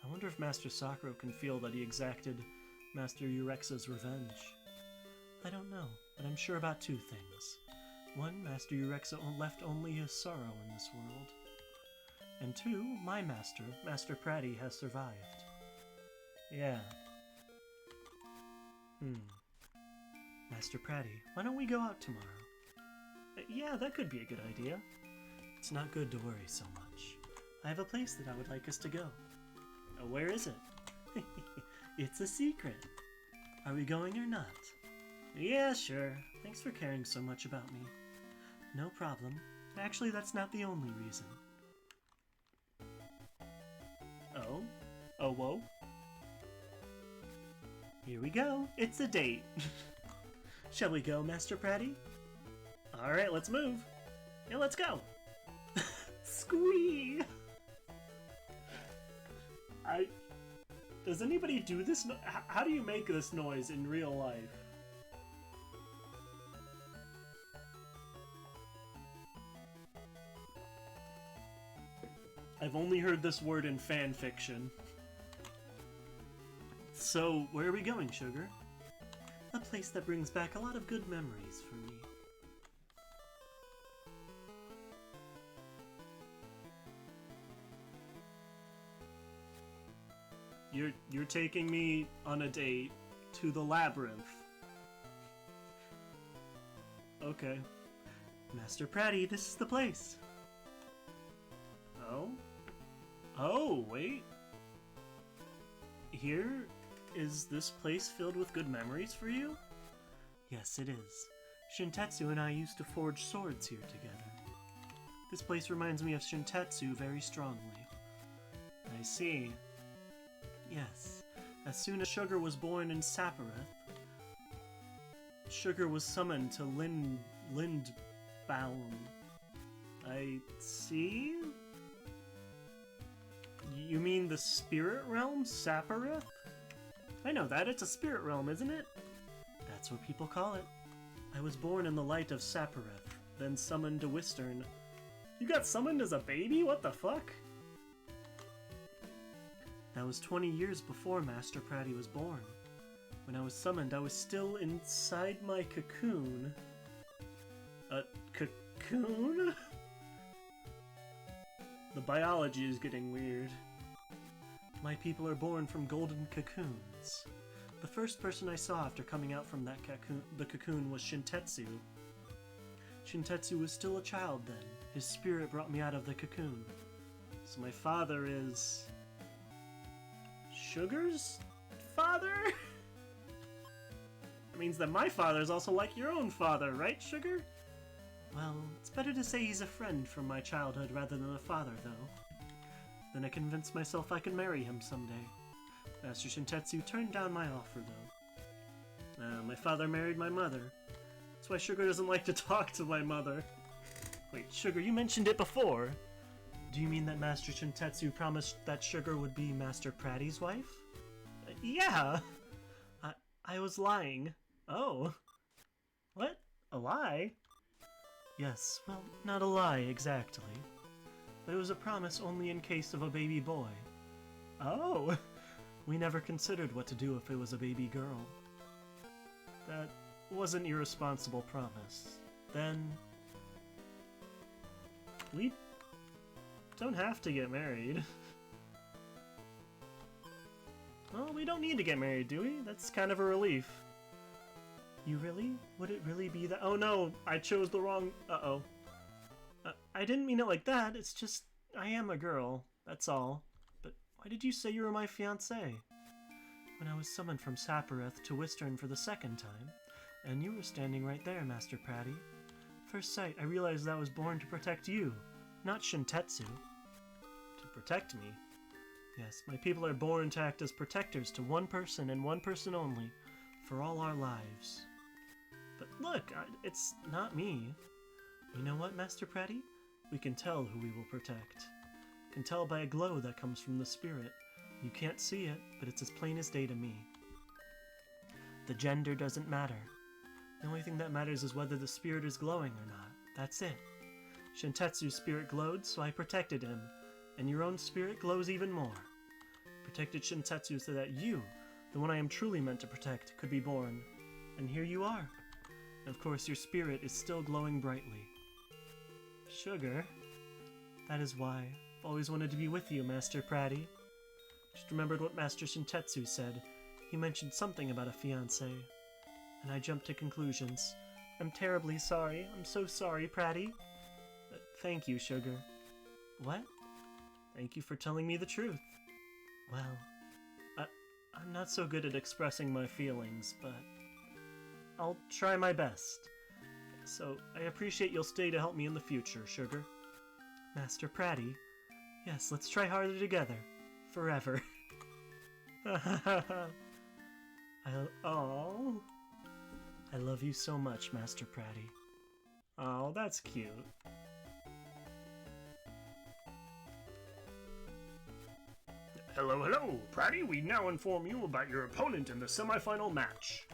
I wonder if Master Sakura can feel that he exacted Master Eurexa's revenge. I don't know, but I'm sure about 2 things. 1, Master Eurexa left only his sorrow in this world. And 2, my master, Master Pratty, has survived. Yeah. Master Pratty, why don't we go out tomorrow? Yeah, that could be a good idea. It's not good to worry so much. I have a place that I would like us to go. Where is it? It's a secret. Are we going or not? Yeah, sure. Thanks for caring so much about me. No problem. Actually, that's not the only reason. Oh? Oh, whoa? Here we go. It's a date. Shall we go, Master Pratty? Alright, let's move. Yeah, let's go. squee. Does anybody do this? How do you make this noise in real life? I've only heard this word in fan fiction. So, where are we going, Sugar? A place that brings back a lot of good memories for me. You're taking me on a date to the labyrinth. Okay. Master Pratty, this is the place. Oh? Oh, wait. Here is this place filled with good memories for you? Yes, it is. Shintetsu and I used to forge swords here together. This place reminds me of Shintetsu very strongly. I see. Yes. As soon as Sugar was born in Sapireth, Sugar was summoned to Lindbaum. I see? You mean the spirit realm, Sapireth? I know that, it's a spirit realm, isn't it? That's what people call it. I was born in the light of Sapireth, then summoned to Wistern. You got summoned as a baby? What the fuck? That was 20 years before Master Pratty was born. When I was summoned, I was still inside my cocoon. A cocoon? The biology is getting weird. My people are born from golden cocoons. The first person I saw after coming out from that cocoon was Shintetsu. Shintetsu was still a child then. His spirit brought me out of the cocoon. So my father is... Sugar's father? That means that my father is also like your own father, right, Sugar? Well, it's better to say he's a friend from my childhood rather than a father, though. Then I convinced myself I could marry him someday. Master Shintetsu turned down my offer, though. My father married my mother. That's why Sugar doesn't like to talk to my mother. Wait, Sugar, you mentioned it before. Do you mean that Master Shintetsu promised that Sugar would be Master Pratty's wife? Yeah! I was lying. Oh. What? A lie? Yes, well, not a lie exactly. But it was a promise only in case of a baby boy. Oh! We never considered what to do if it was a baby girl. That wasn't your responsible promise. Then... we don't have to get married. Well, we don't need to get married, do we? That's kind of a relief. You really? Would it really be that? Oh no, I chose the wrong... Uh-oh. I didn't mean it like that, it's just... I am a girl, that's all. But why did you say you were my fiancé? When I was summoned from Sapireth to Wistern for the second time, and you were standing right there, Master Pratty. First sight, I realized that I was born to protect you, not Shintetsu. To protect me? Yes, my people are born to act as protectors to one person and one person only, for all our lives. But look, it's not me. You know what, Master Pratty? We can tell who we will protect. Can tell by a glow that comes from the spirit. You can't see it, but it's as plain as day to me. The gender doesn't matter. The only thing that matters is whether the spirit is glowing or not. That's it. Shintetsu's spirit glowed, so I protected him. And your own spirit glows even more. Protected Shintetsu so that you, the one I am truly meant to protect, could be born. And here you are. And of course, your spirit is still glowing brightly. Sugar, that is why I've always wanted to be with you, Master Pratty. Just remembered what Master Shintetsu said. He mentioned something about a fiancé. And I jumped to conclusions. I'm terribly sorry. I'm so sorry, Pratty. Thank you, Sugar. What? Thank you for telling me the truth. Well, I'm not so good at expressing my feelings, but I'll try my best. So, I appreciate you'll stay to help me in the future, Sugar. Master Pratty? Yes, let's try harder together. Forever. Oh, I love you so much, Master Pratty. Oh, that's cute. Hello, hello, Pratty. We now inform you about your opponent in the semifinal match.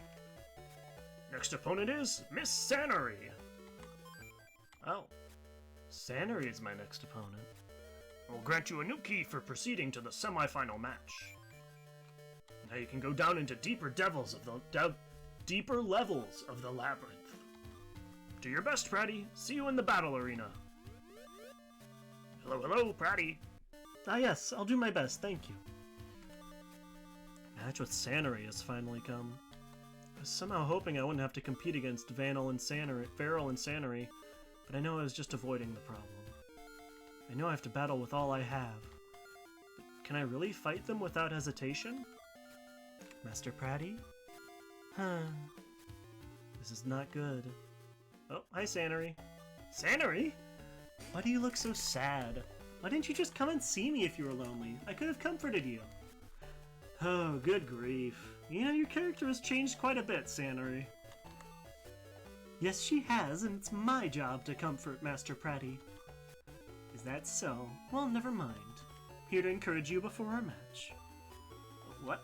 Next opponent is Miss Sannery. Oh, Sannery is my next opponent. We'll grant you a new key for proceeding to the semifinal match. Now you can go down into deeper levels of the labyrinth. Do your best, Pratty. See you in the battle arena. Hello, hello, Pratty. Ah yes, I'll do my best, thank you. Match with Sannery has finally come. I was somehow hoping I wouldn't have to compete against Farrell and Sannery, but I know I was just avoiding the problem. I know I have to battle with all I have. But can I really fight them without hesitation? Master Pratty? Huh. This is not good. Oh, hi Sannery. Sannery? Why do you look so sad? Why didn't you just come and see me if you were lonely? I could have comforted you. Oh, good grief. You know, your character has changed quite a bit, Sannery. Yes, she has, and it's my job to comfort Master Pratty. Is that so? Well, never mind. Here to encourage you before our match. What?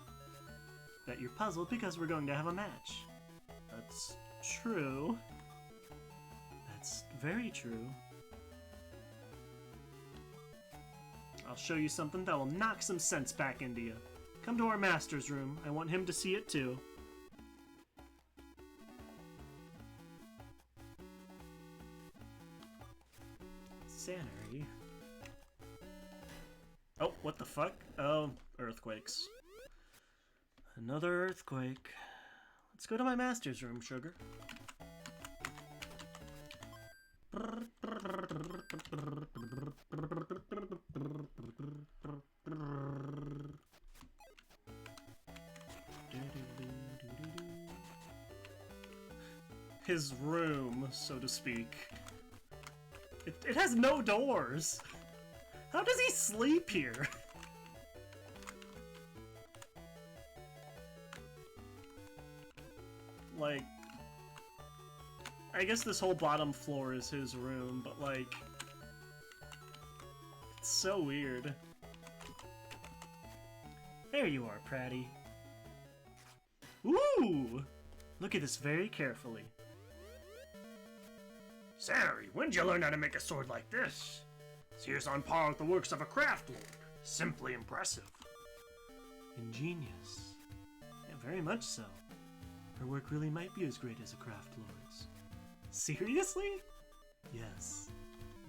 Bet you're puzzled because we're going to have a match. That's true. That's very true. I'll show you something that will knock some sense back into you. Come to our master's room. I want him to see it too. Sannery. Oh, what the fuck? Oh, earthquakes. Another earthquake. Let's go to my master's room, sugar. His room, so to speak. It has no doors. How does he sleep here? Like, I guess this whole bottom floor is his room, but like, it's so weird. There you are, Pratty. Ooh! Look at this very carefully. Sannery, when'd you learn how to make a sword like this? Seems on par with the works of a craft lord. Simply impressive. Ingenious. Yeah, very much so. Her work really might be as great as a craft lord's. Seriously? Yes.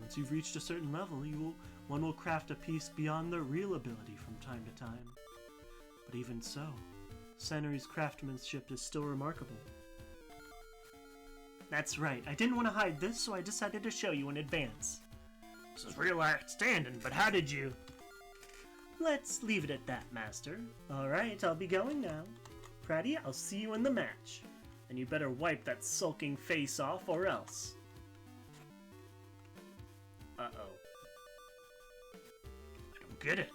Once you've reached a certain level, one will craft a piece beyond their real ability from time to time. But even so, Sannery's craftsmanship is still remarkable. That's right, I didn't want to hide this, so I decided to show you in advance. This is real outstanding, but how did you... Let's leave it at that, Master. Alright, I'll be going now. Pratty, I'll see you in the match. And you better wipe that sulking face off or else. Uh-oh. I don't get it.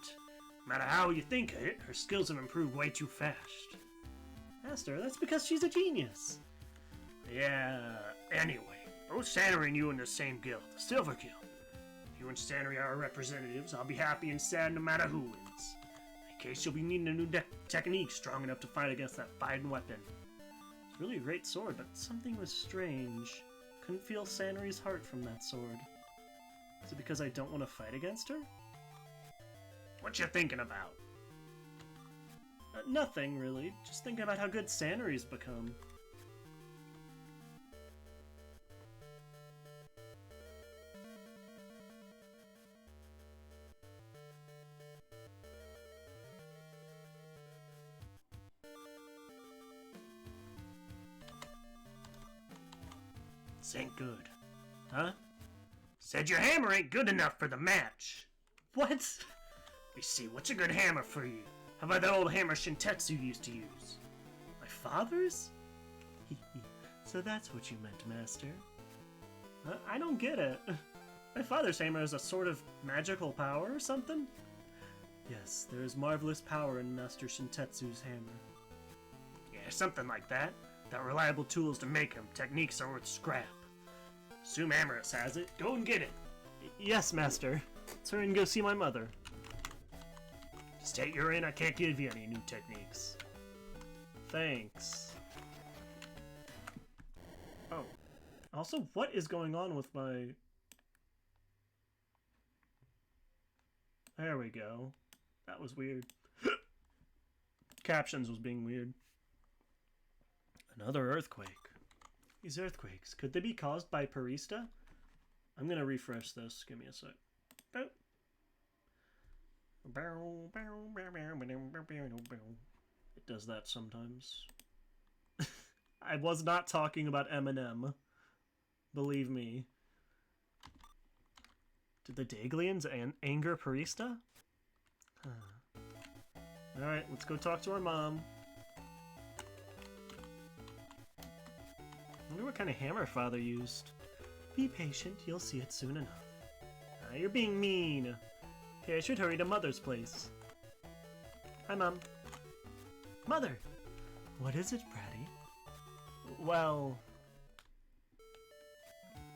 No matter how you think of it, her skills have improved way too fast. Master, that's because she's a genius. Yeah, anyway, both Sannery and you in the same guild, the Silver Guild. If you and Sannery are our representatives, I'll be happy and sad no matter who wins. In case you'll be needing a new technique strong enough to fight against that fighting weapon. It's really a great sword, but something was strange. Couldn't feel Sannery's heart from that sword. Is it because I don't want to fight against her? What you thinking about? Nothing, really. Just thinking about how good Sannery's become. This ain't good. Huh? Said your hammer ain't good enough for the match. What? We see, what's a good hammer for you? How about that old hammer Shintetsu used to use? My father's? So that's what you meant, Master. I don't get it. My father's hammer is a sort of magical power or something? Yes, there is marvelous power in Master Shintetsu's hammer. Yeah, something like that. Without reliable tools to make them, techniques are worth scrap. Assume Amorous has it. Go and get it. Yes, Master. Let's hurry and go see my mother. State you're in, I can't give you any new techniques. Thanks. Oh. Also, what is going on with my... There we go. That was weird. Captions was being weird. Another earthquake. These earthquakes, could they be caused by Parista? I'm gonna refresh this. Give me a sec. Boop. It does that sometimes. I was not talking about Eminem. Believe me. Did the Daglians anger Parista? Huh. Alright, let's go talk to our mom. I wonder what kind of hammer father used. Be patient, you'll see it soon enough. Ah, you're being mean. Okay, I should hurry to Mother's place. Hi, Mom. Mother! What is it, Bratty? Well...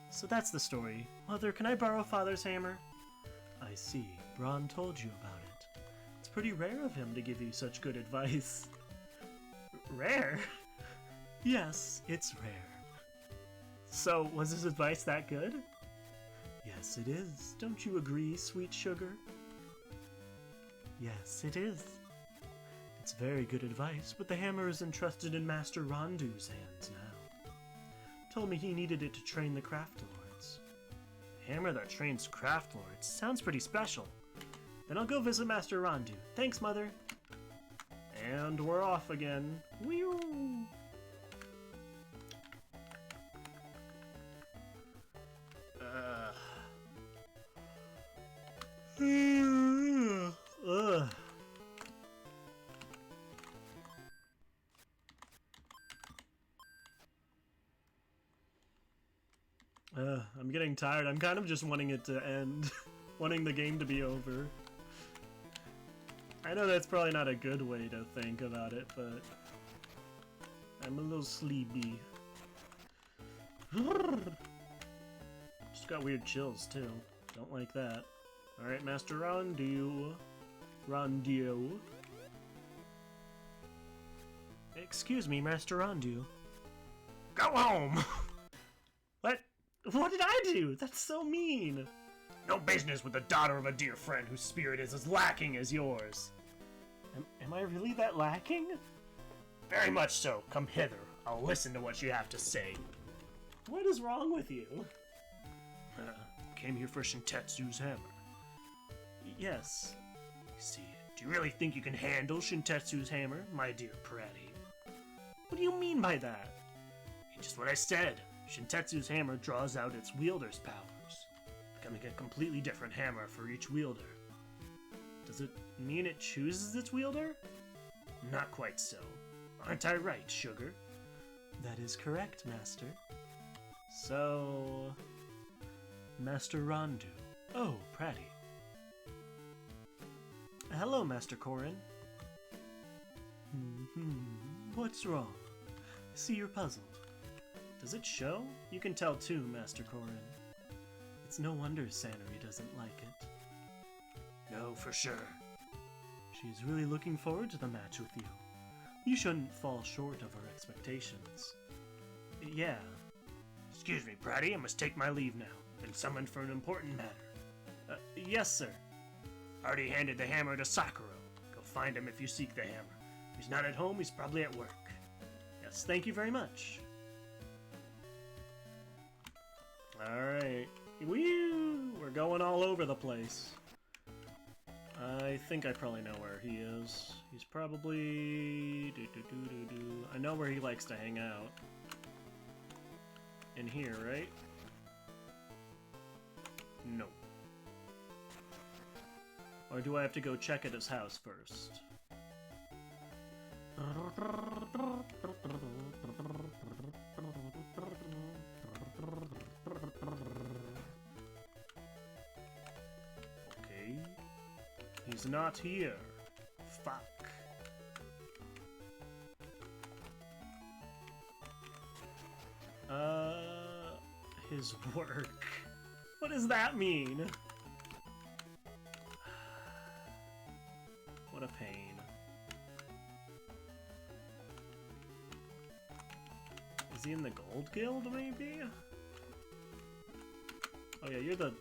So that's the story. Mother, can I borrow Father's hammer? I see. Braun told you about it. It's pretty rare of him to give you such good advice. Rare? Yes, it's rare. So, was his advice that good? Yes, it is. Don't you agree, sweet sugar? Yes, it is. It's very good advice, but the hammer is entrusted in Master Rondu's hands now. Told me he needed it to train the Craft Lords. A hammer that trains Craft Lords sounds pretty special. Then I'll go visit Master Rondu. Thanks, Mother. And we're off again. Whee-oo! Ugh. I'm getting tired. I'm kind of just wanting it to end. Wanting the game to be over. I know that's probably not a good way to think about it, but... I'm a little sleepy. Just got weird chills, too. Don't like that. Alright, Master Rondu. Rondu. Excuse me, Master Rondu. Go home! What? What did I do? That's so mean. No business with the daughter of a dear friend whose spirit is as lacking as yours. Am I really that lacking? Very much so. Come hither. I'll listen to what you have to say. What is wrong with you? Came here for Shintetsu's hammer. Yes. You see, do you really think you can handle Shintetsu's hammer, my dear Pratty? What do you mean by that? Just what I said. Shintetsu's hammer draws out its wielder's powers, becoming a completely different hammer for each wielder. Does it mean it chooses its wielder? Not quite so. Aren't I right, Sugar? That is correct, Master. So... Master Rondu. Oh, Pratty. Hello, Master Korin. What's wrong? I see you're puzzled. Does it show? You can tell too, Master Korin. It's no wonder Sanori doesn't like it. No, for sure. She's really looking forward to the match with you. You shouldn't fall short of her expectations. Yeah. Excuse me, Pratty, I must take my leave now. Been summoned for an important matter. Yes, sir. Already handed the hammer to Sakura. Go find him if you seek the hammer. If he's not at home, he's probably at work. Yes, thank you very much. Alright. Woo! We're going all over the place. I think I probably know where he is. He's probably... I know where he likes to hang out. In here, right? No. Or do I have to go check at his house first? Okay. He's not here. Fuck. His work. What does that mean? What a pain. Is he in the Gold Guild, maybe? Oh yeah, you're the...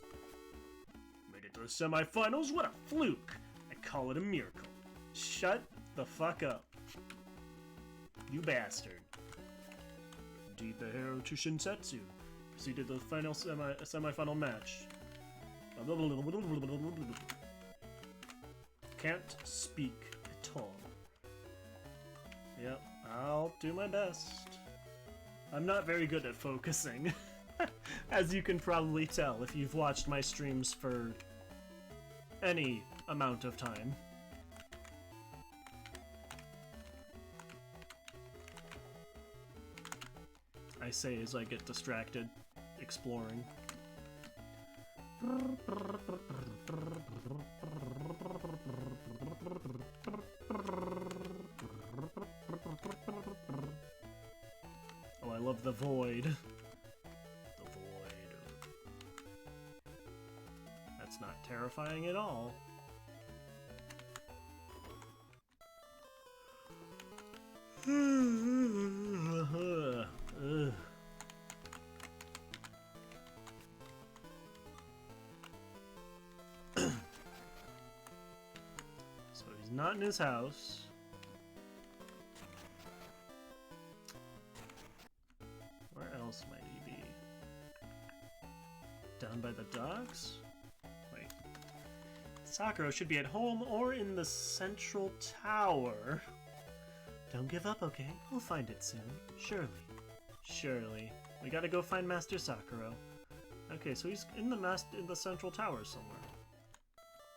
Made it to the semifinals? What a fluke! I call it a miracle. Shut the fuck up. You bastard. Indeed, the hero to Shinsetsu proceeded to the final semifinal match. Can't speak at all. Yep, I'll do my best. I'm not very good at focusing, as you can probably tell if you've watched my streams for any amount of time. I say as I get distracted exploring. Oh, I love the void. The void. That's not terrifying at all. So he's not in his house. Where else might he be? Down by the docks? Wait. Sakura should be at home or in the central tower. Don't give up, okay? We'll find it soon. Surely. Surely. We gotta go find Master Sakura. Okay, so he's in the central tower somewhere.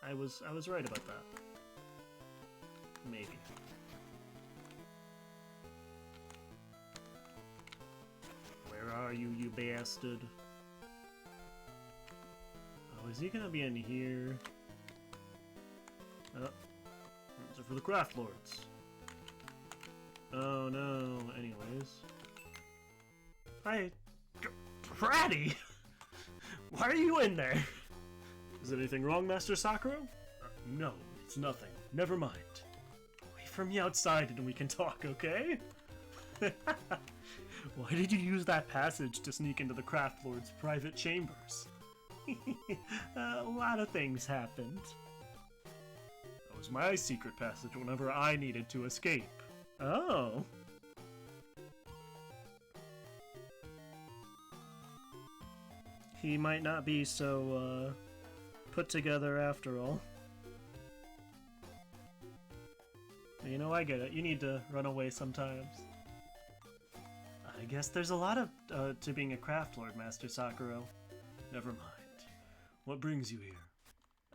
I was right about that. Maybe. Where are you, you bastard? Oh, is he gonna be in here? Oh. Those are for the craft lords. Oh no, anyways. Hi, Bratty! Why are you in there? Is anything wrong, Master Sakura? No, it's nothing. Never mind. Wait for me outside and we can talk, okay? Why did you use that passage to sneak into the Craft Lord's private chambers? A lot of things happened. That was my secret passage whenever I needed to escape. Oh. He might not be so, put together after all. You know, I get it. You need to run away sometimes. I guess there's a lot of, to being a craft lord, Master Sakura. Never mind. What brings you here?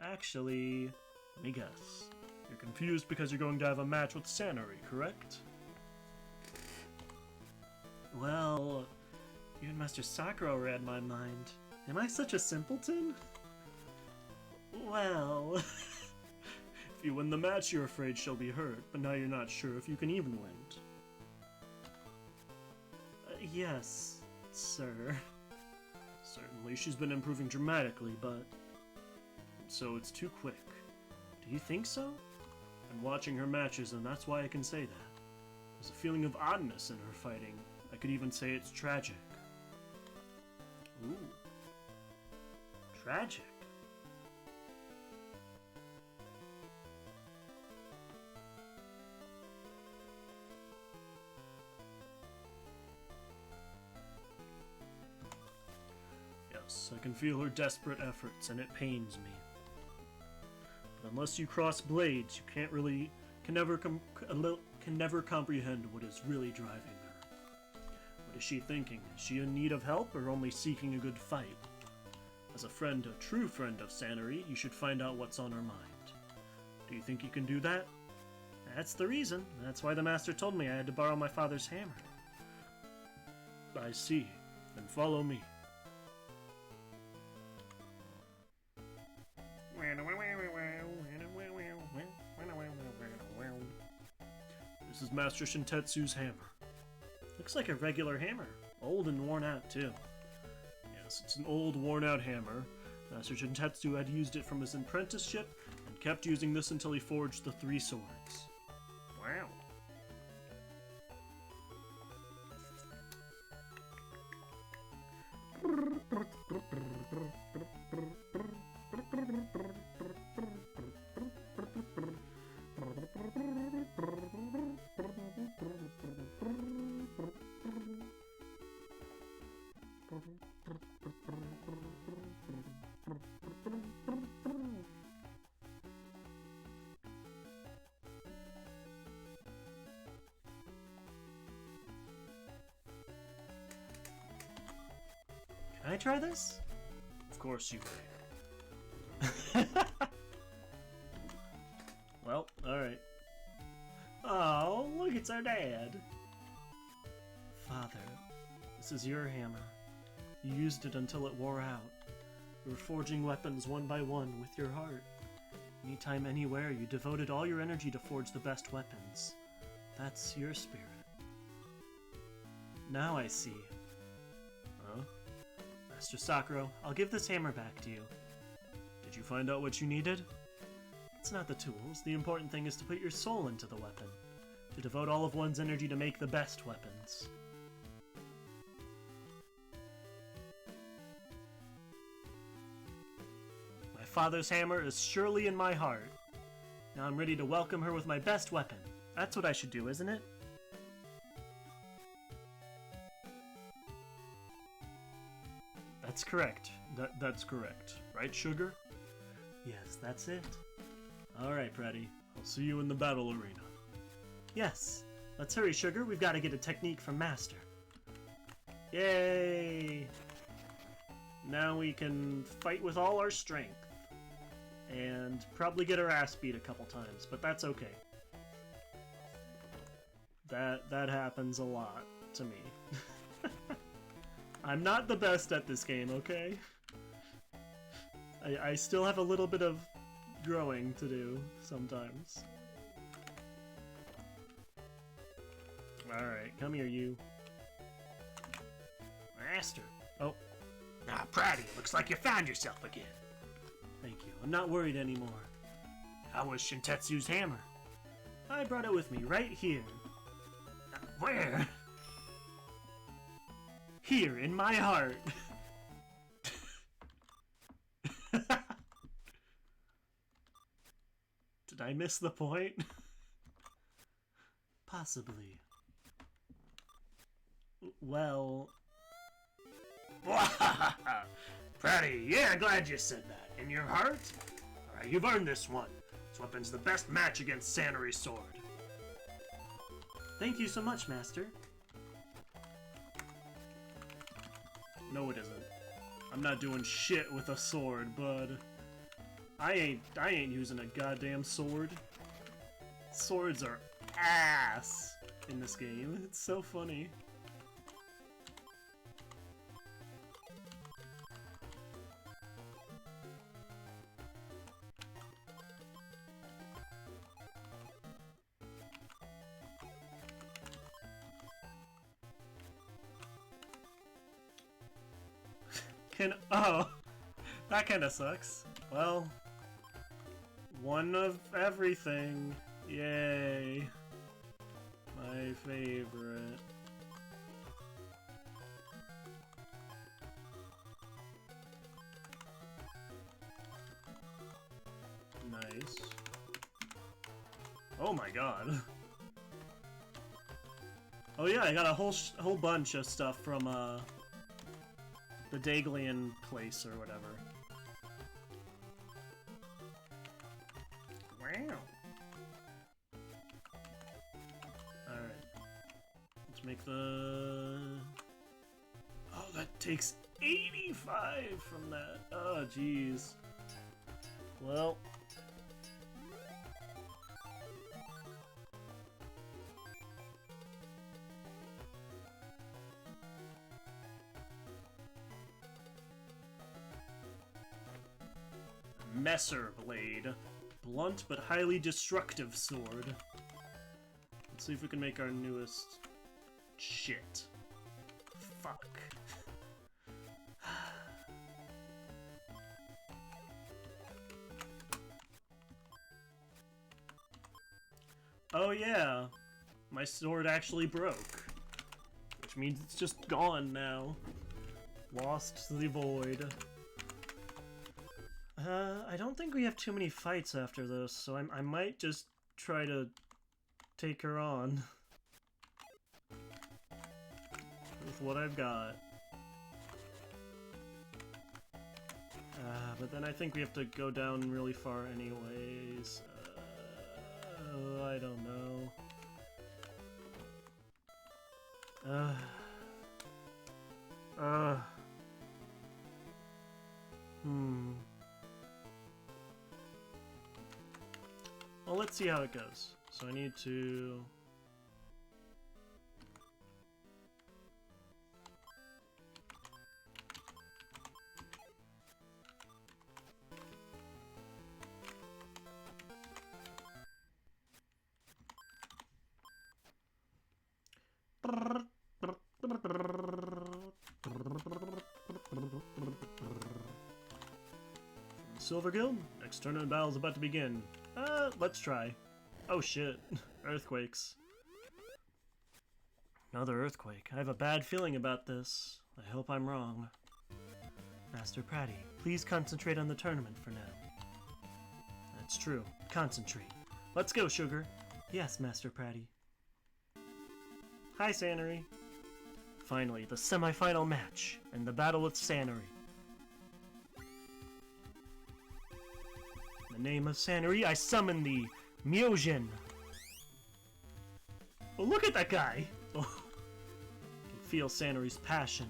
Actually, let me guess. You're confused because you're going to have a match with Sanori, correct? Well, you and Master Sakura read my mind. Am I such a simpleton? Well... If you win the match, you're afraid she'll be hurt, but now you're not sure if you can even win. Yes, sir. Certainly, she's been improving dramatically, but... So it's too quick. Do you think so? I'm watching her matches, and that's why I can say that. There's a feeling of oddness in her fighting. I could even say it's tragic. Ooh. Tragic. Yes, I can feel her desperate efforts, and it pains me. But unless you cross blades, you can never comprehend what is really driving her. What is she thinking? Is she in need of help, or only seeking a good fight? As a friend, a true friend of Sanori, you should find out what's on her mind. Do you think you can do that? That's the reason. That's why the master told me I had to borrow my father's hammer. I see. Then follow me. This is Master Shintetsu's hammer. Looks like a regular hammer. Old and worn out, too. Yes, it's an old, worn-out hammer. Master Shintetsu had used it from his apprenticeship and kept using this until he forged the 3 swords. Wow. Can I try this? Of course you may. Well, alright. Oh, look, it's our dad. Father, this is your hammer. You used it until it wore out. You were forging weapons one by one with your heart. Anytime, anywhere, you devoted all your energy to forge the best weapons. That's your spirit. Now I see. Huh? Master Sakura, I'll give this hammer back to you. Did you find out what you needed? It's not the tools. The important thing is to put your soul into the weapon. To devote all of one's energy to make the best weapons. My father's hammer is surely in my heart. Now I'm ready to welcome her with my best weapon. That's what I should do, isn't it? That's correct. That's correct. Right, Sugar? Yes, that's it. Alright, Freddy. I'll see you in the battle arena. Yes. Let's hurry, Sugar. We've got to get a technique from Master. Yay! Now we can fight with all our strength. And probably get our ass beat a couple times, but that's okay. That happens a lot to me. I'm not the best at this game, okay? I still have a little bit of growing to do sometimes. Alright, come here, you. Master. Oh, Ah, Pratty, looks like you found yourself again. thank you. I'm not worried anymore. How was Shintetsu's hammer? I brought it with me right here. Where? Here, in my heart. Did I miss the point? Possibly. Well... Pratty, yeah, glad you said that. In your heart? Alright, you've earned this one. This weapon's the best match against Sanori's sword. Thank you so much, Master. No, it isn't. I'm not doing shit with a sword, bud. I ain't using a goddamn sword. Swords are ass in this game. It's so funny. Oh, that kind of sucks. Well, one of everything. Yay. My favorite. Nice. Oh my god. Oh yeah, I got a whole bunch of stuff from the Daglian place or whatever. Wow. Alright. Let's make the... Oh, that takes 85 from that. Oh, jeez. Well... Messer Blade. Blunt but highly destructive sword. Let's see if we can make our newest... Shit. Fuck. Oh yeah, my sword actually broke. Which means it's just gone now. Lost to the void. I don't think we have too many fights after this, so I might just try to take her on. With what I've got. But then I think we have to go down really far anyways. I don't know. Well, let's see how it goes. So I need to... Silver Guild? Next tournament battle is about to begin. Let's try. Oh shit. Earthquakes. Another earthquake. I have a bad feeling about this. I hope I'm wrong. Master Pratty, please concentrate on the tournament for now. That's true. Concentrate. Let's go, Sugar. Yes, Master Pratty. Hi, Sannery. Finally, the semi-final match, and the battle with Sannery. In the name of Sannery, I summon thee, Myojin. Oh, look at that guy! Oh. I can feel Sannery's passion.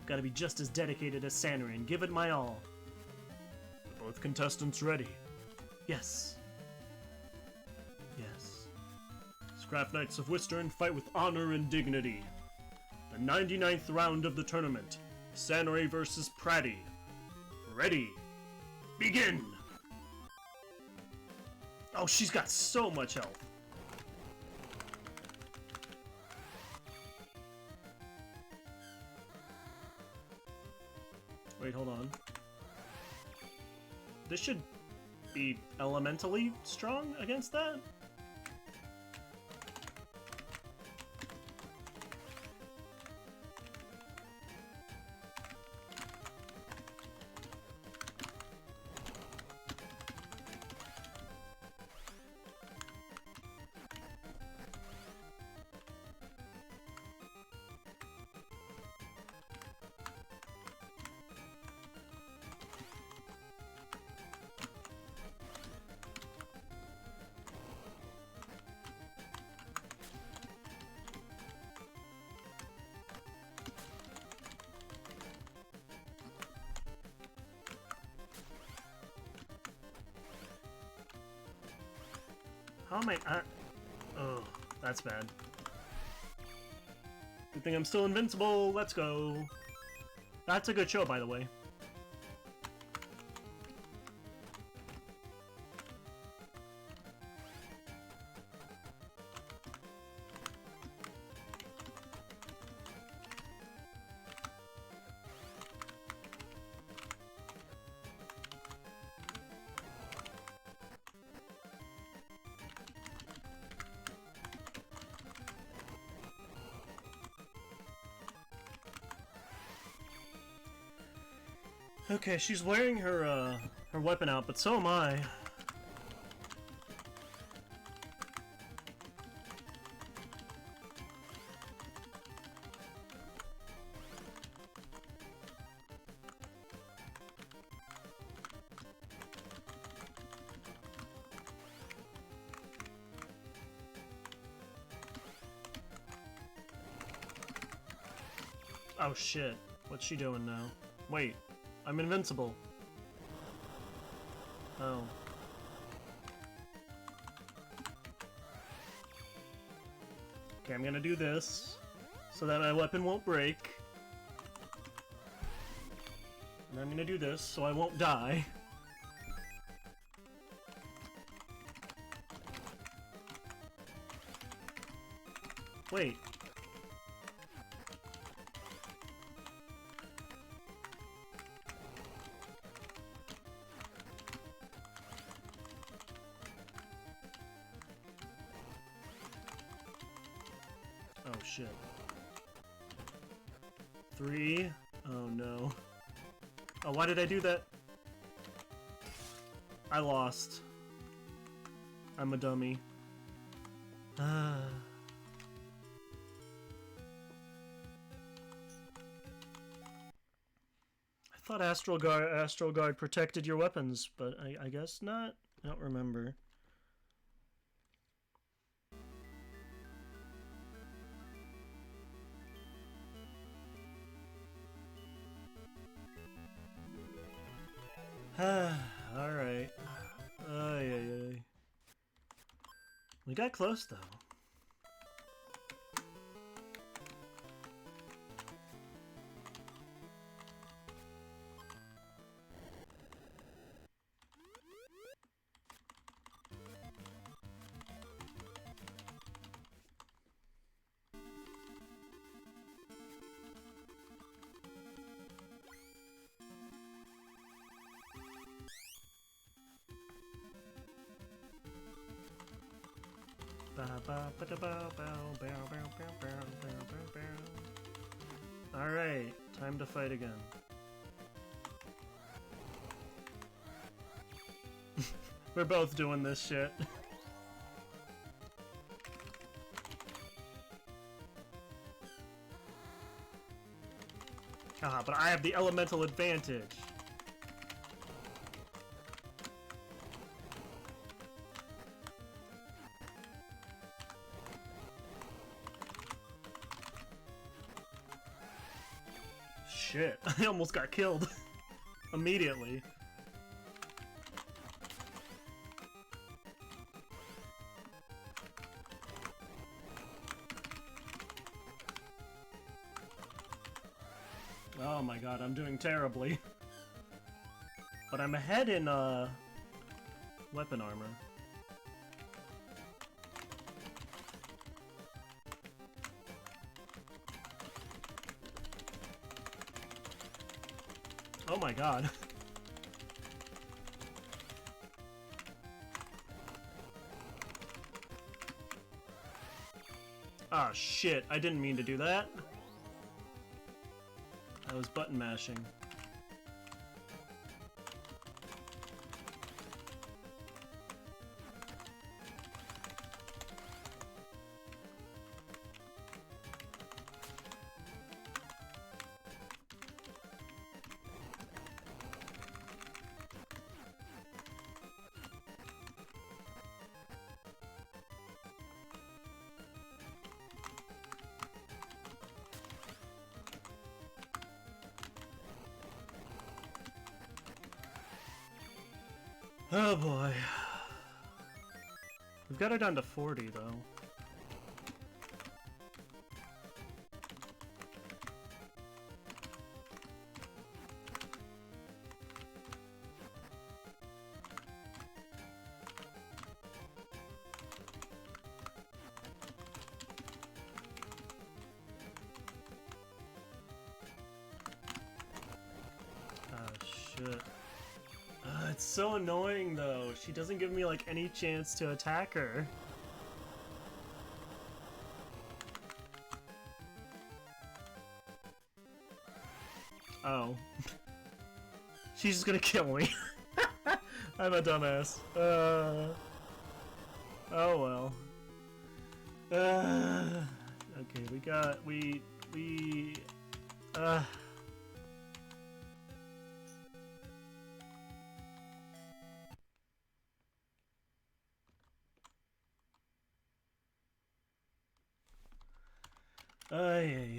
I've got to be just as dedicated as Sannery and give it my all. Are both contestants ready? Yes. Yes. Scrap Knights of Wistern fight with honor and dignity. The 99th round of the tournament. Sannery versus Pratty. Ready. Begin! Oh, she's got so much health. Wait, hold on. This should be elementally strong against that? How am I... oh, that's bad. Good thing I'm still invincible. Let's go. That's a good show, by the way. Okay, she's wearing her weapon out, but so am I. Oh shit, what's she doing now? Wait. I'm invincible. Oh. Okay, I'm gonna do this so that my weapon won't break. And I'm gonna do this so I won't die. Wait. shit. 3. Oh no. Oh, why did I do that? I lost. I'm a dummy. I thought Astral Guard protected your weapons, but I guess not. I don't remember. Alright. Ay. We got close, though. Alright, time to fight again. We're both doing this shit. But I have the elemental advantage. Shit, I almost got killed. Immediately. Oh my god, I'm doing terribly. But I'm ahead in, weapon armor. Oh my god. Ah, shit. I didn't mean to do that. I was button mashing. Oh boy. We've got it down to 40 though. Oh shit. It's so annoying though. She doesn't give me like any chance to attack her. Oh. She's just gonna kill me. I'm a dumbass. Oh well. Okay, Ay.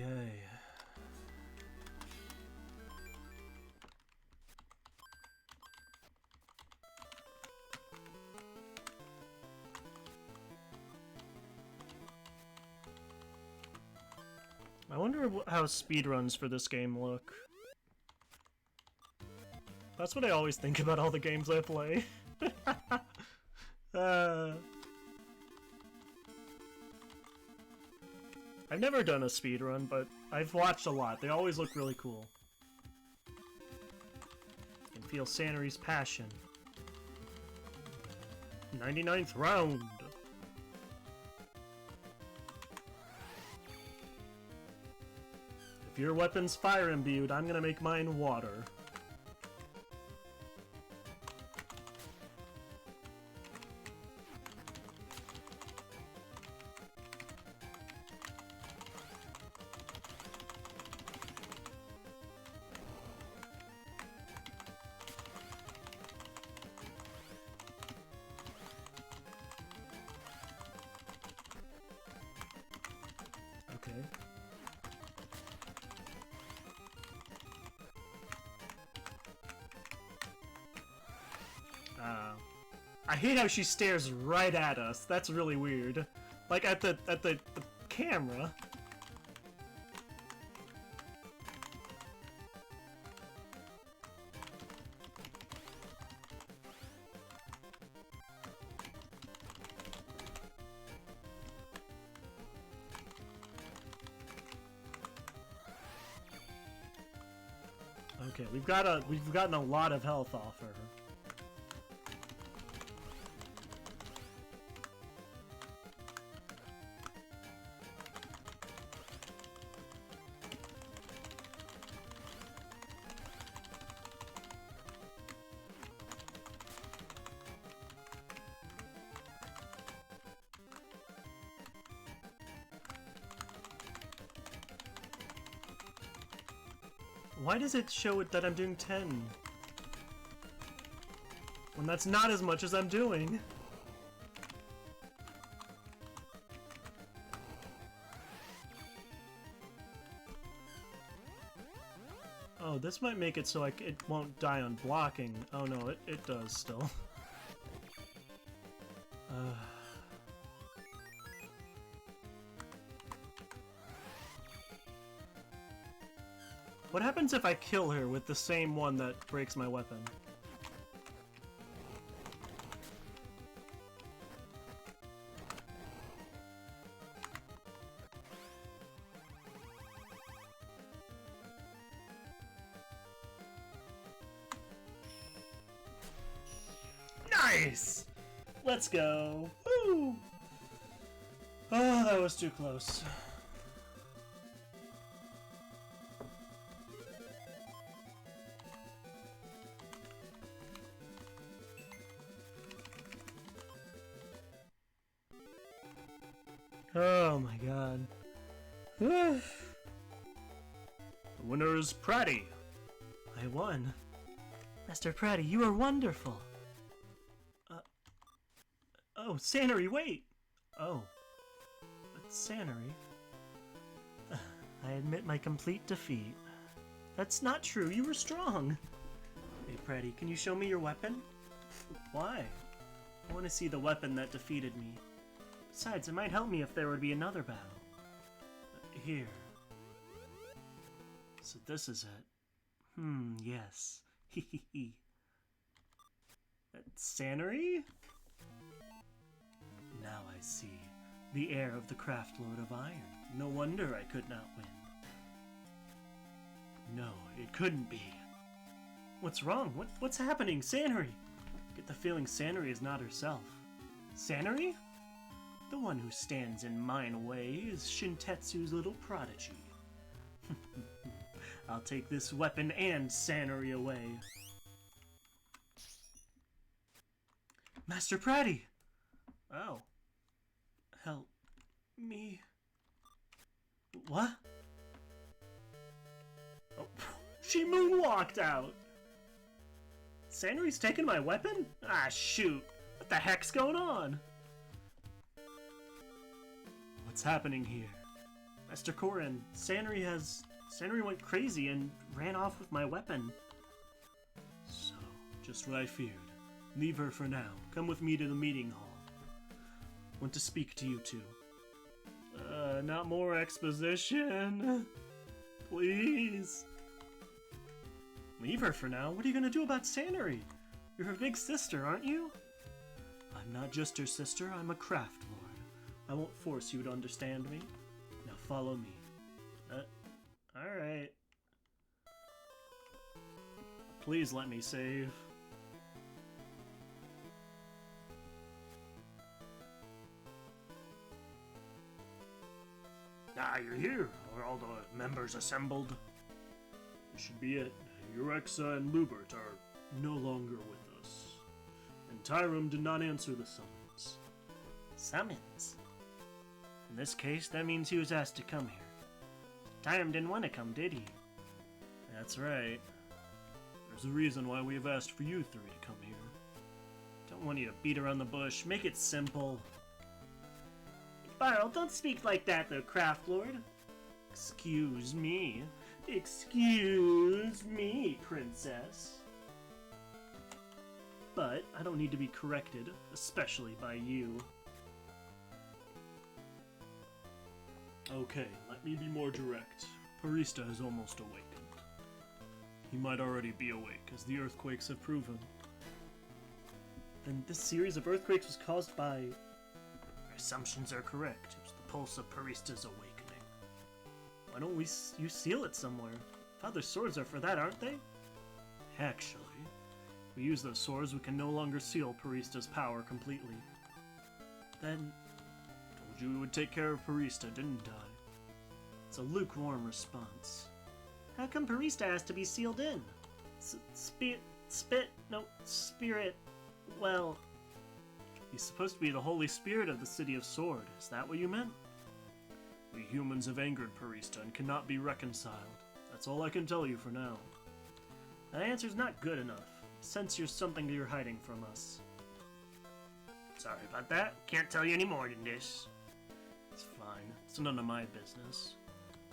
I wonder how speedruns for this game look. That's what I always think about all the games I play. I've never done a speedrun, but I've watched a lot. They always look really cool. You can feel Sanri's passion. 99th round! If your weapon's fire imbued, I'm gonna make mine water. Okay. I hate how she stares right at us. That's really weird. Like at the camera. Okay, we've gotten a lot of health off her. Why does it show it that I'm doing 10? When that's not as much as I'm doing. Oh, this might make it so it won't die on blocking. Oh no, it does still. What happens if I kill her with the same one that breaks my weapon? Nice! Let's go. Woo! Oh, that was too close. Oh my god. The winner is Pratty. I won. Master Pratty, you are wonderful. Oh, Sannery, wait! Oh. But Sannery... I admit my complete defeat. That's not true, you were strong! Hey, Pratty, can you show me your weapon? Why? I want to see the weapon that defeated me. Besides, it might help me if there would be another battle. Here. So this is it. Yes. Hehehe. Sannery? Now I see. The heir of the Craft Lord of Iron. No wonder I could not win. No, it couldn't be. What's wrong? What's happening? Sannery! Get the feeling Sannery is not herself. Sannery? The one who stands in mine way is Shintetsu's little prodigy. I'll take this weapon and Sannery away. Master Pratty! Oh. Help me. What? Oh, she moonwalked out! Sannery's taking my weapon? Ah, shoot. What the heck's going on? What's happening here? Master Korin, Sannery went crazy and ran off with my weapon. So, just what I feared. Leave her for now. Come with me to the meeting hall. Want to speak to you two. Not more exposition. Please. Leave her for now? What are you gonna do about Sannery? You're her big sister, aren't you? I'm not just her sister, I'm a craft lord. I won't force you to understand me. Now follow me. Alright. Please let me save. Ah, you're here. Are all the members assembled? This should be it. Urexa and Lubert are no longer with us. And Tyrum did not answer the summons. Summons? In this case, that means he was asked to come here. Tyrum didn't want to come, did he? That's right. There's a reason why we have asked for you three to come here. Don't want you to beat around the bush. Make it simple. Varl, don't speak like that, though, Craft Lord. Excuse me. Excuse me, Princess. But I don't need to be corrected, especially by you. Okay, let me be more direct. Parista has almost awakened. He might already be awake, as the earthquakes have proven. Then this series of earthquakes was caused by... Our assumptions are correct. It was the pulse of Parista's awakening. Why don't you seal it somewhere? Father's swords are for that, aren't they? Actually, if we use those swords, we can no longer seal Parista's power completely. Then... Told you we would take care of Parista, didn't I? It's a lukewarm response. How come Parista has to be sealed in? Spirit... Well... He's supposed to be the Holy Spirit of the City of Sword. Is that what you meant? We humans have angered Parista and cannot be reconciled. That's all I can tell you for now. That answer's not good enough. I sense there's something you're hiding from us. Sorry about that. Can't tell you any more than this. It's fine. It's none of my business.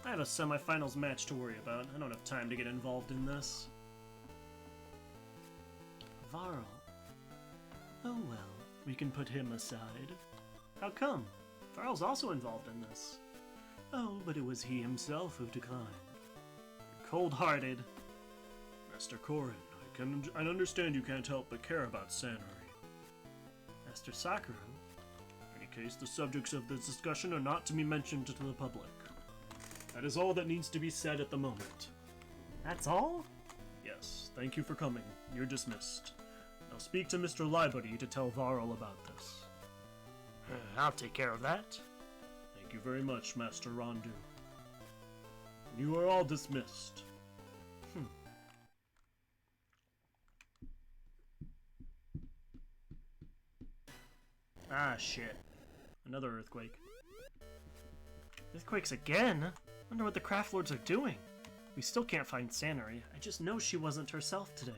I have a semifinals match to worry about. I don't have time to get involved in this. Varl. Oh well, we can put him aside. How come? Varl's also involved in this. Oh, but it was he himself who declined. You're cold-hearted. Master Korin, I understand you can't help but care about Sanri. Master Sakura? In any case, the subjects of this discussion are not to be mentioned to the public. That is all that needs to be said at the moment. That's all? Yes, thank you for coming. You're dismissed. Now speak to Mr. Liebody to tell Varl about this. I'll take care of that. Thank you very much, Master Rondu. You are all dismissed. Ah, shit. Another earthquake. Earthquakes again? Wonder what the Craft Lords are doing. We still can't find Sanri. I just know she wasn't herself today.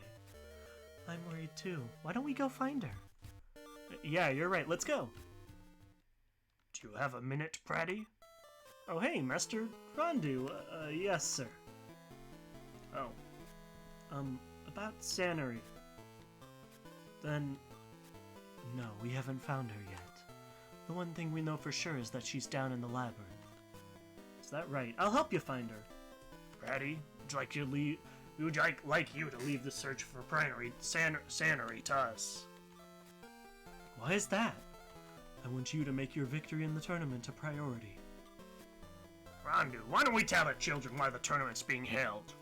I'm worried too. Why don't we go find her? Yeah, you're right. Let's go. Do you have a minute, Pratty? Oh, hey, Master Rondu. Yes, sir. Oh. About Sanri. Then... No, we haven't found her yet. The one thing we know for sure is that she's down in the labyrinth. Is that right? I'll help you find her. Pratty, would like you to leave the search for Sanri to us. Why is that? I want you to make your victory in the tournament a priority. Rondu, why don't we tell the children why the tournament's being held?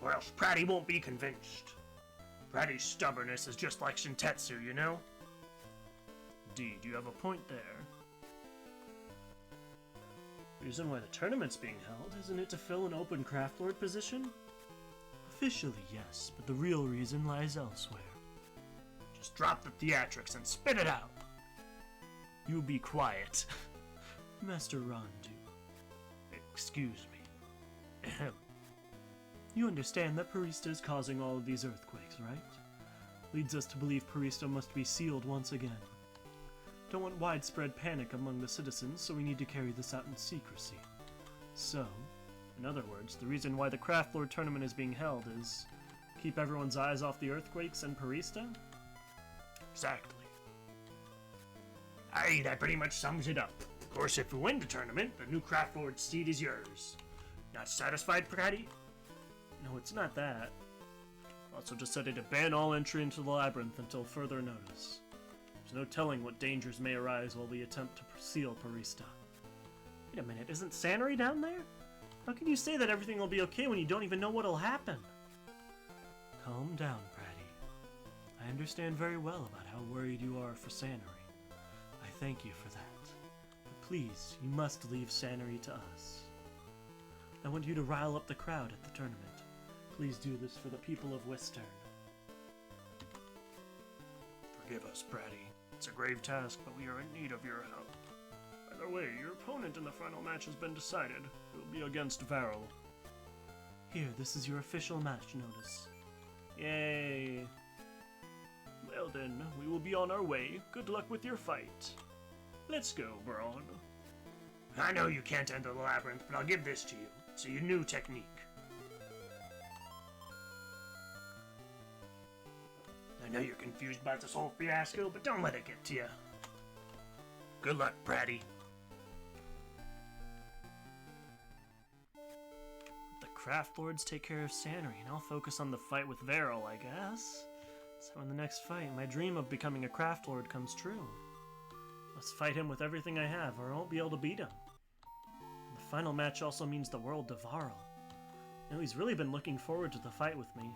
Or else Pratty won't be convinced. Pratty's stubbornness is just like Shintetsu, you know? Indeed, you have a point there. Reason why the tournament's being held, isn't it to fill an open Craft Lord position? Officially, yes, but the real reason lies elsewhere. Just drop the theatrics and spit it out! You be quiet. Master Rondu. Excuse me. Ahem. You understand that Parista is causing all of these earthquakes, right? Leads us to believe Parista must be sealed once again. Don't want widespread panic among the citizens, so we need to carry this out in secrecy. So, in other words, the reason why the Craft Lord tournament is being held is keep everyone's eyes off the earthquakes and Parista? Exactly. Aye, that pretty much sums it up. Of course, if we win the tournament, the new Craft Lord seat is yours. Not satisfied, Pratty? No, it's not that. Also decided to ban all entry into the labyrinth until further notice. There's no telling what dangers may arise while we attempt to seal Parista. Wait a minute, isn't Sanri down there? How can you say that everything will be okay when you don't even know what'll happen? Calm down, Pratty. I understand very well about how worried you are for Sanri. I thank you for that. But Please, you must leave Sanary to us. I want you to rile up the crowd at the tournament. Please do this for the people of Western. Forgive us, Bratty. It's a grave task, but we are in need of your help. By the way, your opponent in the final match has been decided. It will be against Varel. Here, this is your official match notice. Yay! Well then, we will be on our way. Good luck with your fight. Let's go, Braun. I know you can't enter the labyrinth, but I'll give this to you. It's a new technique. I know you're confused about this whole fiasco, but don't let it get to you. Good luck, Bratty. The Craft Lords take care of Sanary, and I'll focus on the fight with Varel, I guess. So in the next fight, my dream of becoming a Craft Lord comes true. Let's fight him with everything I have, or I won't be able to beat him. The final match also means the world to Varel. You know, he's really been looking forward to the fight with me.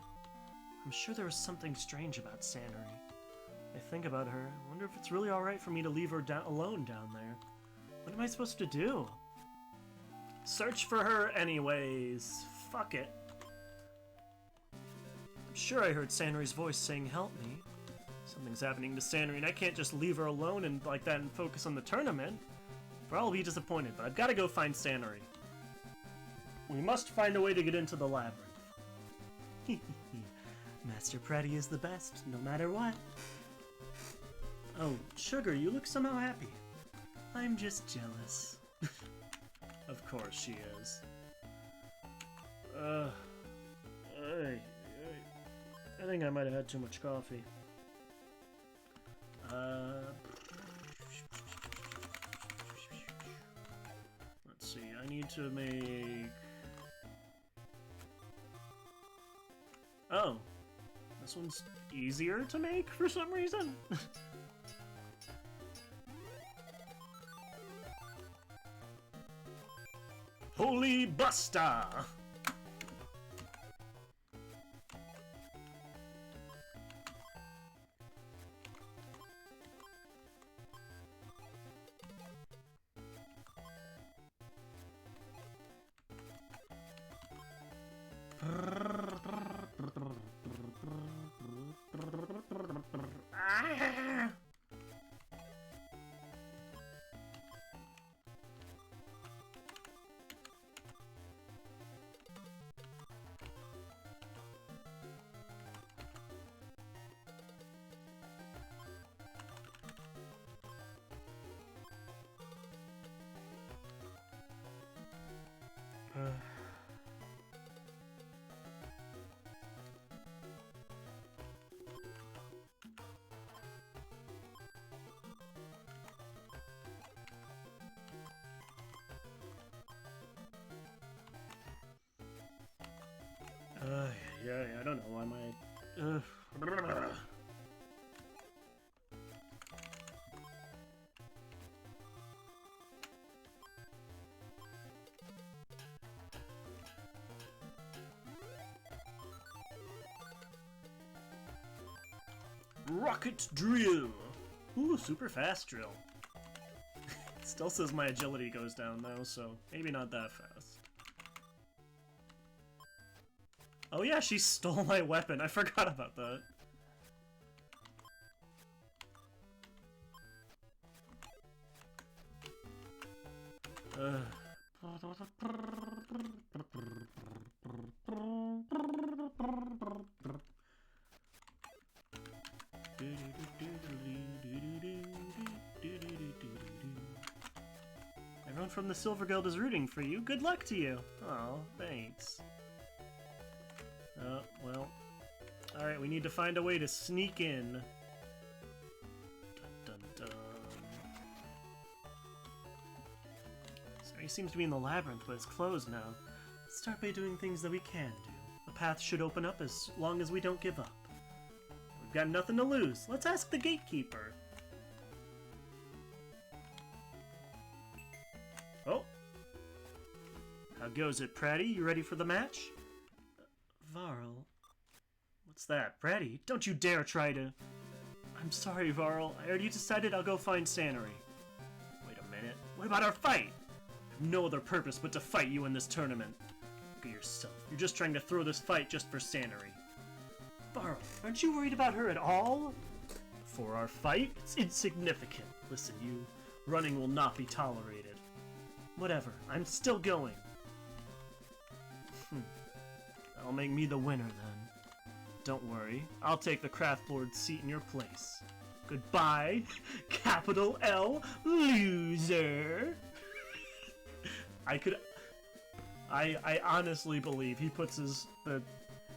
I'm sure there was something strange about Sanary. I think about her. I wonder if it's really alright for me to leave her alone down there. What am I supposed to do? Search for her anyways. Fuck it. I'm sure I heard Sanary's voice saying, "Help me." Something's happening to Sanary, and I can't just leave her alone and like that and focus on the tournament. Or I'll be disappointed, but I've got to go find Sanary. We must find a way to get into the labyrinth. Master Pratty is the best, no matter what. Oh, Sugar, you look somehow happy. I'm just jealous. Of course she is. I think I might have had too much coffee. Let's see, I need to make... Oh, this one's easier to make for some reason. Holy Buster! Yeah, I don't know why my... Rocket drill! Ooh, super fast drill. It still says my agility goes down though, so maybe not that fast. Oh yeah, she stole my weapon. I forgot about that. Everyone from the Silver Guild is rooting for you. Good luck to you. Oh, thanks. Oh, well. Alright, we need to find a way to sneak in. Dun, dun, dun. So he seems to be in the labyrinth, but it's closed now. Let's start by doing things that we can do. The path should open up as long as we don't give up. We've got nothing to lose. Let's ask the gatekeeper. Oh. How goes it, Pratty? You ready for the match? Varel? What's that? Pratty? Don't you dare try to... I'm sorry, Varel. I already decided I'll go find Sanary. Wait a minute. What about our fight? I have no other purpose but to fight you in this tournament. Look at yourself. You're just trying to throw this fight just for Sanary. Varl, aren't you worried about her at all? For our fight? It's insignificant. Listen, you. Running will not be tolerated. Whatever. I'm still going. That'll make me the winner, then. Don't worry. I'll take the craft lord's seat in your place. Goodbye, capital L, loser! I honestly believe he puts his,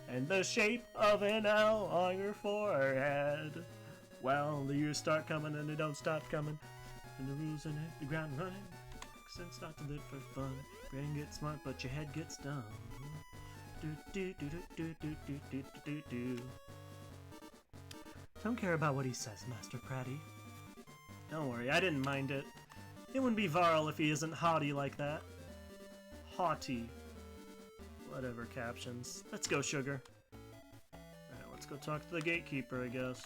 in the shape of an L on your forehead. Well, the years start coming and they don't stop coming. And the rules and hit the ground running. Sense not to live for fun. Brain gets smart, but your head gets dumb. Don't care about what he says, Master Pratty. Don't worry, I didn't mind it. It wouldn't be Varl if he isn't haughty like that. Haughty. Whatever captions. Let's go, Sugar. Alright, let's go talk to the gatekeeper, I guess.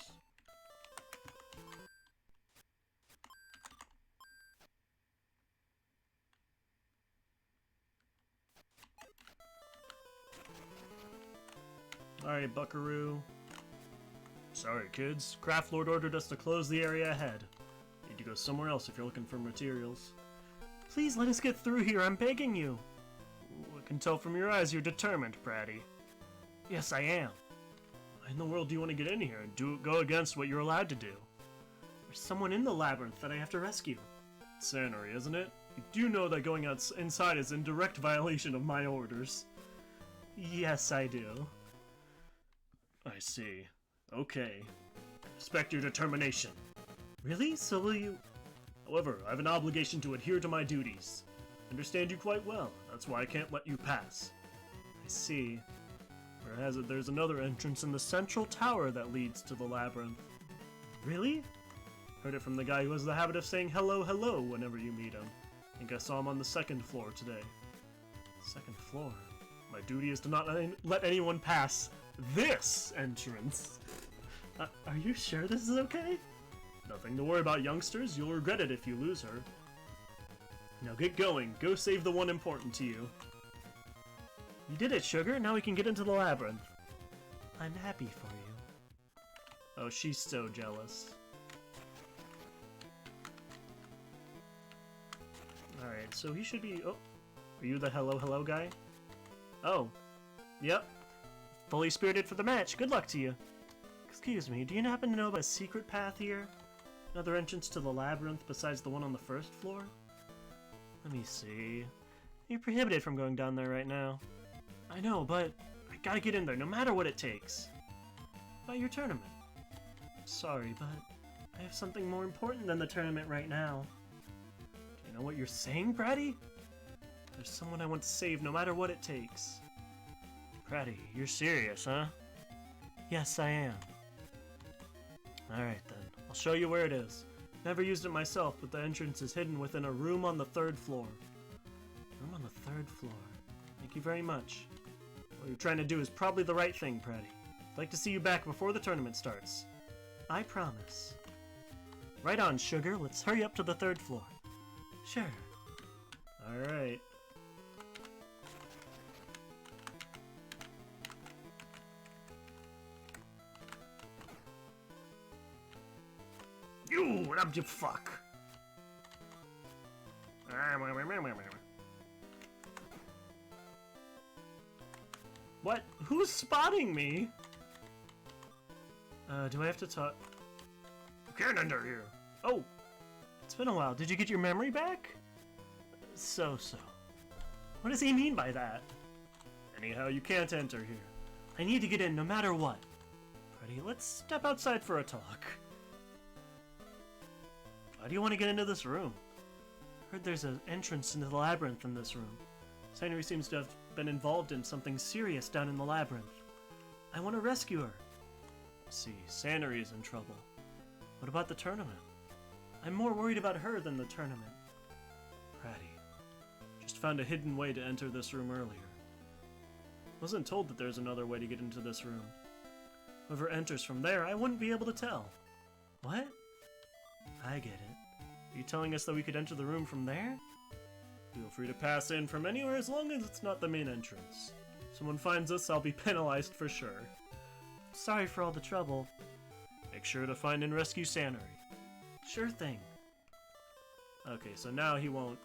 Alright, buckaroo. Sorry, kids. Craft Lord ordered us to close the area ahead. Need to go somewhere else if you're looking for materials. Please let us get through here, I'm begging you. Ooh, I can tell from your eyes you're determined, Pratty. Yes, I am. Why in the world do you want to get in here and go against what you're allowed to do? There's someone in the labyrinth that I have to rescue. Sanary, isn't it? You do know that going inside is in direct violation of my orders. Yes, I do. I see. Okay. Respect your determination. Really? So will you... However, I have an obligation to adhere to my duties. I understand you quite well. That's why I can't let you pass. I see. Whereas there's another entrance in the central tower that leads to the labyrinth. Really? Heard it from the guy who has the habit of saying hello, hello whenever you meet him. I think I saw him on the second floor today. Second floor? My duty is to not let anyone pass this entrance. Are you sure this is okay? Nothing to worry about, youngsters. You'll regret it if you lose her. Now get going. Go save the one important to you. You did it, Sugar. Now we can get into the labyrinth. I'm happy for you. Oh, she's so jealous. Alright, so he should be... Oh, are you the hello, hello guy? Oh. Yep. Fully spirited for the match. Good luck to you. Excuse me, do you happen to know about a secret path here? Another entrance to the labyrinth besides the one on the first floor? Let me see. You're prohibited from going down there right now. I know, but I gotta get in there no matter what it takes. About your tournament. Sorry, but I have something more important than the tournament right now. Do you know what you're saying, Pratty? There's someone I want to save no matter what it takes. Pratty, you're serious, huh? Yes, I am. Alright then, I'll show you where it is. Never used it myself, but the entrance is hidden within a room on the 3rd floor. Room on the 3rd floor. Thank you very much. What you're trying to do is probably the right thing, Pratty. I'd like to see you back before the tournament starts. I promise. Right on, Sugar. Let's hurry up to the 3rd floor. Sure. Alright. You, what up, you fuck? What? Who's spotting me? Do I have to talk? You can't enter here. Oh, it's been a while. Did you get your memory back? So. What does he mean by that? Anyhow, you can't enter here. I need to get in no matter what. Freddy, let's step outside for a talk. Why do you want to get into this room? Heard there's an entrance into the labyrinth in this room. Sanary seems to have been involved in something serious down in the labyrinth. I want to rescue her. See, Sanary is in trouble. What about the tournament? I'm more worried about her than the tournament. Pratty. Just found a hidden way to enter this room earlier. Wasn't told that there's another way to get into this room. Whoever enters from there, I wouldn't be able to tell. What? I get it. Are you telling us that we could enter the room from there? Feel free to pass in from anywhere as long as it's not the main entrance. If someone finds us, I'll be penalized for sure. Sorry for all the trouble. Make sure to find and rescue Sanary. Sure thing. Okay, so now he won't.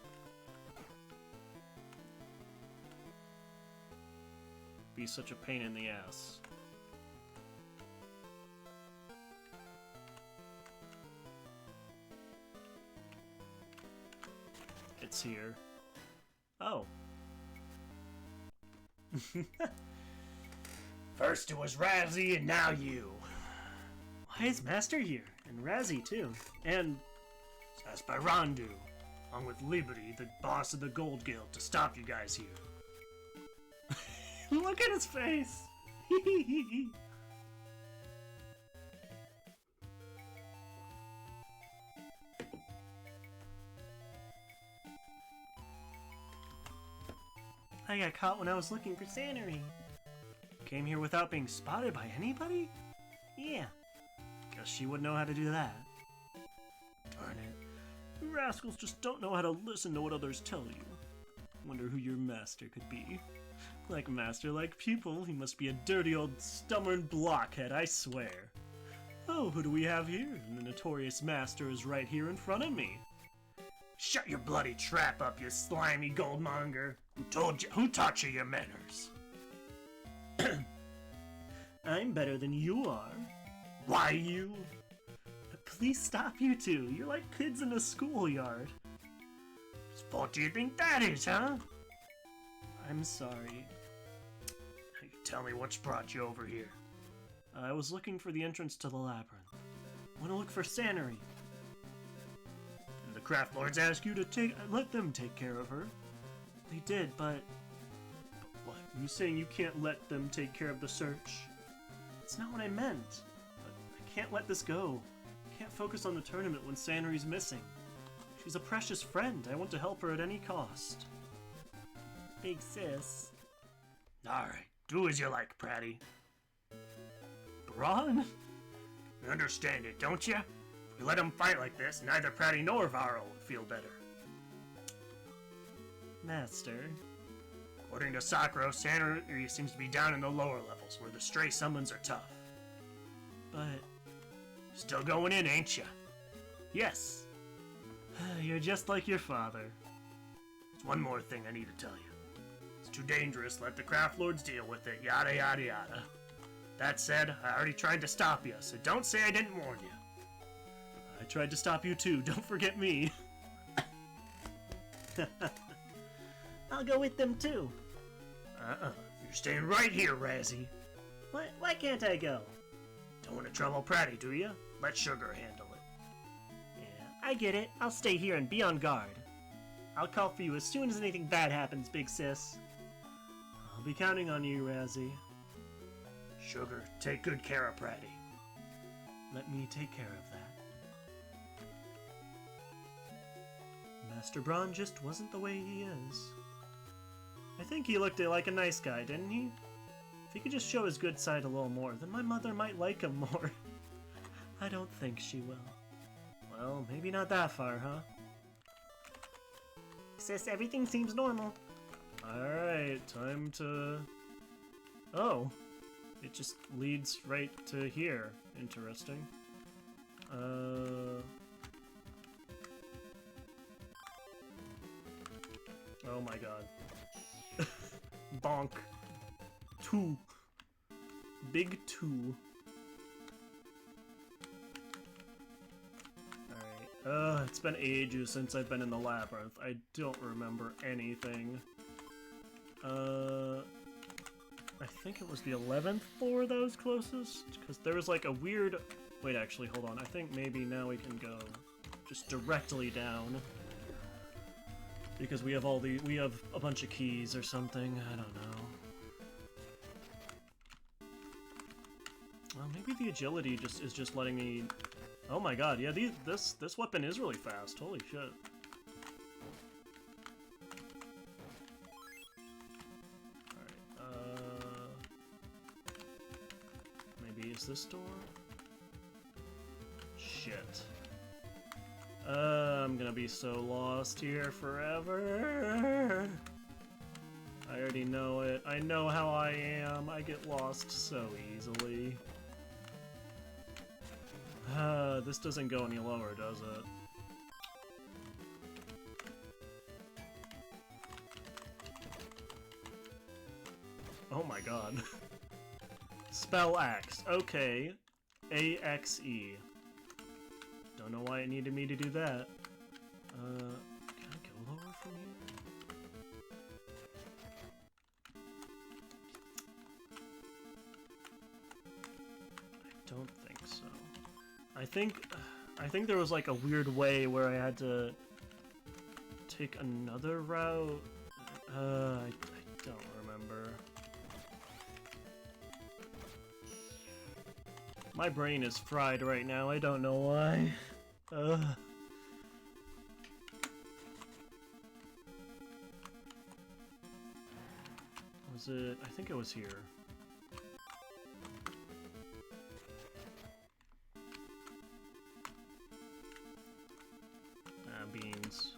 Be such a pain in the ass. It's here. Oh. First it was Razzie, and now you. Why is Master here? And Razzie, too. And asked by Rondu, along with Liberty, the boss of the Gold Guild, to stop you guys here. look at his face! I got caught when I was looking for Sanary. Came here without being spotted by anybody? Yeah. Guess she would know how to do that. Darn it. You rascals just don't know how to listen to what others tell you. Wonder who your master could be. Like master, like pupil, he must be a dirty old stubborn blockhead, I swear. Oh, who do we have here? The notorious master is right here in front of me. Shut your bloody trap up, you slimy goldmonger. Who taught you your manners? I'm better than you are. Why you? Please stop, you two. You're like kids in a schoolyard. Whose fault do you think that is, huh? I'm sorry. You tell me what's brought you over here. I was looking for the entrance to the labyrinth. Want to look for Sanary. And the craft lords ask you to let them take care of her. They did, but what? You saying you can't let them take care of the search? That's not what I meant. But I can't let this go. I can't focus on the tournament when Sanary's missing. She's a precious friend. I want to help her at any cost. Big sis. Alright, do as you like, Pratty. Braun? You understand it, don't you? If we let him fight like this, neither Pratty nor Varro would feel better. Master. According to Sakura, Sanary seems to be down in the lower levels, where the stray summons are tough. But still going in, ain't ya? Yes. You're just like your father. There's one more thing I need to tell you. It's too dangerous, let the craft lords deal with it, yada yada yada. That said, I already tried to stop you, so don't say I didn't warn you. I tried to stop you too, don't forget me. I'll go with them too. You're staying right here, Razzie. Why can't I go? Don't want to trouble Pratty, do you? Let Sugar handle it. Yeah, I get it. I'll stay here and be on guard. I'll call for you as soon as anything bad happens, big sis. I'll be counting on you, Razzie. Sugar, take good care of Pratty. Let me take care of that. Master Braun just wasn't the way he is. I think he looked like a nice guy, didn't he? If he could just show his good side a little more, then my mother might like him more. I don't think she will. Well, maybe not that far, huh? Sis, everything seems normal. Alright, time to... Oh. It just leads right to here. Interesting. Oh my god. Bonk. 2. Big 2. Alright. It's been ages since I've been in the labyrinth. I don't remember anything. I think it was the 11th floor that was closest, because there was like a weird... Wait, actually, hold on. I think maybe now we can go just directly down. Because we have we have a bunch of keys or something. I don't know. Well, maybe the agility is just letting me... Oh my god, yeah, this weapon is really fast. Holy shit. Maybe is this door? Shit. I'm gonna be so lost here forever. I already know it. I know how I am. I get lost so easily. This doesn't go any lower, does it? Oh my god. Spell Axe. Okay. A-X-E. Don't know why it needed me to do that. Can I go lower from here? I don't think so. I think there was like a weird way where I had to take another route. I don't remember. My brain is fried right now, I don't know why. Was it? I think it was here. Beans.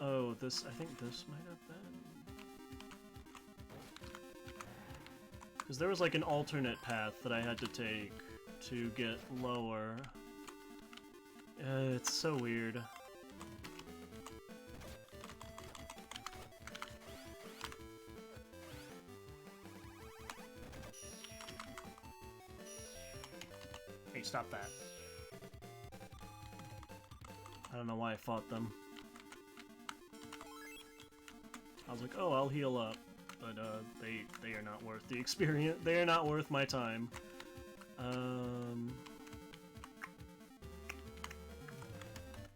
Oh, this, I think this might have been... Because there was like an alternate path that I had to take to get lower. It's so weird. Hey, stop that. I don't know why I fought them. I was like, oh, I'll heal up. But, they are not worth the experience. They are not worth my time.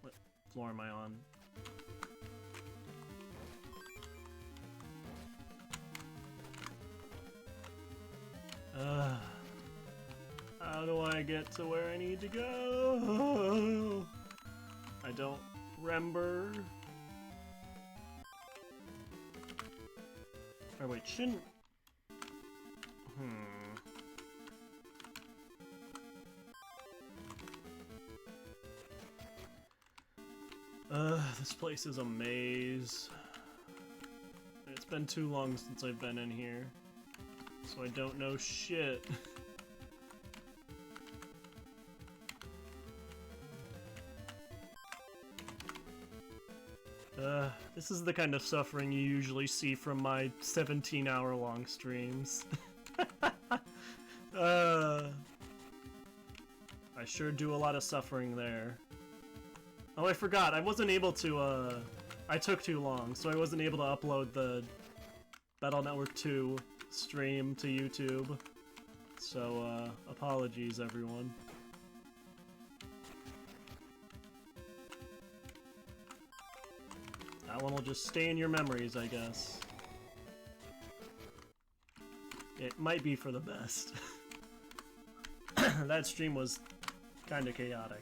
What floor am I on? How do I get to where I need to go? I don't remember. Or wait, shouldn't... This place is a maze. It's been too long since I've been in here, so I don't know shit. This is the kind of suffering you usually see from my 17-hour-long streams. I sure do a lot of suffering there. Oh, I forgot, I wasn't able to, I took too long, so I wasn't able to upload the Battle Network 2 stream to YouTube. So, apologies, everyone. That one will just stay in your memories, I guess. It might be for the best. That stream was kinda chaotic.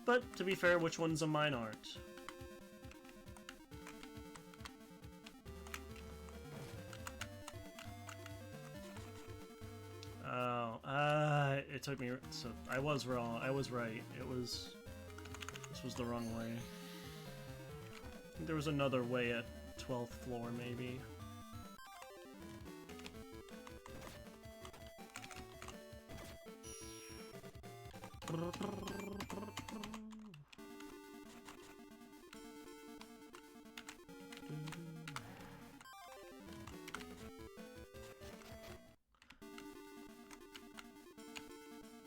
But, to be fair, which ones of mine aren't? Oh, it took me... So, I was wrong. I was right. This was the wrong way. I think there was another way at 12th floor, maybe.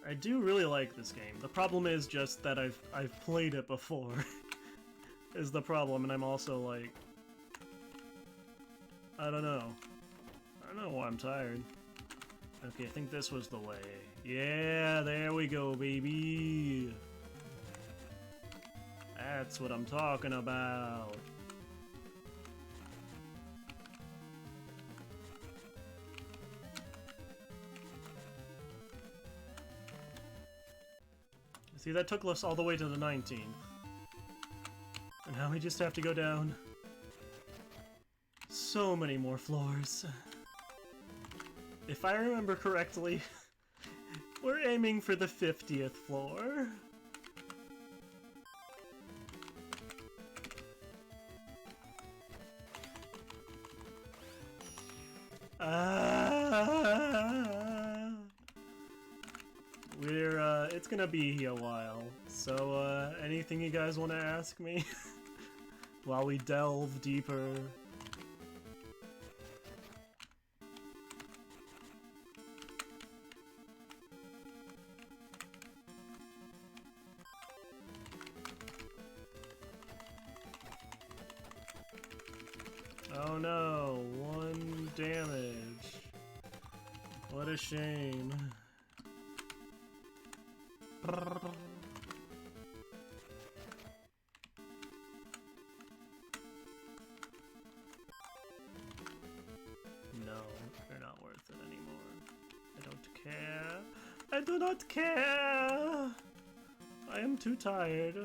I do really like this game. The problem is just that I've played it before. Is the problem, and I'm also like... I don't know. I don't know why I'm tired. Okay, I think this was the way. Yeah, there we go, baby! That's what I'm talking about. See, that took us all the way to the 19th. And now we just have to go down so many more floors. If I remember correctly, we're aiming for the 50th floor. It's gonna be a while, so, anything you guys want to ask me? While we delve deeper. Oh no, 1 damage. What a shame. No, they're not worth it anymore. I don't care. I do not care! I am too tired.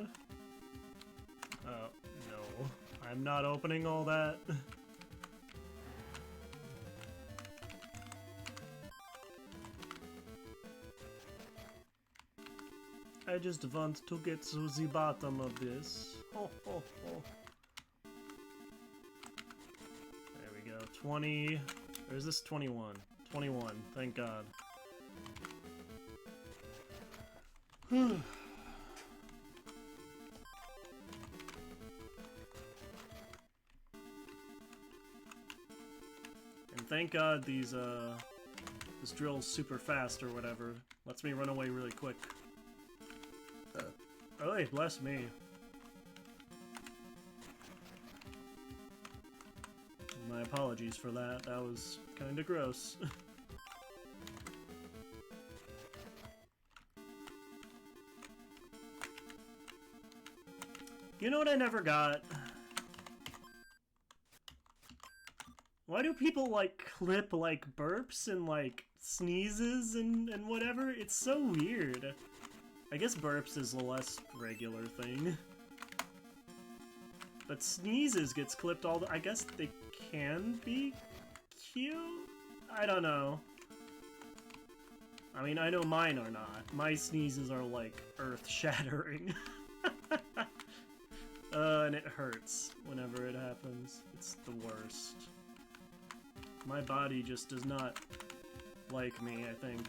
Oh, no. I'm not opening all that. I just want to get to the bottom of this. Ho, ho, ho. There we go. 20. Or is this 21? 21. Thank God. And thank God these, this drill's super fast or whatever. Lets me run away really quick. Oh, hey, bless me. My apologies for that. That was kinda gross. You know what I never got? Why do people, like, clip, like, burps and, like, sneezes and whatever? It's so weird. I guess burps is a less regular thing. But sneezes gets clipped all the— I guess they can be cute? I don't know. I mean, I know mine are not. My sneezes are, like, earth-shattering. And it hurts whenever it happens. It's the worst. My body just does not like me, I think.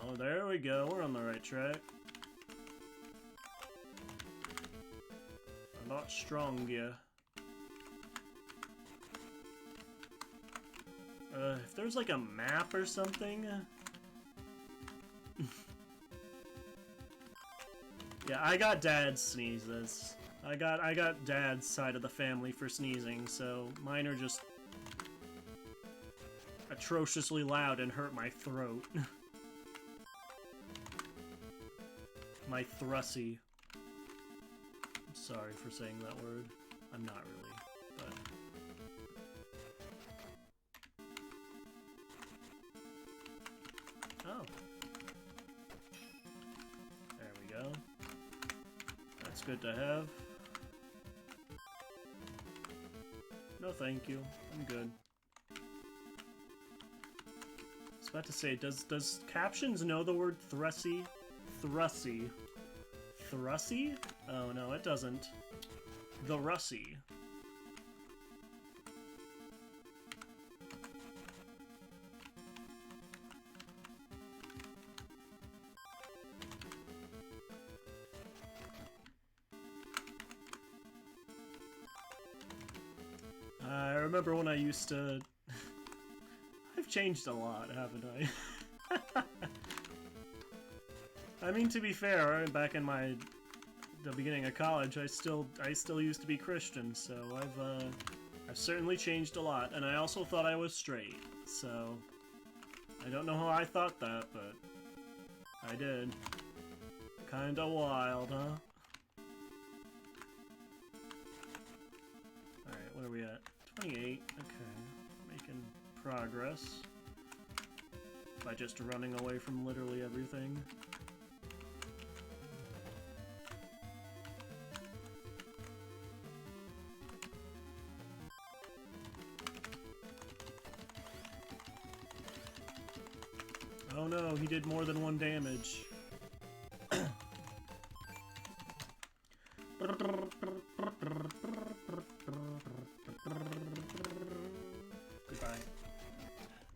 Oh, there we go. We're on the right track. A lot stronger. If there's like a map or something. Yeah, I got Dad's sneezes. I got Dad's side of the family for sneezing, so mine are just atrociously loud and hurt my throat. My thrussy. I'm sorry for saying that word. I'm not really, but... Oh. There we go. That's good to have. No thank you. I'm good. I was about to say, does captions know the word thrussy? Thrussy. Thrussy? Oh no, it doesn't. The Russy. I remember when I used to... I've changed a lot, haven't I? I mean, to be fair, back in the beginning of college, I still used to be Christian, so I've certainly changed a lot, and I also thought I was straight, so I don't know how I thought that, but I did. Kinda wild, huh? Alright, what are we at? 28, okay. Making progress. By just running away from literally everything. Oh no, he did more than 1 damage. Goodbye.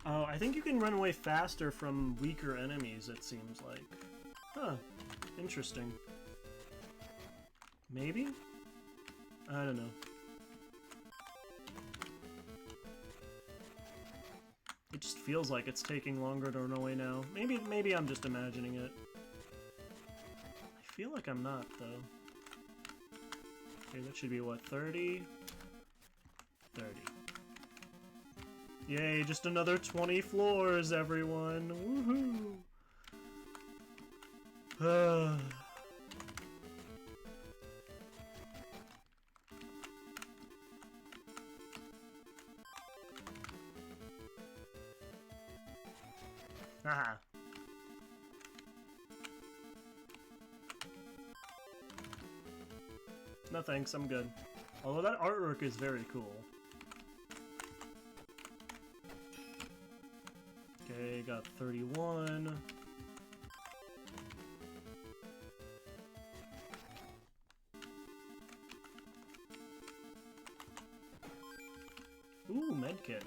Oh, I think you can run away faster from weaker enemies, it seems like. Huh. Interesting. Maybe? I don't know. It just feels like it's taking longer to run away now. Maybe I'm just imagining it. I feel like I'm not, though. Okay, that should be, what, 30? 30. Yay, just another 20 floors, everyone! Woohoo! Haha. No thanks, I'm good. Although that artwork is very cool. Okay, got 31. Ooh, medkit.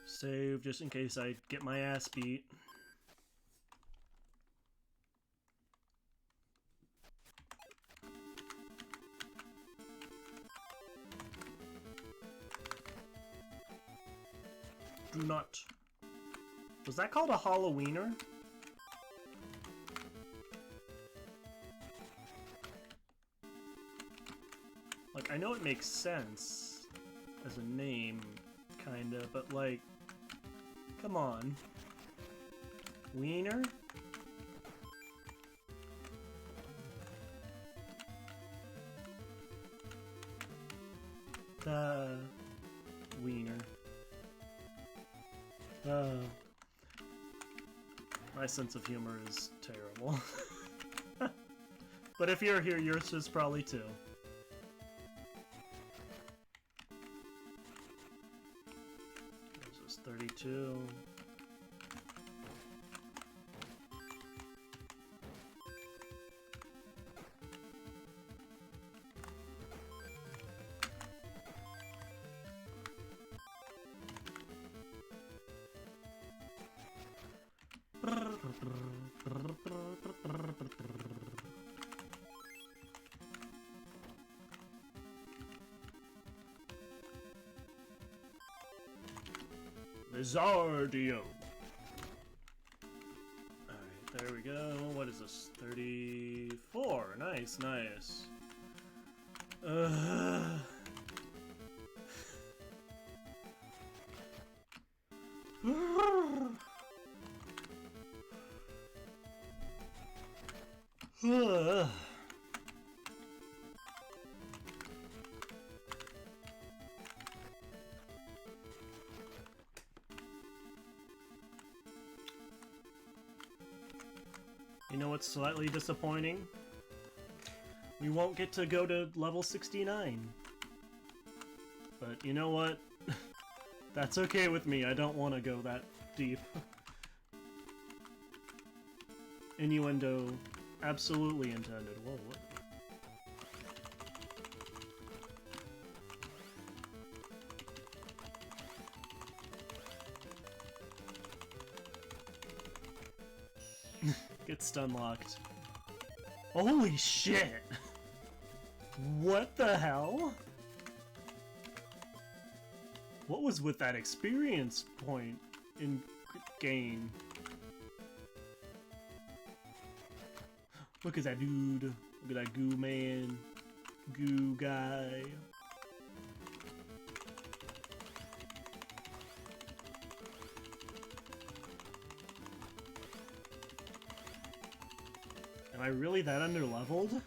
Save just in case I get my ass beat. Do not. Was that called a Halloweener? Like, I know it makes sense as a name, kinda, but like, come on. Wiener? Wiener. My sense of humor is terrible. But if you're here, yours is probably too. This is 32. Lizardio. Alright, there we go. What is this? 34. Nice, nice. You know what's slightly disappointing? We won't get to go to level 69. But you know what? That's okay with me, I don't want to go that deep. Innuendo absolutely intended. Whoa, what? Get stun locked. Holy shit! What the hell? What was with that experience point in gain? Look at that dude. Look at that goo man. Goo guy. Am I really that underleveled?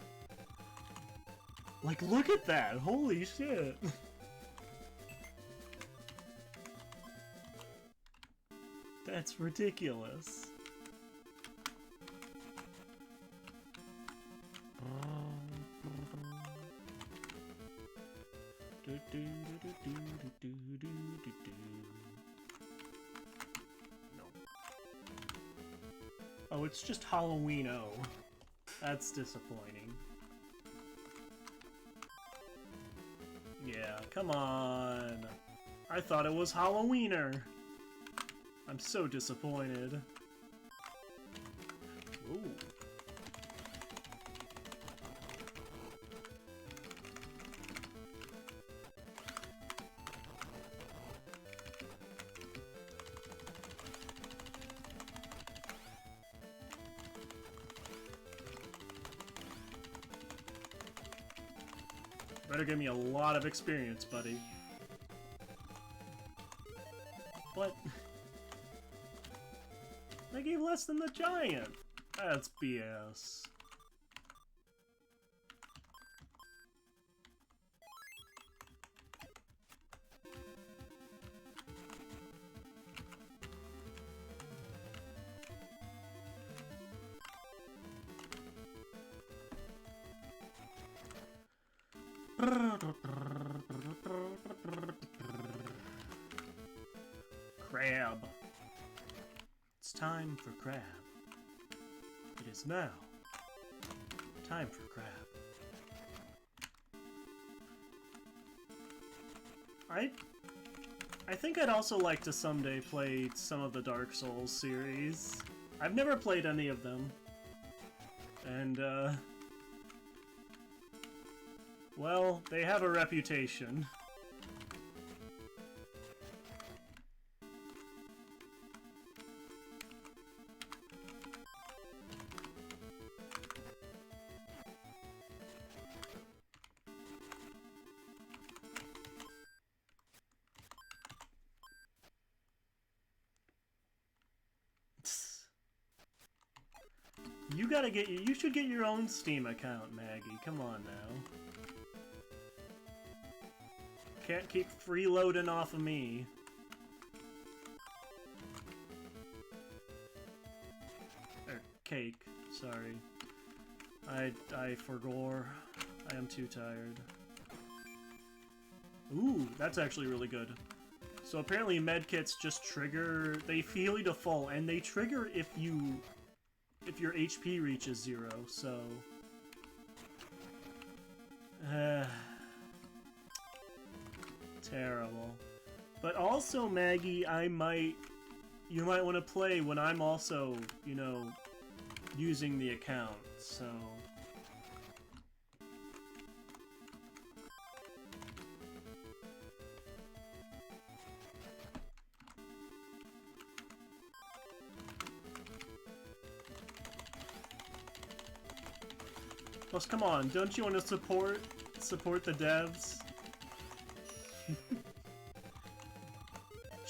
Like, look at that! Holy shit! That's ridiculous. No. Oh, it's just Halloween-o. That's disappointing. Yeah, come on. I thought it was Halloweener. I'm so disappointed. Ooh. Better give me a lot of experience, buddy. What? I gave less than the giant! That's BS. Crab. It's time for crab. It is now time for crab. I think I'd also like to someday play some of the Dark Souls series. I've never played any of them. And, well, they have a reputation. You should get your own Steam account, Maggie. Come on now. Can't keep freeloading off of me. Or cake, sorry. I forgore. I am too tired. Ooh, that's actually really good. So apparently medkits just trigger, they heal you to full, and they trigger if your HP reaches 0, so... terrible. But also, Maggie, you might want to play when I'm also, you know, using the account, so... Plus, come on, don't you want to support the devs?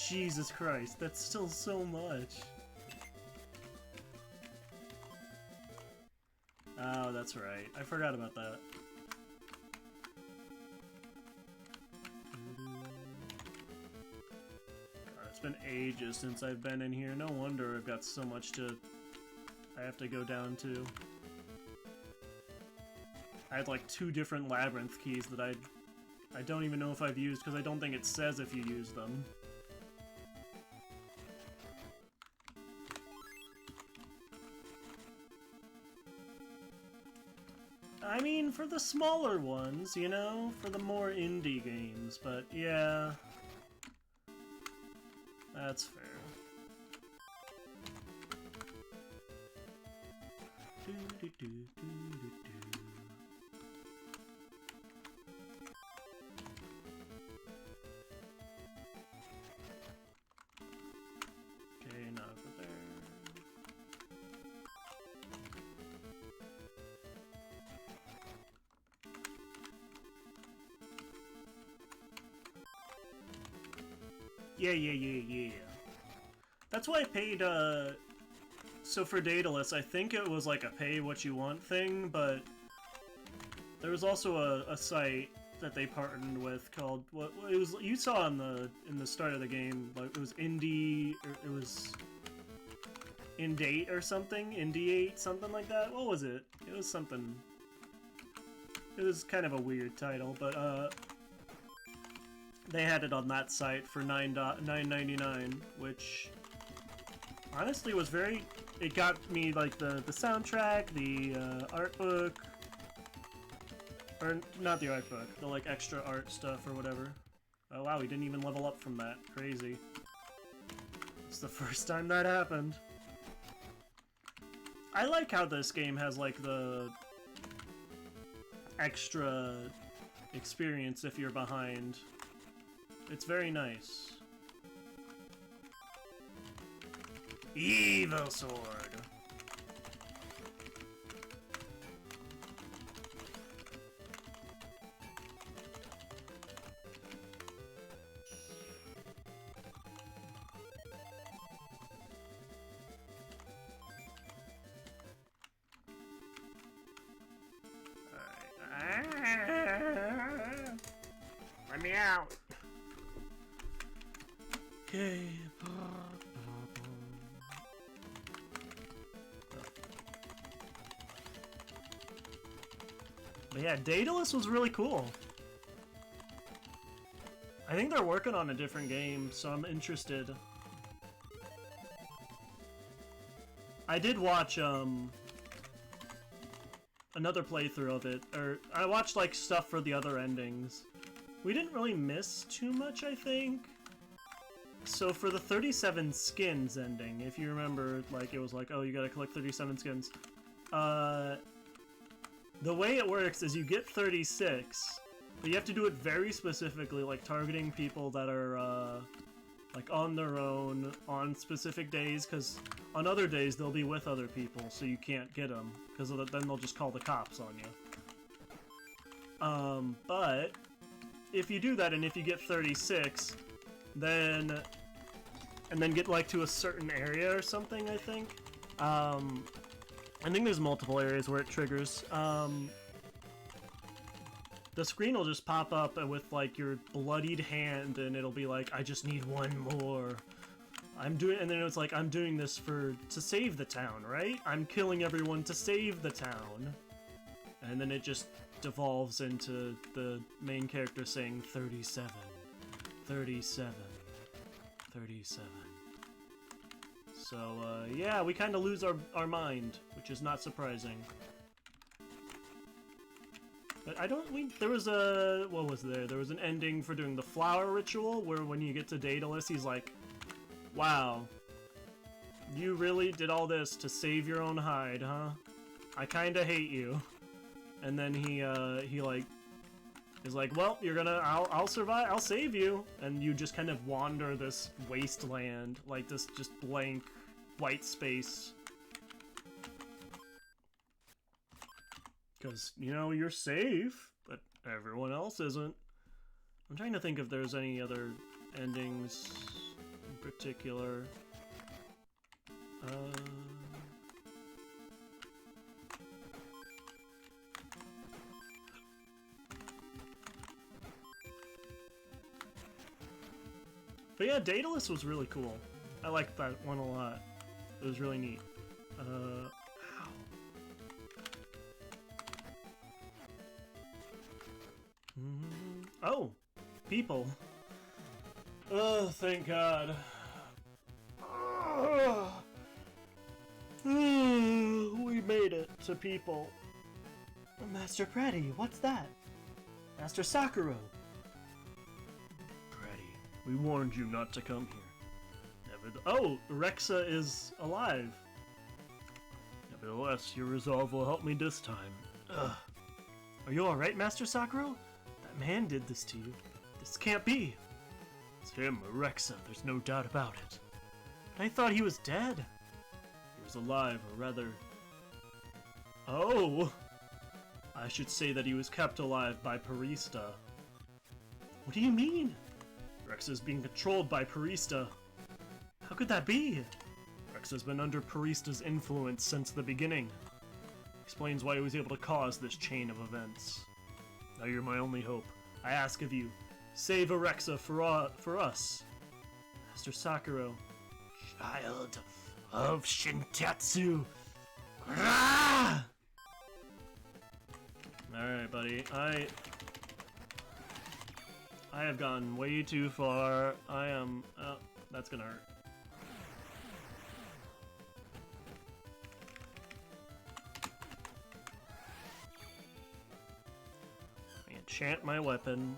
Jesus Christ, that's still so much. Oh, that's right. I forgot about that. God, it's been ages since I've been in here. No wonder I've got so much I have to go down to. I had like 2 different labyrinth keys that I don't even know if I've used because I don't think it says if you use them. I mean, for the smaller ones, you know? For the more indie games, but yeah. That's fair. Okay, not over there. Yeah. That's why I paid, so for Daedalus, I think it was like a pay what you want thing, but There was also a site that they partnered with called what it was. You saw in the start of the game, like it was Indie, or it was Indate or something, Indie8, something like that. What was it? It was something. It was kind of a weird title, but they had it on that site for $9.99, which honestly was very. It got me like the soundtrack, the art book, or not the art book, the like extra art stuff or whatever. Oh wow, we didn't even level up from that. Crazy. It's the first time that happened. I like how this game has like the extra experience if you're behind. It's very nice. Evil Sword. Let me out. Okay. But yeah, Daedalus was really cool. I think they're working on a different game, so I'm interested. I did watch another playthrough of it, or I watched like stuff for the other endings. We didn't really miss too much, I think. So for the 37 skins ending, if you remember, like it was like, oh, you gotta collect 37 skins. The way it works is you get 36, but you have to do it very specifically, like targeting people that are like on their own on specific days, because on other days they'll be with other people, so you can't get them, because then they'll just call the cops on you. But if you do that, and if you get 36, and then get like to a certain area or something, I think. I think there's multiple areas where it triggers. The screen will just pop up with like your bloodied hand, and it'll be like, I just need one more. And then it's like, I'm doing this to save the town, right? I'm killing everyone to save the town. And then it just devolves into the main character saying 37, 37, 37. So, yeah, we kind of lose our mind, which is not surprising. But there was what was there? There was an ending for doing the flower ritual, where when you get to Daedalus, he's like, wow, you really did all this to save your own hide, huh? I kinda hate you. And then he like, is like, well, I'll survive, I'll save you. And you just kind of wander this wasteland, like this just blank white space. Because, you know, you're safe, but everyone else isn't. I'm trying to think if there's any other endings in particular. But yeah, Daedalus was really cool. I liked that one a lot. It was really neat. Ow. Oh, people. Oh, thank God. We made it to people. Master Pretty, what's that? Master Sakura. Pretty, we warned you not to come here. Oh, Rexa is alive. Nevertheless, your resolve will help me this time. Ugh. Are you alright, Master Sakura? That man did this to you. This can't be. It's him, Rexa, there's no doubt about it. But I thought he was dead. He was alive, or rather... Oh! I should say that he was kept alive by Parista. What do you mean? Rexa's being controlled by Parista. How could that be? Rexa's been under Parista's influence since the beginning. Explains why he was able to cause this chain of events. Now you're my only hope. I ask of you, save Arexa for us. Master Sakura. Child of Shintetsu. Alright, buddy. I have gone way too far. I am... Oh, that's gonna hurt. I enchant my weapon.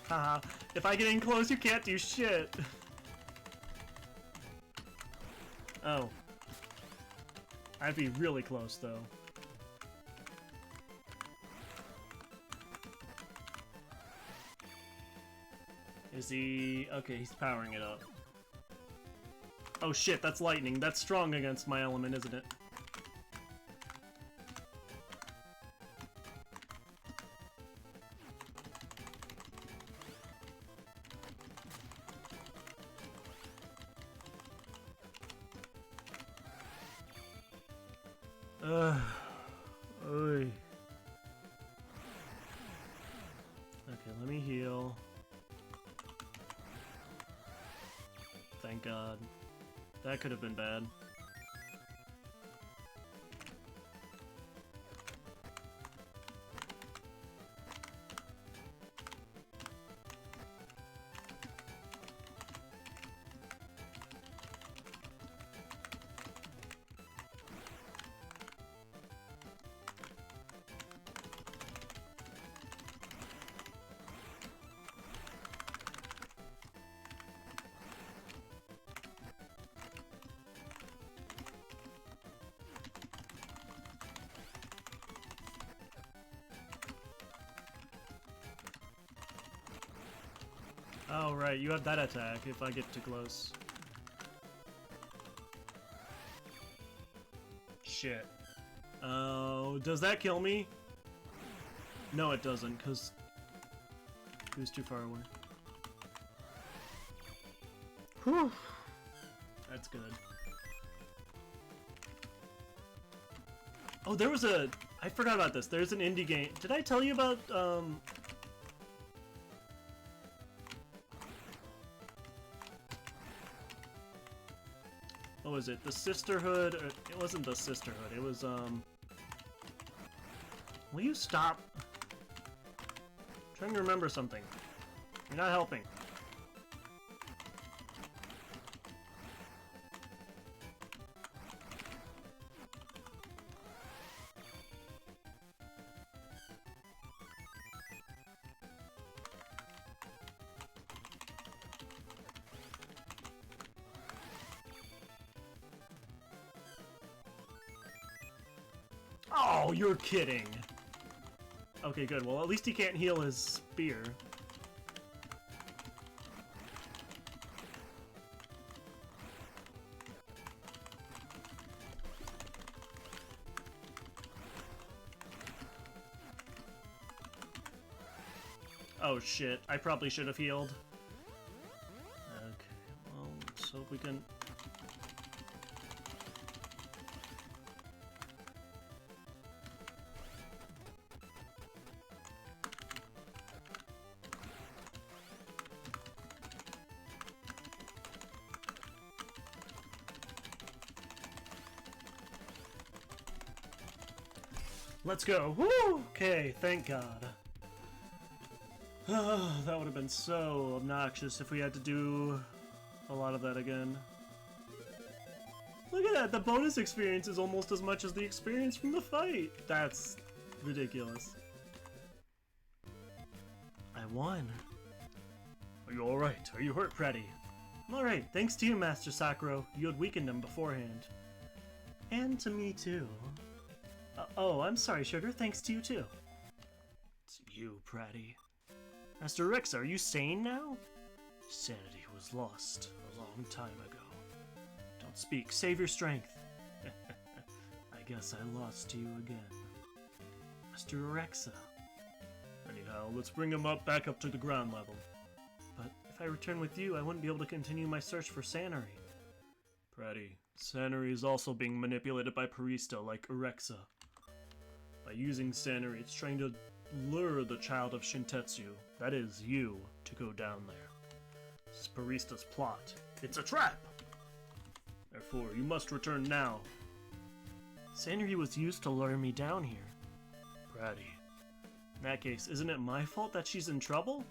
Haha, if I get in close, you can't do shit. Oh. I'd be really close, though. Is he... Okay, he's powering it up. Oh shit, that's lightning. That's strong against my element, isn't it? Oy. Okay, let me heal. Thank God. That could have been bad. Oh, right, you have that attack if I get too close. Shit. Oh, does that kill me? No, it doesn't, because he was too far away. Whew. That's good. Oh, there was a... I forgot about this. There's an indie game. Did I tell you about, what was it? The Sisterhood? Or, it wasn't the Sisterhood. It was, Will you stop? I'm trying to remember something. You're not helping. Oh, you're kidding. Okay, good. Well, at least he can't heal his spear. Oh shit, I probably should have healed. Okay, well, let's hope we can... Let's go. Woo! Okay, thank God. That would have been so obnoxious if we had to do a lot of that again. Look at that, the bonus experience is almost as much as the experience from the fight. That's ridiculous. I won. Are you alright? Are you hurt, Pretty? I'm alright, thanks to you, Master Sakura. You had weakened him beforehand. And to me, too. Oh, I'm sorry, Sugar. Thanks to you, too. It's you, Pratty. Master Rex, are you sane now? Sanity was lost a long time ago. Don't speak. Save your strength. I guess I lost to you again. Master Arexa. I need Now, let's bring him back up to the ground level. But if I return with you, I wouldn't be able to continue my search for Sanary. Pratty, Sanary is also being manipulated by Parista like Urexa. By using Sanary, it's trying to lure the child of Shintetsu, that is, you, to go down there. It's Parista's plot. It's a trap! Therefore, you must return now. Sanary was used to lure me down here. Pratty. In that case, isn't it my fault that she's in trouble?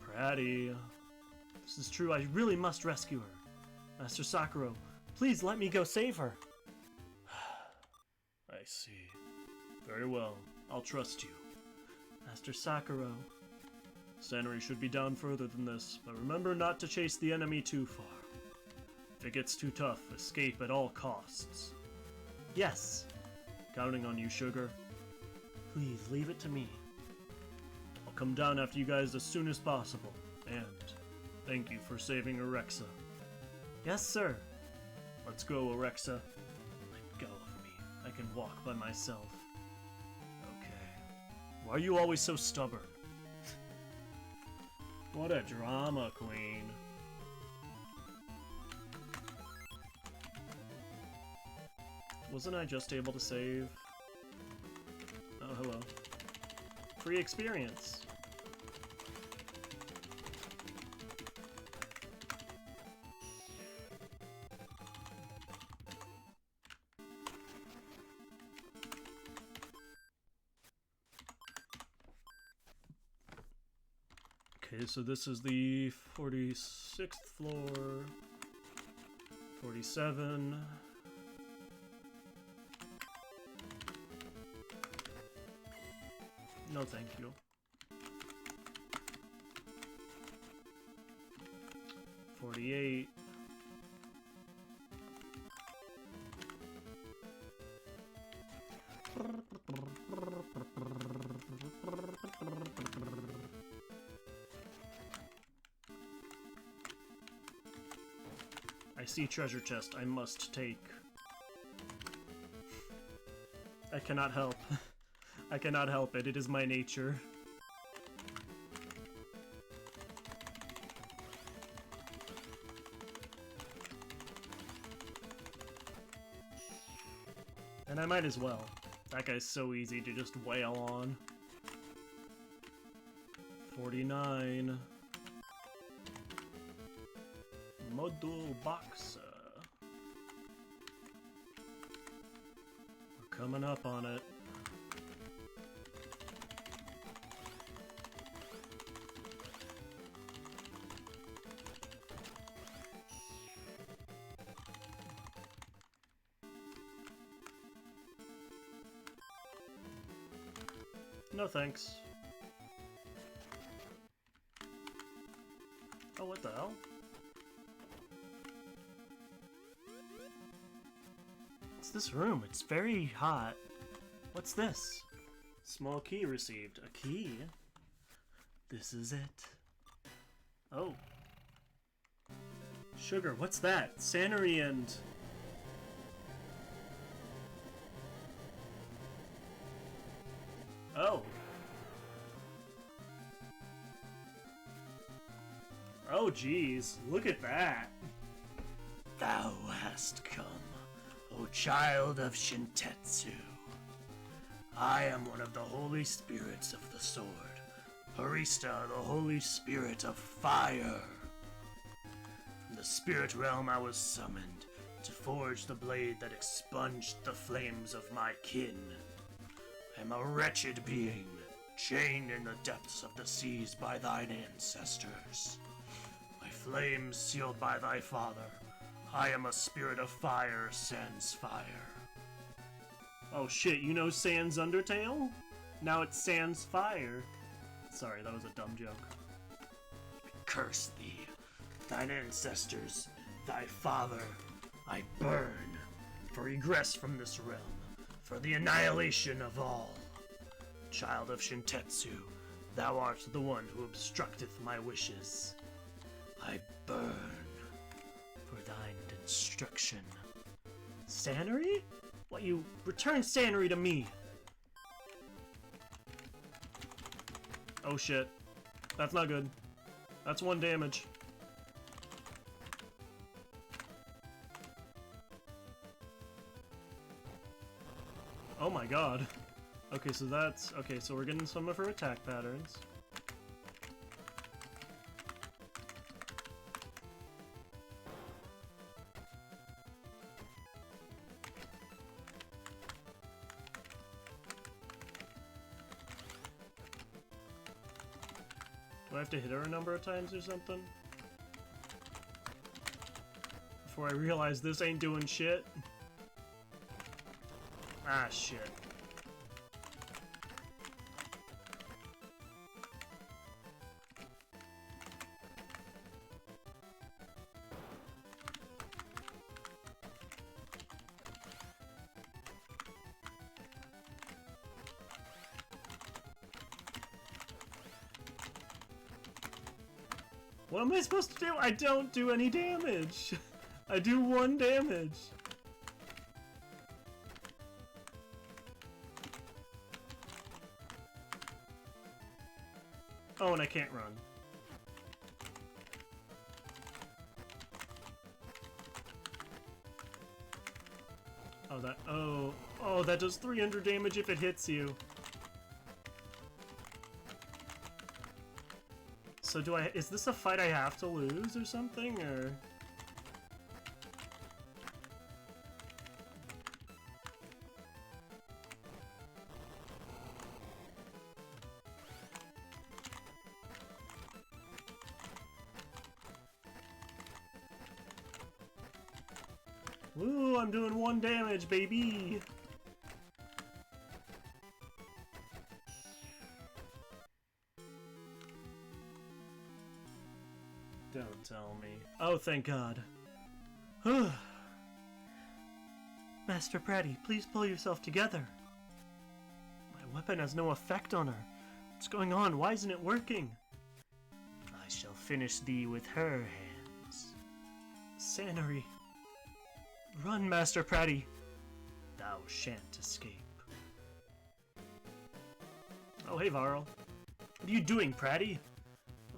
Pratty. This is true, I really must rescue her. Master Sakura, please let me go save her. I see. Very well, I'll trust you. Master Sakura. Sanary should be down further than this, but remember not to chase the enemy too far. If it gets too tough, escape at all costs. Yes. Counting on you, Sugar. Please, leave it to me. I'll come down after you guys as soon as possible, and thank you for saving Urexa. Yes, sir. Let's go, Urexa. Let go of me. I can walk by myself. Okay. Why are you always so stubborn? What a drama queen. Wasn't I just able to save? Oh, hello. Free experience. Okay, so this is the 46th floor. 47. No, thank you. 48. I see treasure chest I must take. I cannot help. I cannot help it. It is my nature. And I might as well. That guy's so easy to just wail on. 49. Module box. We're coming up on it. No thanks. Oh, what the hell? What's this room? It's very hot. What's this? Small key received. A key? This is it. Oh. Sugar, what's that? Sanary and... Oh. Oh, geez. Look at that. Thou hast come, O child of Shintetsu. I am one of the holy spirits of the sword. Parista, the holy spirit of fire. From the spirit realm I was summoned to forge the blade that expunged the flames of my kin. I am a wretched being, chained in the depths of the seas by thine ancestors. My flames sealed by thy father. I am a spirit of fire, sans fire. Oh shit, you know Sans Undertale? Now it's Sans Fire. Sorry, that was a dumb joke. Curse thee, thine ancestors, thy father. I burn, for egress from this realm, for the annihilation of all. Child of Shintetsu, thou art the one who obstructeth my wishes. I burn for thine destruction. Sanary? What, you return Sanary to me? Oh shit. That's not good. That's 1 damage. Oh my god. Okay, so that's... Okay, so we're getting some of her attack patterns. Do I have to hit her a number of times or something? Before I realize this ain't doing shit. Ah, shit. What am I supposed to do? I don't do any damage. I do 1 damage. Oh, and I can't run. Oh, that... Oh. Oh, that does 300 damage if it hits you. So do I... Is this a fight I have to lose or something, or... Woo, I'm doing 1 damage, baby! Don't tell me. Oh, thank God. Master Pratty, please pull yourself together. My weapon has no effect on her. What's going on? Why isn't it working? I shall finish thee with her hands. Sanary. Run, Master Pratty. Thou shan't escape. Oh, hey, Varl. What are you doing, Pratty?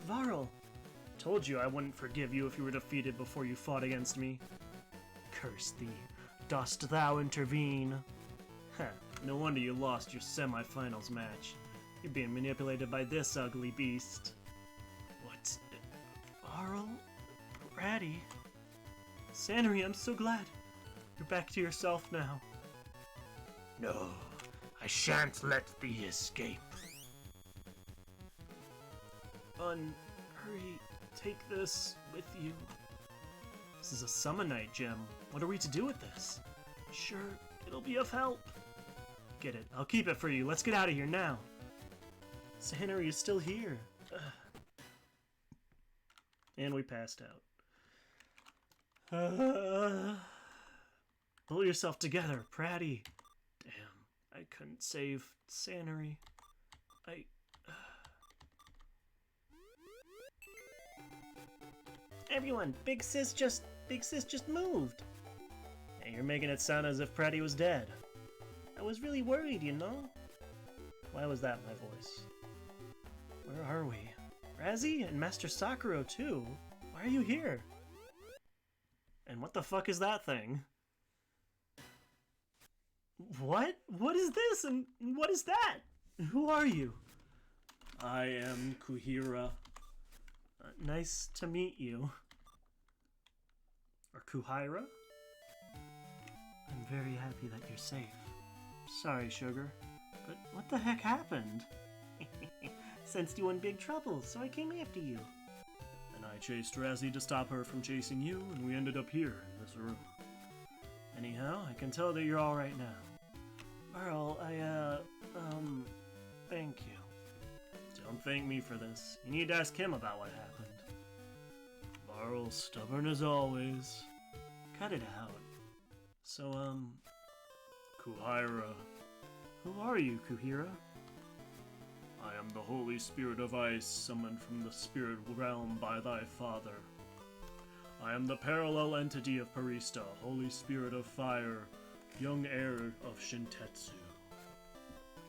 Varl. Told you I wouldn't forgive you if you were defeated before you fought against me. Curse thee. Dost thou intervene? Heh, no wonder you lost your semi-finals match. You're being manipulated by this ugly beast. What? Varl? Pratty? Sanary, I'm so glad. You're back to yourself now. No, I shan't let thee escape. Hurry, take this with you. This is a Summonite gem. What are we to do with this? Sure, it'll be of help. Get it. I'll keep it for you. Let's get out of here now. Sanary is still here. Ugh. And we passed out. Pull yourself together, Pratty. Damn, I couldn't save Sanary. Everyone, Big Sis just moved. Hey, you're making it sound as if Pratty was dead. I was really worried, you know? Why was that my voice? Where are we? Razzie and Master Sakura too? Why are you here? And what the fuck is that thing? What? What is this? And what is that? Who are you? I am Kuhira. Nice to meet you. Or Kuhira? I'm very happy that you're safe. Sorry, Sugar, but what the heck happened? Sensed you in big trouble, so I came after you. And I chased Razzie to stop her from chasing you, and we ended up here in this room. Anyhow, I can tell that you're alright now. Varl, thank you. Don't thank me for this. You need to ask him about what happened. Varl's stubborn as always. Cut it out. So, Kuhira. Who are you, Kuhira? I am the Holy Spirit of Ice, summoned from the spirit realm by thy father. I am the parallel entity of Parista, Holy Spirit of Fire, young heir of Shintetsu.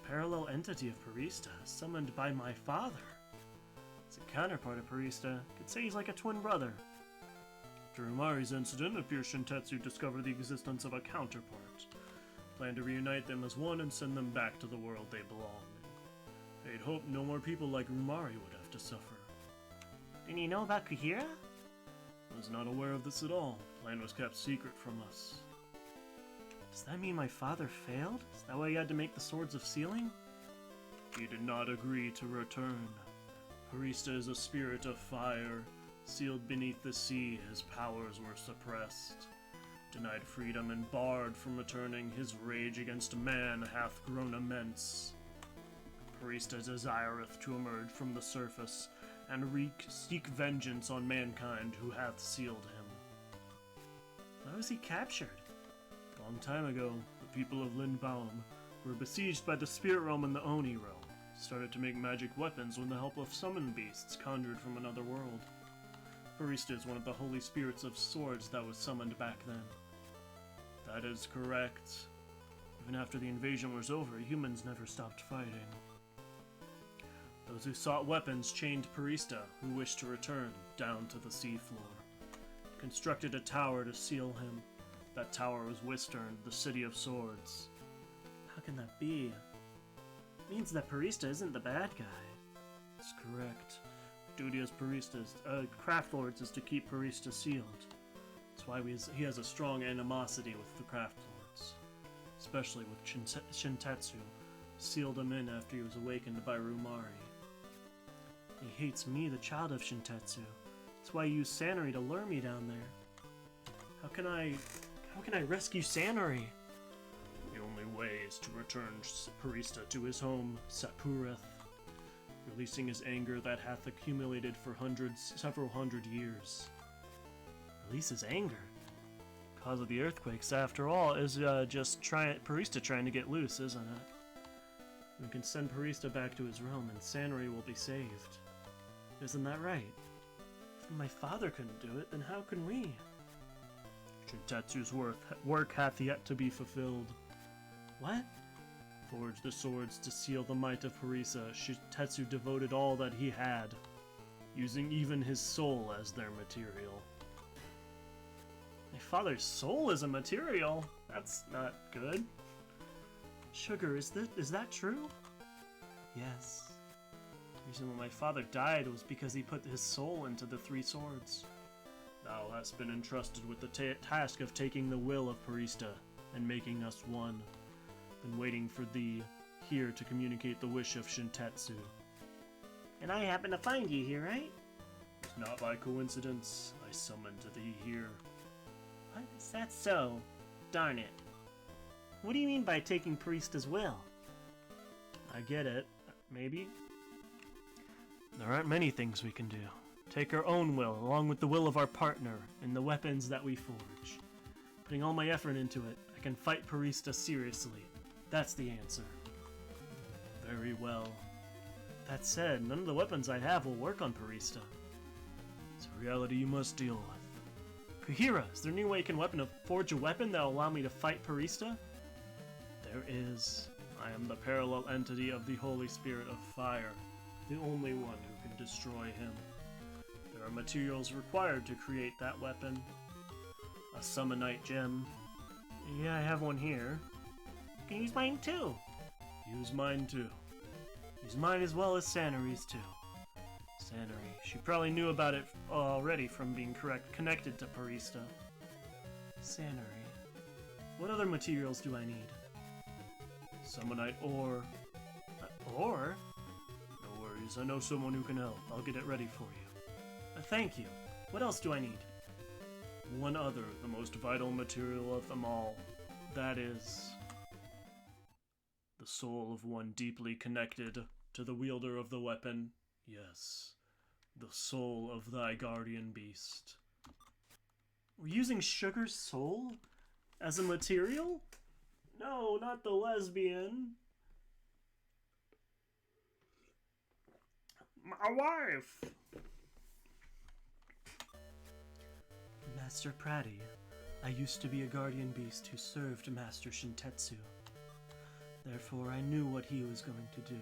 parallel entity of Parista, summoned by my father. As a counterpart of Parista, could say he's like a twin brother. After Umari's incident, it appears Shintetsu discovered the existence of a counterpart. Plan to reunite them as one and send them back to the world they belong in. They'd hoped no more people like Umari would have to suffer. Didn't you know about Kuhira? I was not aware of this at all. The plan was kept secret from us. Does that mean my father failed? Is that why he had to make the Swords of Sealing? He did not agree to return. Parista is a spirit of fire. Sealed beneath the sea, his powers were suppressed. Denied freedom and barred from returning, his rage against man hath grown immense. Parista desireth to emerge from the surface and seek vengeance on mankind who hath sealed him. Why was he captured? A long time ago, the people of Lindbaum were besieged by the spirit realm and the Oni realm. Started to make magic weapons with the help of summon beasts conjured from another world. Parista is one of the holy spirits of swords that was summoned back then. That is correct. Even after the invasion was over, humans never stopped fighting. Those who sought weapons chained Parista, who wished to return, down to the seafloor. Constructed a tower to seal him. That tower was Wistern, the city of swords. How can that be? It means that Parista isn't the bad guy. That's correct. Duty as Paristas, Craft Lords is to keep Parista sealed. That's why he has a strong animosity with the Craft Lords. Especially with Shintetsu. Sealed him in after he was awakened by Rumari. He hates me, the child of Shintetsu. That's why he used Sanori to lure me down there. How can I rescue Sanori? The only way is to return Parista to his home, Sapureth, releasing his anger that hath accumulated for several hundred years. Release his anger? Cause of the earthquakes, after all, is just Parista trying to get loose, isn't it? We can send Parista back to his realm and Sanori will be saved. Isn't that right? If my father couldn't do it, then how can we? Shintetsu's work hath yet to be fulfilled. What? Forged the swords to seal the might of Parisa, Shintetsu devoted all that he had, using even his soul as their material. My father's soul is a material? That's not good. Sugar, is that true? Yes. The reason why my father died was because he put his soul into the three swords. Thou hast been entrusted with the task of taking the will of Parista and making us one. Been waiting for thee here to communicate the wish of Shintetsu. And I happen to find you here, right? It's not by coincidence I summoned thee here. What? Is that so? Darn it. What do you mean by taking Parista's will? I get it. Maybe. There aren't many things we can do. Take our own will, along with the will of our partner, and the weapons that we forge. Putting all my effort into it, I can fight Parista seriously. That's the answer. Very well. That said, none of the weapons I have will work on Parista. It's a reality you must deal with. Kuhira, is there any way you can forge a weapon that'll allow me to fight Parista? There is. I am the parallel entity of the Holy Spirit of Fire, the only one who can destroy him. There are materials required to create that weapon. A summonite gem. Yeah, I have one here. You can use mine too. Use mine too. Use mine as well as Sanori's too. Sanori. She probably knew about it already from being connected to Parista. Sanori. What other materials do I need? Summonite ore. Ore? No worries, I know someone who can help. I'll get it ready for you. Thank you. What else do I need? One other, the most vital material of them all. That is the soul of one deeply connected to the wielder of the weapon. Yes, the soul of thy guardian beast. We're using Sugar's soul as a material? No, not the lesbian. My wife! Master Pratty, I used to be a guardian beast who served Master Shintetsu. Therefore, I knew what he was going to do.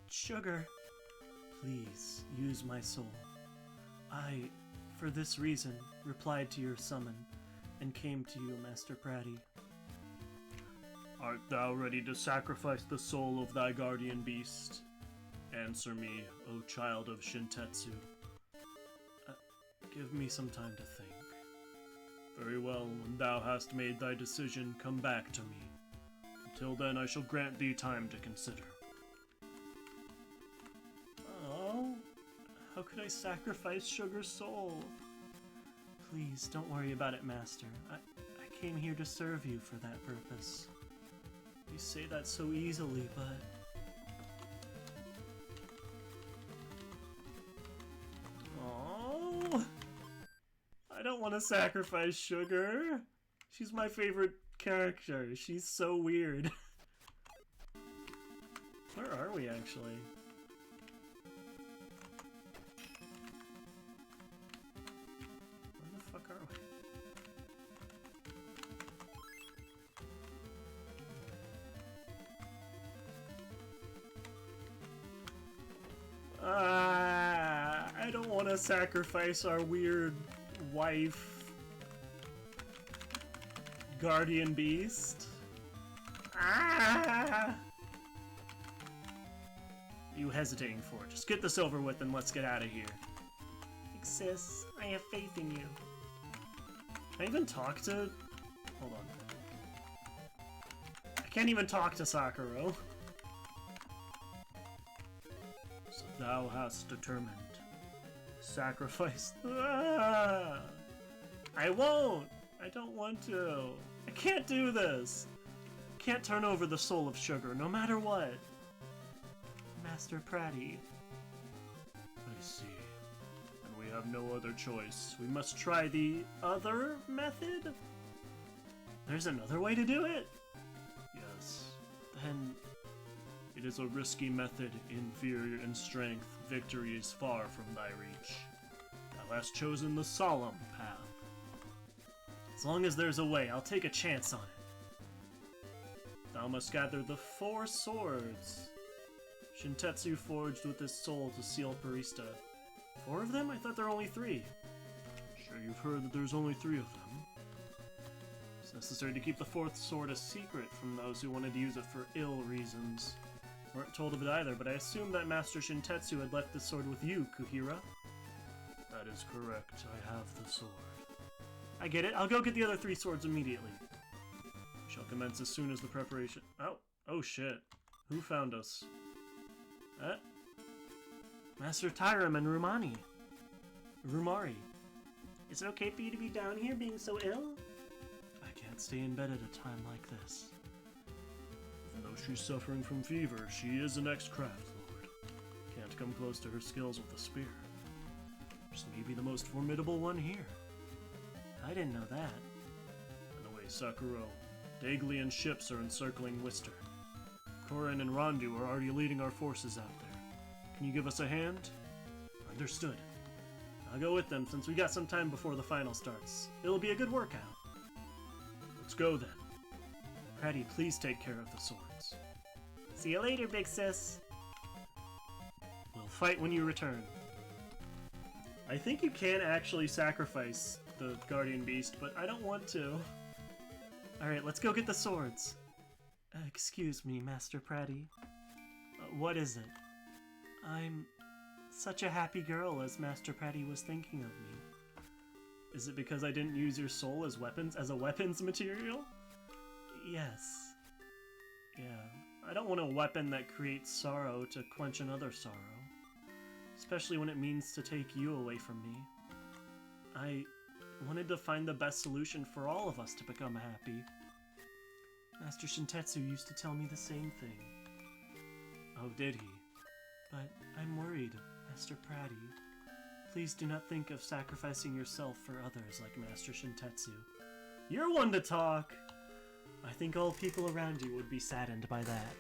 Sugar, please use my soul. I, for this reason, replied to your summon and came to you, Master Pratty. Art thou ready to sacrifice the soul of thy guardian beast? Answer me, O child of Shintetsu. Give me some time to think. Very well, when thou hast made thy decision, come back to me. Until then, I shall grant thee time to consider. Oh, how could I sacrifice Sugar's soul? Please, don't worry about it, Master. I came here to serve you for that purpose. You say that so easily, but... Oh, I don't want to sacrifice Sugar. She's my favorite character. She's so weird. Where are we, actually? Where the fuck are we? I don't want to sacrifice our weird wife guardian beast. You hesitating for? Just get this over with and let's get out of here. Sis, I have faith in you. Can I even talk to... Hold on. I can't even talk to Sakura. So thou hast determined. Sacrifice. I won't! I don't want to. I can't do this. I can't turn over the soul of Sugar, no matter what. Master Pratty. I see. And we have no other choice. We must try the other method? There's another way to do it? Yes. Then... It is a risky method, inferior in strength. Victory is far from thy reach. Thou hast chosen the solemn path. As long as there's a way, I'll take a chance on it. Thou must gather the 4 swords. Shintetsu forged with his soul to seal Parista. 4 of them? I thought there were only 3. Sure you've heard that there's only 3 of them. It's necessary to keep the 4th sword a secret from those who wanted to use it for ill reasons. Weren't told of it either, but I assumed that Master Shintetsu had left the sword with you, Kuhira. That is correct. I have the sword. I get it. I'll go get the other 3 swords immediately. We shall commence as soon as the preparation... Oh shit. Who found us? Master Tyram and Rumari. Is it okay for you to be down here being so ill? I can't stay in bed at a time like this. Even though she's suffering from fever, she is an ex-craft lord. Can't come close to her skills with a spear. She may be the most formidable one here. I didn't know that. Anyway, Sakura, Daglian ships are encircling Wister. Korin and Rondu are already leading our forces out there. Can you give us a hand? Understood. I'll go with them since we got some time before the final starts. It'll be a good workout. Let's go then. Pratty, please take care of the swords. See you later, big sis. We'll fight when you return. I think you can actually sacrifice the guardian beast, but I don't want to. Alright, let's go get the swords. Excuse me, Master Pratty. What is it? I'm such a happy girl, as Master Pratty was thinking of me. Is it because I didn't use your soul as a weapons material? Yes. Yeah. I don't want a weapon that creates sorrow to quench another sorrow. Especially when it means to take you away from me. I wanted to find the best solution for all of us to become happy. Master Shintetsu used to tell me the same thing. Oh, did he? But I'm worried, Master Pratty. Please do not think of sacrificing yourself for others like Master Shintetsu. You're one to talk! I think all people around you would be saddened by that.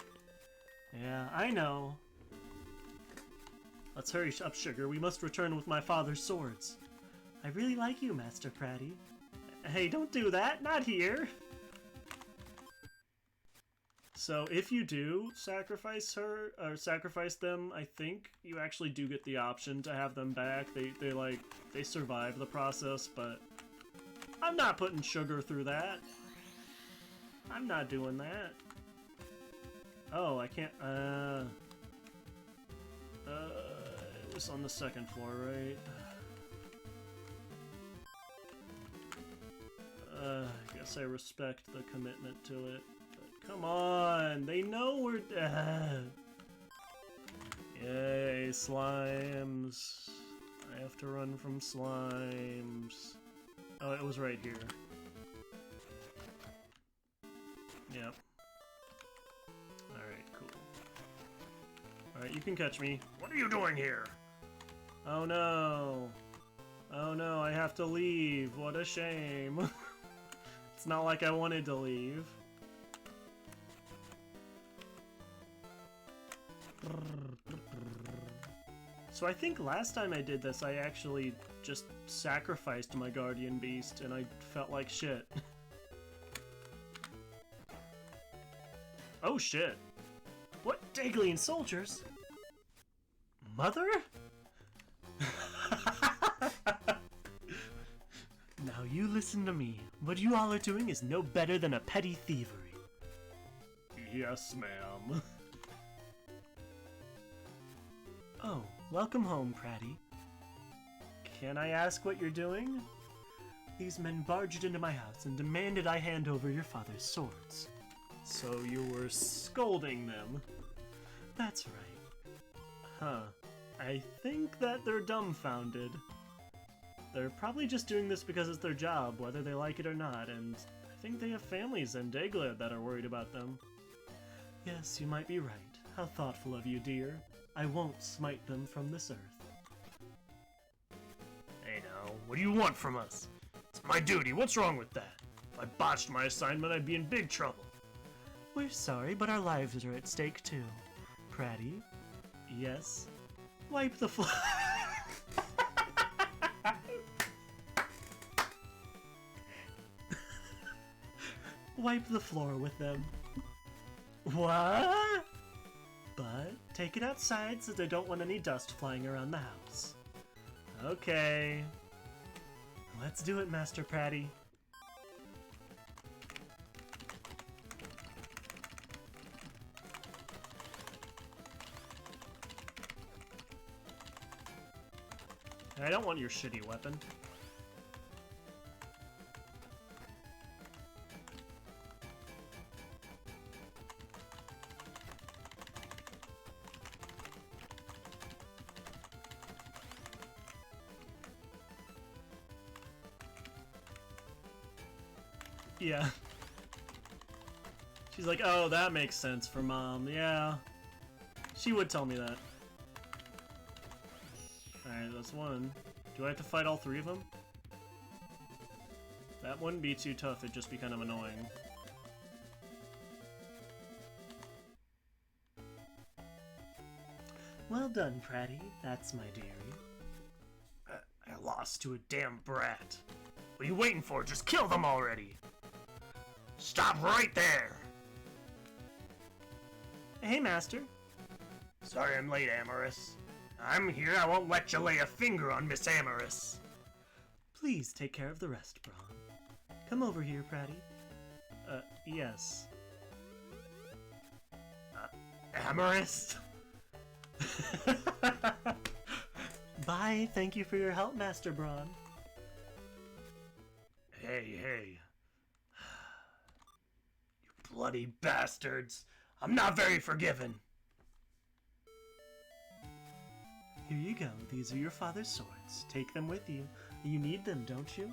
Yeah, I know. Let's hurry up, Sugar. We must return with my father's swords. I really like you, Master Pratty. Hey, don't do that! Not here! So if you do sacrifice her, or sacrifice them, I think you actually do get the option to have them back. They survive the process, but I'm not putting sugar through that. I'm not doing that. Oh, I can't, it's on the second floor, right? I guess I respect the commitment to it. But come on, they know we're... Yay, slimes. I have to run from slimes. Oh, it was right here. Yep. Alright, cool. Alright, you can catch me. What are you doing here? Oh no. Oh no, I have to leave. What a shame. It's not like I wanted to leave. So I think last time I did this, I actually just sacrificed my guardian beast, and I felt like shit. Oh shit. What Daglian soldiers? Mother? Now you listen to me. What you all are doing is no better than a petty thievery. Yes, ma'am. Oh, welcome home, Pratty. Can I ask what you're doing? These men barged into my house and demanded I hand over your father's swords. So you were scolding them? That's right. Huh. I think that they're dumbfounded. They're probably just doing this because it's their job, whether they like it or not, and I think they have families in Degla that are worried about them. Yes, you might be right. How thoughtful of you, dear. I won't smite them from this earth. Hey now, what do you want from us? It's my duty, what's wrong with that? If I botched my assignment, I'd be in big trouble. We're sorry, but our lives are at stake too. Pratty? Yes? Wipe the floor. Wipe the floor with them. What? But take it outside so they don't want any dust flying around the house. Okay. Let's do it, Master Pratty. I don't want your shitty weapon. Yeah. She's like, oh, that makes sense for Mom. Yeah. She would tell me that. Alright, that's one. Do I have to fight all three of them? That wouldn't be too tough, it'd just be kind of annoying. Well done, Pratty. That's my dearie. I lost to a damn brat. What are you waiting for? Just kill them already! Stop right there! Hey, Master. Sorry I'm late, Amorous. I'm here, I won't let you lay a finger on Miss Amorous. Please take care of the rest, Braun. Come over here, Pratty. Yes. Amorous? Bye, thank you for your help, Master Braun. Hey. You bloody bastards. I'm not very forgiving. Here you go. These are your father's swords. Take them with you. You need them, don't you?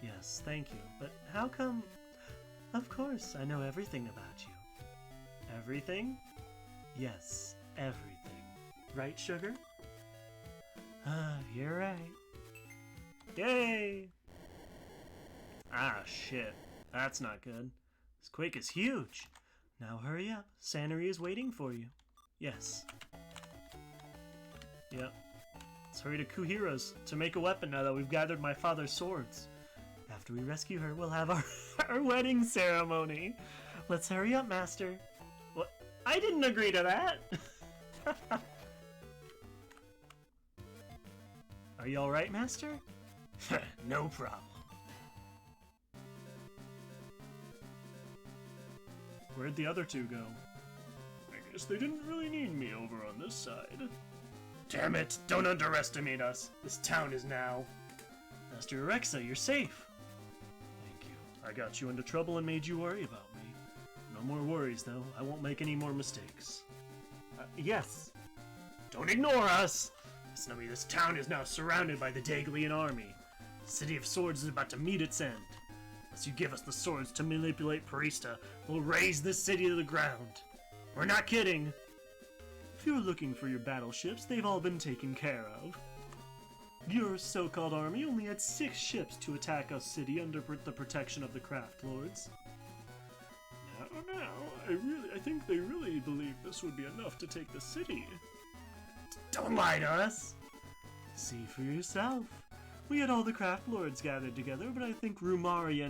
Yes, thank you. But how come... Of course, I know everything about you. Everything? Yes, everything. Right, Sugar? You're right. Yay! Ah, shit. That's not good. This quake is huge. Now hurry up. Sanary is waiting for you. Yes. Yep. Let's hurry to Kuhira's to make a weapon now that we've gathered my father's swords. After we rescue her, we'll have our wedding ceremony. Let's hurry up, Master. What? I didn't agree to that! Are you alright, Master? No problem. Where'd the other two go? I guess they didn't really need me over on this side. Damn it! Don't underestimate us! This town is now... Master Erexa, you're safe! Thank you. I got you into trouble and made you worry about me. No more worries, though. I won't make any more mistakes. Yes. Don't ignore us! Snubby, this town is now surrounded by the Daglian army. The City of Swords is about to meet its end. Unless you give us the swords to manipulate Parista, we'll raze this city to the ground. We're not kidding. If you're looking for your battleships, they've all been taken care of. Your so-called army only had 6 ships to attack our city under the protection of the Craft Lords. Now, I think they really believe this would be enough to take the city. Don't lie to us! See for yourself. We had all the Craft Lords gathered together, but I think Rumari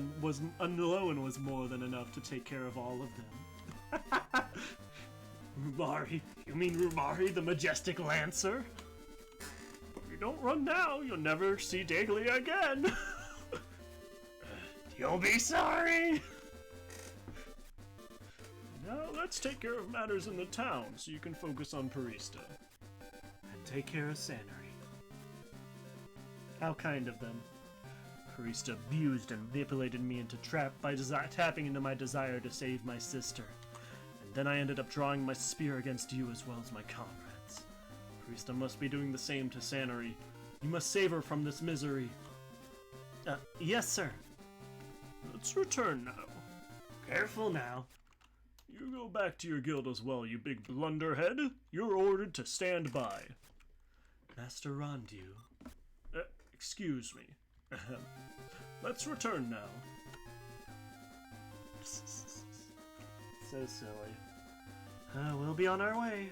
alone was more than enough to take care of all of them. Rumari? You mean Rumari, the majestic lancer? If you don't run now, you'll never see Daglia again! You'll be sorry! Now let's take care of matters in the town so you can focus on Parista. And take care of Sanary. How kind of them. Parista abused and manipulated me into by tapping into my desire to save my sister. And then I ended up drawing my spear against you as well as my comrades. Parista must be doing the same to Sanary. You must save her from this misery. Yes, sir. Let's return now. Careful now. You go back to your guild as well, you big blunderhead. You're ordered to stand by. Master Rondew. Excuse me. Let's return now. So silly. We'll be on our way.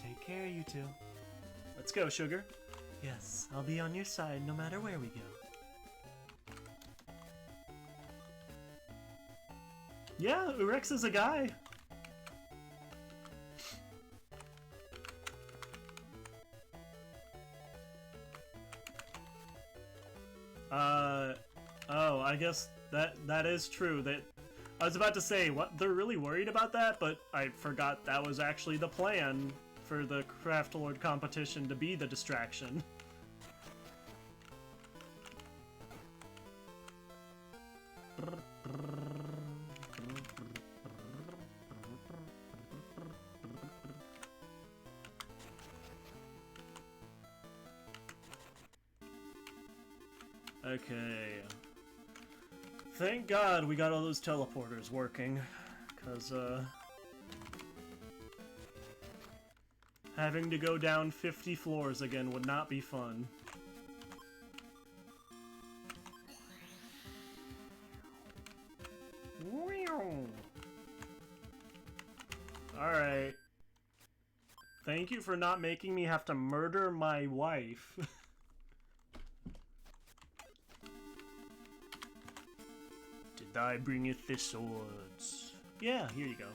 Take care, you two. Let's go, Sugar. Yes, I'll be on your side no matter where we go. Yeah, Urex is a guy. Oh, I guess that is true. That I was about to say, what, they're really worried about that, but I forgot that was actually the plan for the Craft Lord competition to be the distraction. Okay. Thank God we got all those teleporters working, because, having to go down 50 floors again would not be fun. Alright. Thank you for not making me have to murder my wife. I bringeth the swords. Yeah, here you go.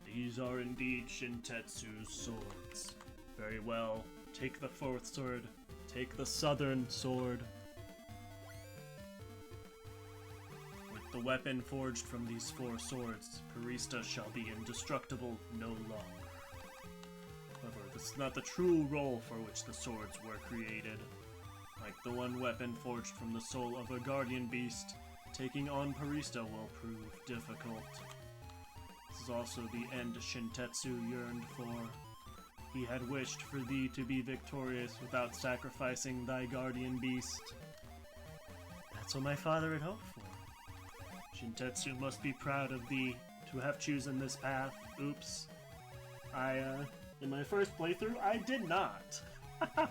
These are indeed Shintetsu's swords. Very well. Take the 4th sword. Take the southern sword. With the weapon forged from these 4 swords, Parista shall be indestructible no longer. However, this is not the true role for which the swords were created. Like the one weapon forged from the soul of a guardian beast, taking on Parista will prove difficult. This is also the end Shintetsu yearned for. He had wished for thee to be victorious without sacrificing thy guardian beast. That's what my father had hoped for. Shintetsu must be proud of thee to have chosen this path. Oops. In my first playthrough, I did not.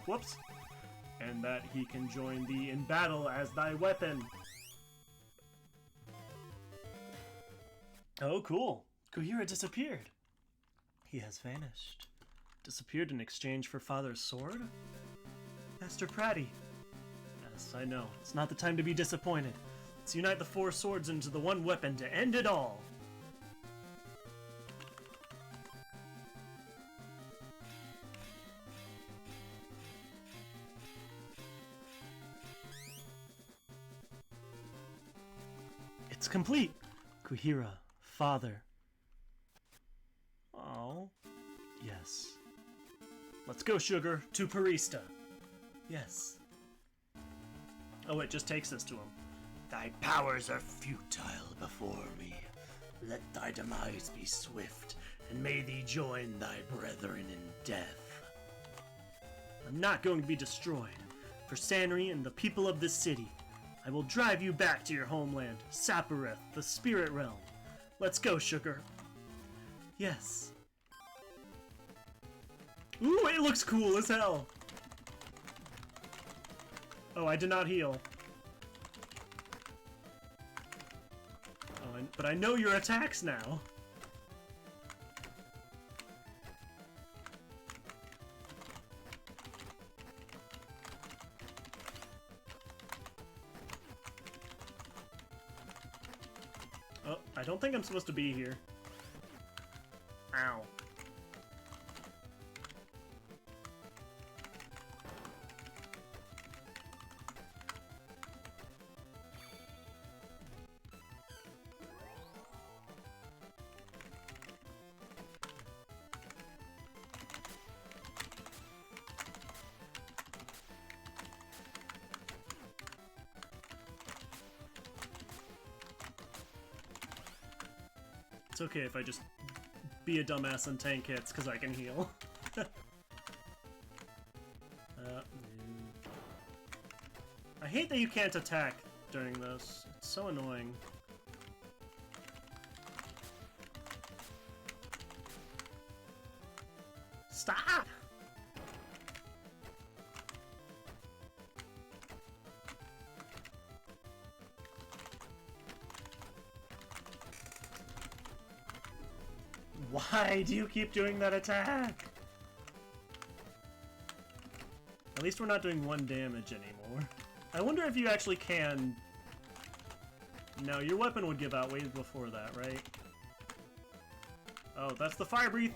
Whoops. And that he can join thee in battle as thy weapon. Oh, cool. Kuhira disappeared. He has vanished. Disappeared in exchange for Father's sword? Master Pratty. Yes, I know. It's not the time to be disappointed. Let's unite the 4 swords into the one weapon to end it all. It's complete! Kuhira, father. Oh. Yes. Let's go, Sugar, to Parista. Yes. Oh, it just takes us to him. Thy powers are futile before me. Let thy demise be swift, and may thee join thy brethren in death. I'm not going to be destroyed. For Sanri and the people of this city, I will drive you back to your homeland, Sapareth, the spirit realm. Let's go, Sugar. Yes. Ooh, it looks cool as hell. Oh, I did not heal. Oh, but I know your attacks now. Oh, I don't think I'm supposed to be here. Ow. It's okay if I just be a dumbass and tank hits, because I can heal. I hate that you can't attack during this. It's so annoying. Stop! Why do you keep doing that attack? At least we're not doing 1 damage anymore. I wonder if you actually can... No, your weapon would give out way before that, right? Oh, that's the fire breath!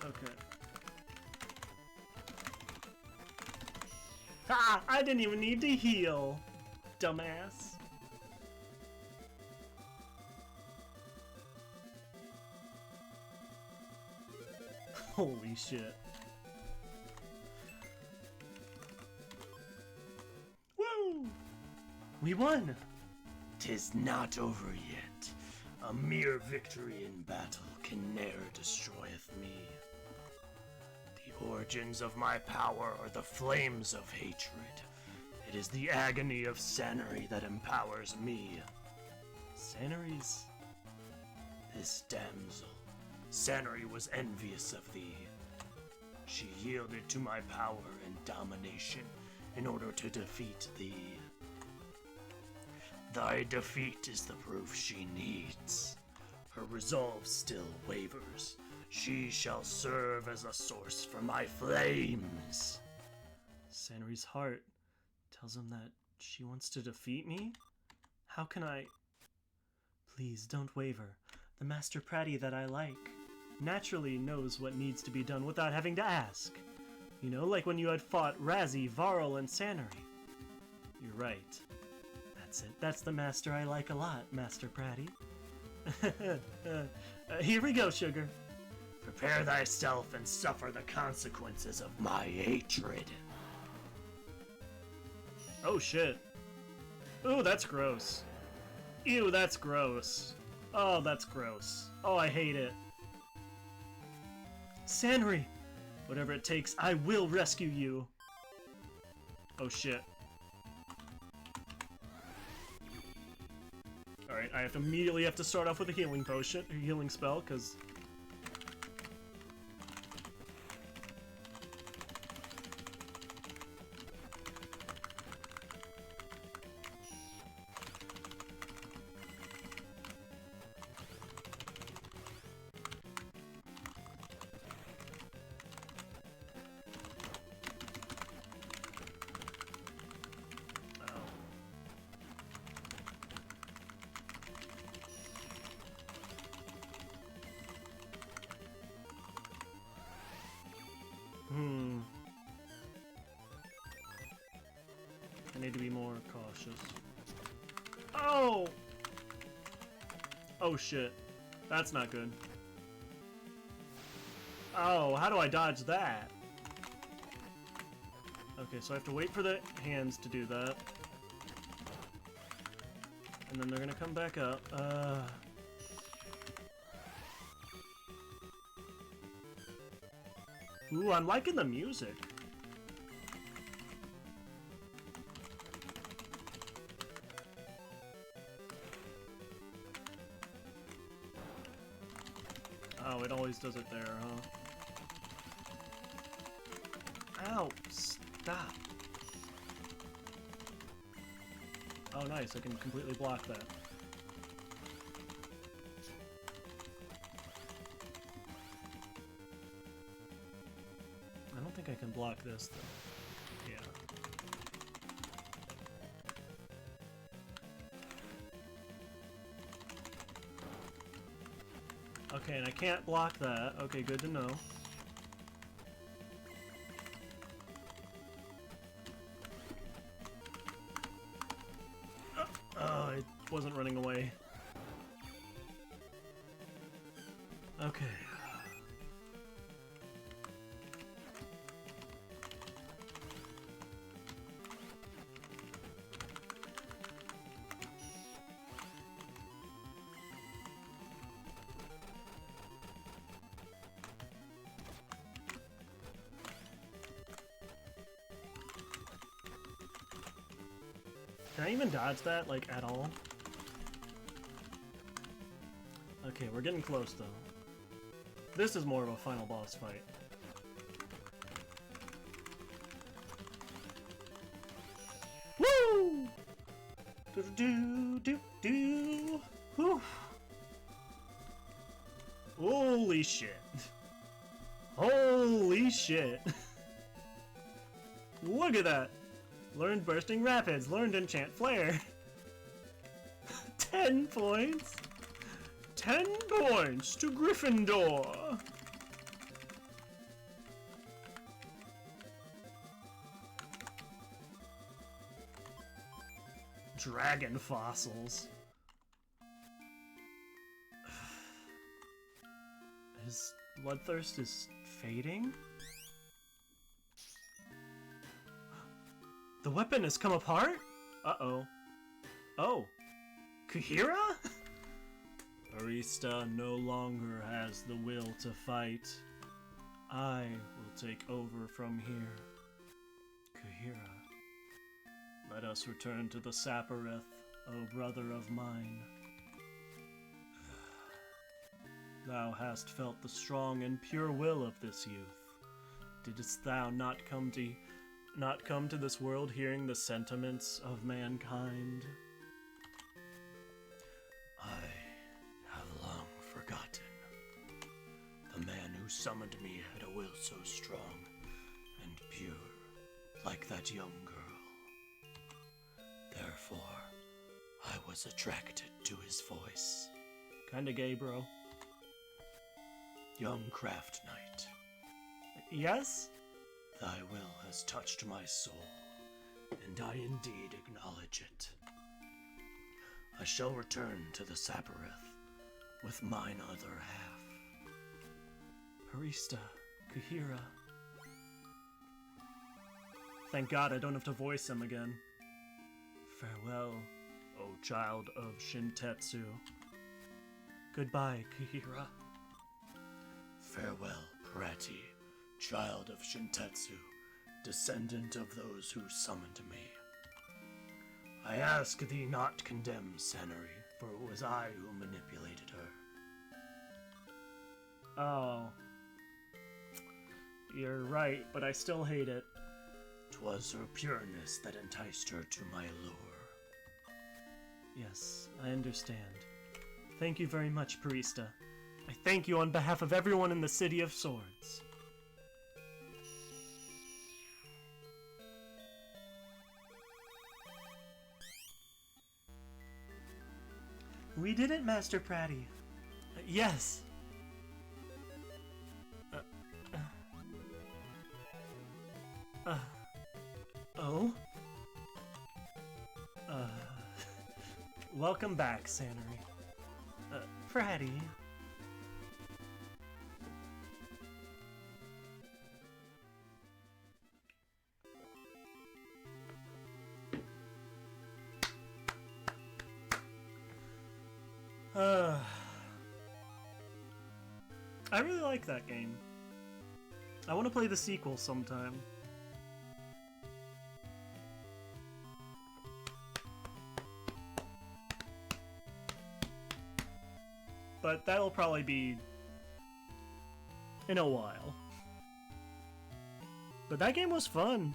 Okay. Ah! I didn't even need to heal! Dumbass. Holy shit. Woo! We won! 'Tis not over yet. A mere victory in battle can ne'er destroyeth me. The origins of my power are the flames of hatred. It is the agony of Sanri that empowers me. Sanri's... This damsel, Sanri, was envious of thee. She yielded to my power and domination in order to defeat thee. Thy defeat is the proof she needs. Her resolve still wavers. She shall serve as a source for my flames. Sanri's heart tells him that she wants to defeat me? How can I... Please, don't waver. The Master Pratty that I like naturally knows what needs to be done without having to ask. You know, like when you had fought Razzie, Varl, and Sanri. You're right. That's it. That's the master I like a lot, Master Pratty. Here we go, Sugar. Prepare thyself and suffer the consequences of my hatred. Oh shit. Ooh, that's gross. Ew, that's gross. Oh, that's gross. Oh, I hate it. Sanri! Whatever it takes, I will rescue you. Oh shit. Alright, I immediately have to start off with a healing potion, a healing spell, because... I need to be more cautious. Oh! Oh shit. That's not good. Oh, how do I dodge that? Okay, so I have to wait for the hands to do that. And then they're gonna come back up. Ooh, I'm liking the music. Oh, it always does it there, huh? Ow! Stop! Oh, nice. I can completely block that. I don't think I can block this, though. Yeah. Okay, and I can't block that. Okay, good to know. Oh, it wasn't running away. Okay. Can I even dodge that, like, at all? Okay, we're getting close, though. This is more of a final boss fight. Woo! Do-do-do-do-do! Whew! Holy shit! Holy shit! Look at that! Learned Bursting Rapids, learned Enchant Flare. 10 points! 10 points to Gryffindor! Dragon fossils. His bloodthirst is fading? The weapon has come apart? Uh-oh. Oh. Kuhira? Arista no longer has the will to fight. I will take over from here. Kuhira, let us return to the Sapirith, O brother of mine. Thou hast felt the strong and pure will of this youth. Didst thou not come to this world hearing the sentiments of mankind? I have long forgotten. The man who summoned me had a will so strong and pure, like that young girl. Therefore, I was attracted to his voice. Kinda gay, bro. Young craft knight. Yes? Thy will has touched my soul, and I indeed acknowledge it. I shall return to the Sapirith with mine other half. Arista, Kuhira. Thank God I don't have to voice him again. Farewell, O child of Shintetsu. Goodbye, Kuhira. Farewell, Prati, child of Shintetsu, descendant of those who summoned me. I ask thee not condemn Sanary, for it was I who manipulated her. Oh. You're right, but I still hate it. 'Twas her pureness that enticed her to my lure. Yes, I understand. Thank you very much, Parista. I thank you on behalf of everyone in the City of Swords. We did it, Master Pratty. Yes. Oh? Welcome back, Sanary. Fratty. I really like that game. I want to play the sequel sometime. But that'll probably be in a while. But that game was fun.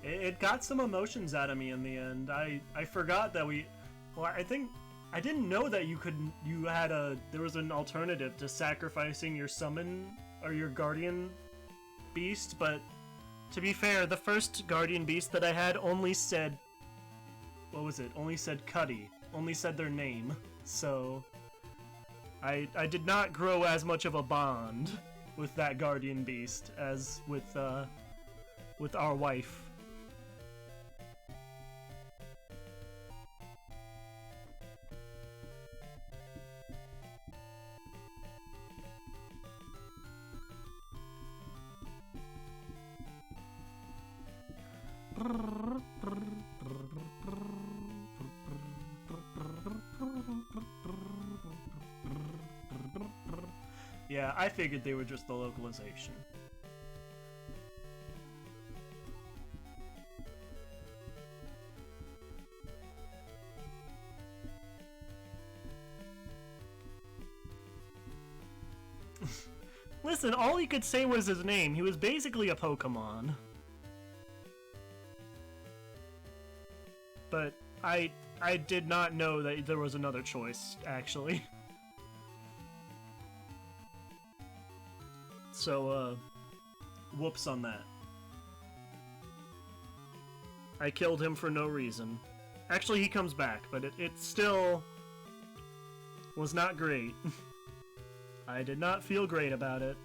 It got some emotions out of me in the end. I forgot that well, I think I didn't know that there was an alternative to sacrificing your summon or your guardian beast, but to be fair, the first guardian beast that I had only said, what was it? Only said Cuddy. Only said their name. So I did not grow as much of a bond with that guardian beast as with our wife. Yeah, I figured they were just the localization. Listen, all he could say was his name. He was basically a Pokemon. But I did not know that there was another choice, actually. So, whoops on that. I killed him for no reason. Actually, he comes back, but it still was not great. I did not feel great about it.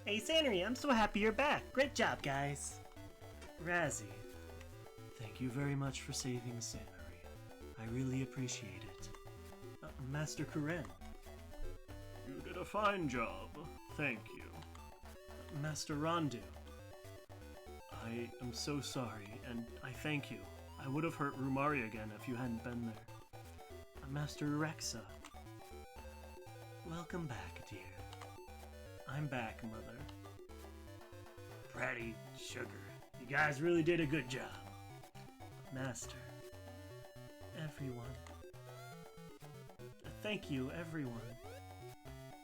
Hey Sanary, I'm so happy you're back. Great job, guys. Razzie, thank you very much for saving Sanary. I really appreciate it. Master Kuren. You did a fine job. Thank you. Master Rondu. I am so sorry, and I thank you. I would have hurt Rumari again if you hadn't been there. Master Rexa. Welcome back, dear. I'm back, Mother. Bratty, Sugar, you guys really did a good job. Master. Everyone. Thank you, everyone.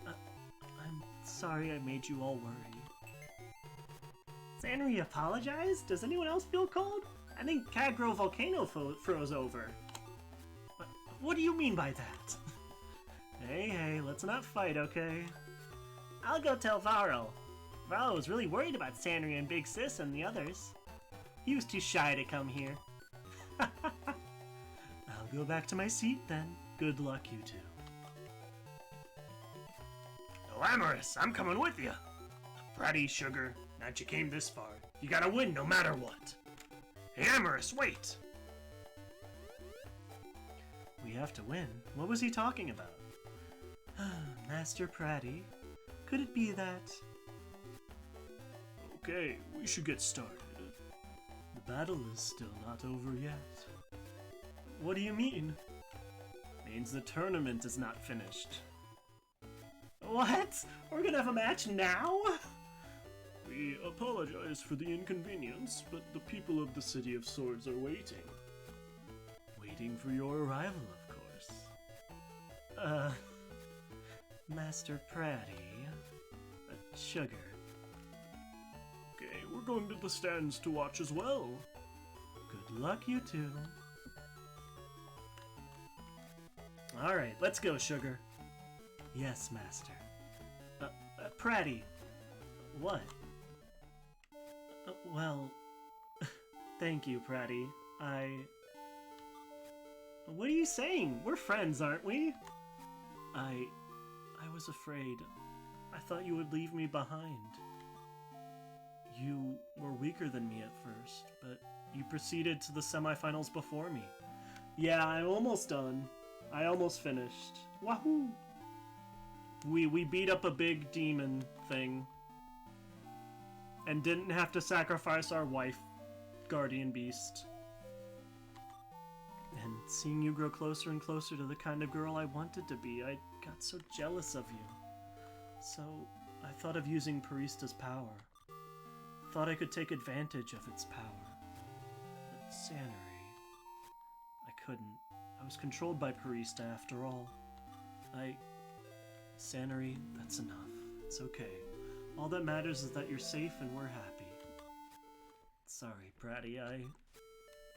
I'm sorry I made you all worry. Sanary apologized? Does anyone else feel cold? I think Kagro Volcano froze over. What do you mean by that? Hey, let's not fight, okay? I'll go tell Varro. Varro was really worried about Sanary and Big Sis and the others. He was too shy to come here. I'll go back to my seat then. Good luck, you two. Oh, Amorous, I'm coming with you. Bratty, Sugar, now that you came this far, you gotta win no matter what. Hey, Amorous, wait! We have to win? What was he talking about? Master Pratty, could it be that... Okay, we should get started. The battle is still not over yet. What do you mean? Means the tournament is not finished. What? We're gonna have a match now? We apologize for the inconvenience, but the people of the City of Swords are waiting. Waiting for your arrival, of course. Master Pratty, Sugar. Okay, we're going to the stands to watch as well. Good luck, you two. Alright, let's go, Sugar. Yes, Master. Pratty. What? Well... Thank you, Pratty. What are you saying? We're friends, aren't we? I was afraid. I thought you would leave me behind. You were weaker than me at first, but you proceeded to the semifinals before me. Yeah, I'm almost done. I almost finished. Wahoo! We beat up a big demon thing. And didn't have to sacrifice our wife, Guardian Beast. And seeing you grow closer and closer to the kind of girl I wanted to be, I got so jealous of you. So, I thought of using Parista's power. Thought I could take advantage of its power. But Sanary... I couldn't. I was controlled by Parista after all. Sanary, that's enough. It's okay. All that matters is that you're safe and we're happy. Sorry, Pratty,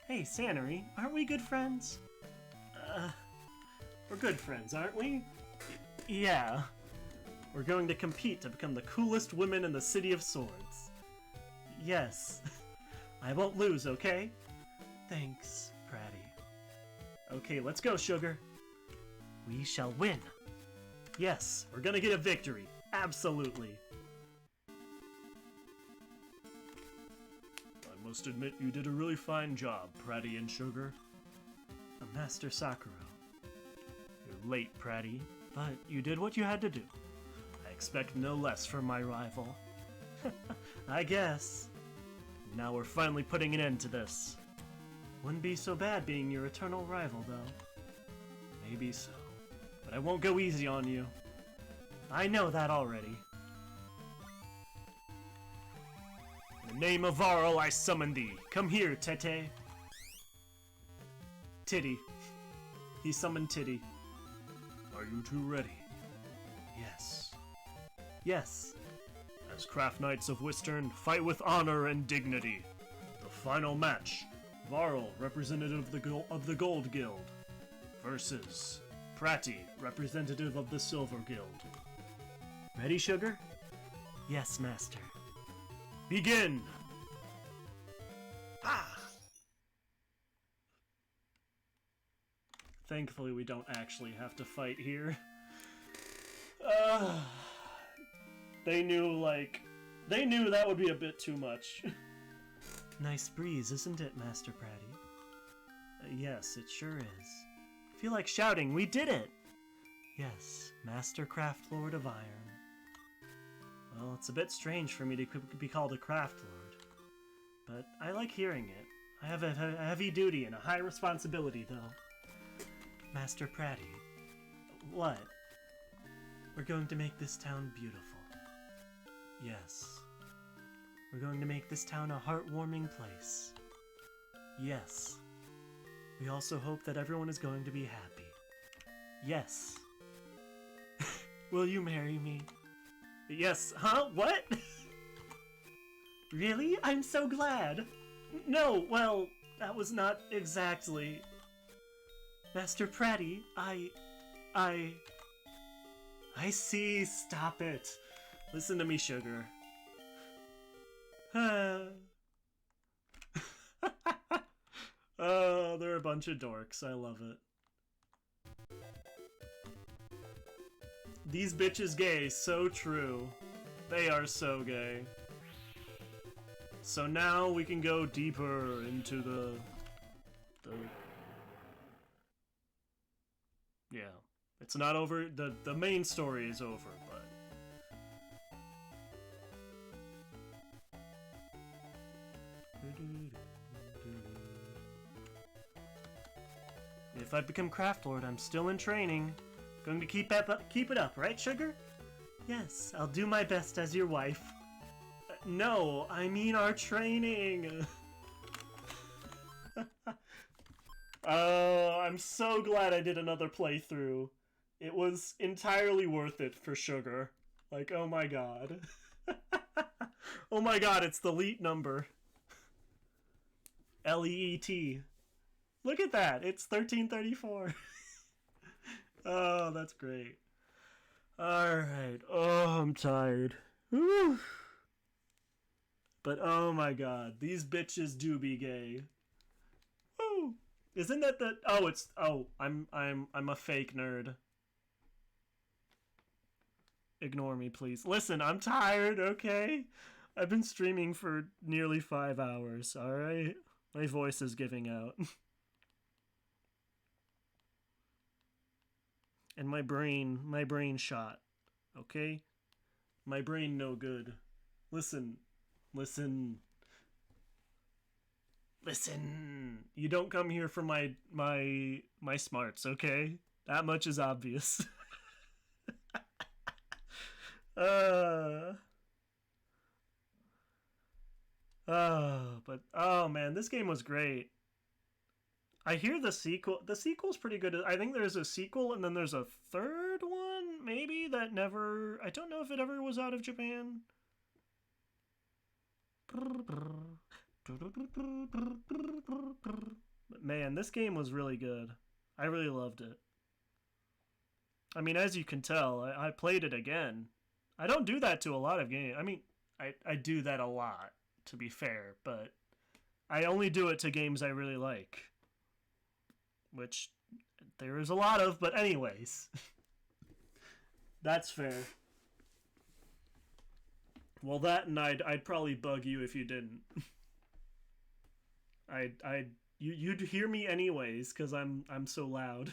Hey, Sanary, aren't we good friends? We're good friends, aren't we? Yeah. We're going to compete to become the coolest women in the City of Swords. Yes. I won't lose, okay? Thanks, Pratty. Okay, let's go, Sugar. We shall win. Yes, we're gonna get a victory. Absolutely. I must admit you did a really fine job, Pratty and Sugar. Master Sakura. You're late, Pratty, but you did what you had to do. I expect no less from my rival. I guess. Now we're finally putting an end to this. Wouldn't be so bad being your eternal rival, though. Maybe so. But I won't go easy on you. I know that already. In the name of Varl, I summon thee. Come here, Tete. Titty. He summoned Titty. Are you two ready? Yes. Yes. As Craft Knights of Western, fight with honor and dignity. The final match. Varl, representative of the Gold Guild, versus Pratty, representative of the Silver Guild. Ready, Sugar? Yes, Master. Begin! Ah! Thankfully, we don't actually have to fight here. They knew that would be a bit too much. Nice breeze, isn't it, Master Pratty? Yes, it sure is. I feel like shouting, we did it! Yes, Master Craft Lord of Iron. Well, it's a bit strange for me to be called a Craft Lord, but I like hearing it. I have a heavy duty and a high responsibility, though. Master Pratty. What? We're going to make this town beautiful. Yes. We're going to make this town a heartwarming place. Yes. We also hope that everyone is going to be happy. Yes. Will you marry me? Yes. Huh? What? Really? I'm so glad. No, well, that was not exactly... Master Pratty, I see. Stop it. Listen to me, Sugar. Oh, they're a bunch of dorks. I love it. These bitches gay, so true. They are so gay. So now we can go deeper into the yeah. It's not over. The main story is over, but if I become Craft Lord, I'm still in training. Going to keep it up, right, Sugar? Yes, I'll do my best as your wife. No, I mean our training. Oh, I'm so glad I did another playthrough. It was entirely worth it for Sugar. Like, oh my god. Oh my god, it's the LEET number. LEET. Look at that, it's 1334. Oh, that's great. Alright. Oh, I'm tired. Whew. But oh my god, these bitches do be gay. Woo! Isn't that the oh it's oh, I'm a fake nerd. Ignore me, please. Listen, I'm tired, okay? I've been streaming for nearly 5 hours, alright? My voice is giving out. And my brain shot, okay? My brain no good. Listen, listen, listen. You don't come here for my smarts, okay? That much is obvious. uh but oh man, this game was great. I hear the sequel. The sequel's pretty good. I think there's a sequel and then there's a third one, maybe, that never. I don't know if it ever was out of Japan. But man, this game was really good. I really loved it. I mean, as you can tell, I played it again. I don't do that to a lot of games. I mean, I do that a lot, to be fair, but I only do it to games I really like. Which there is a lot of, but anyways. That's fair. Well, that and I'd probably bug you if you didn't. You'd hear me anyways, because I'm so loud.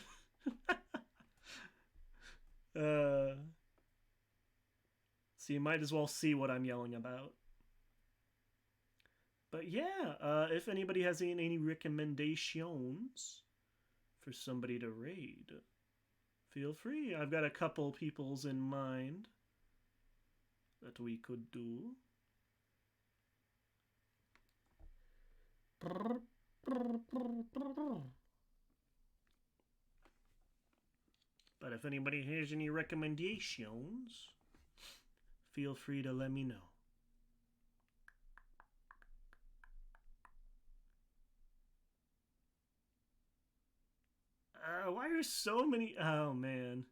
So you might as well see what I'm yelling about. But yeah, if anybody has any recommendations for somebody to raid, feel free. I've got a couple peoples in mind that we could do. But if anybody has any recommendations, feel free to let me know. Why are so many? Oh man,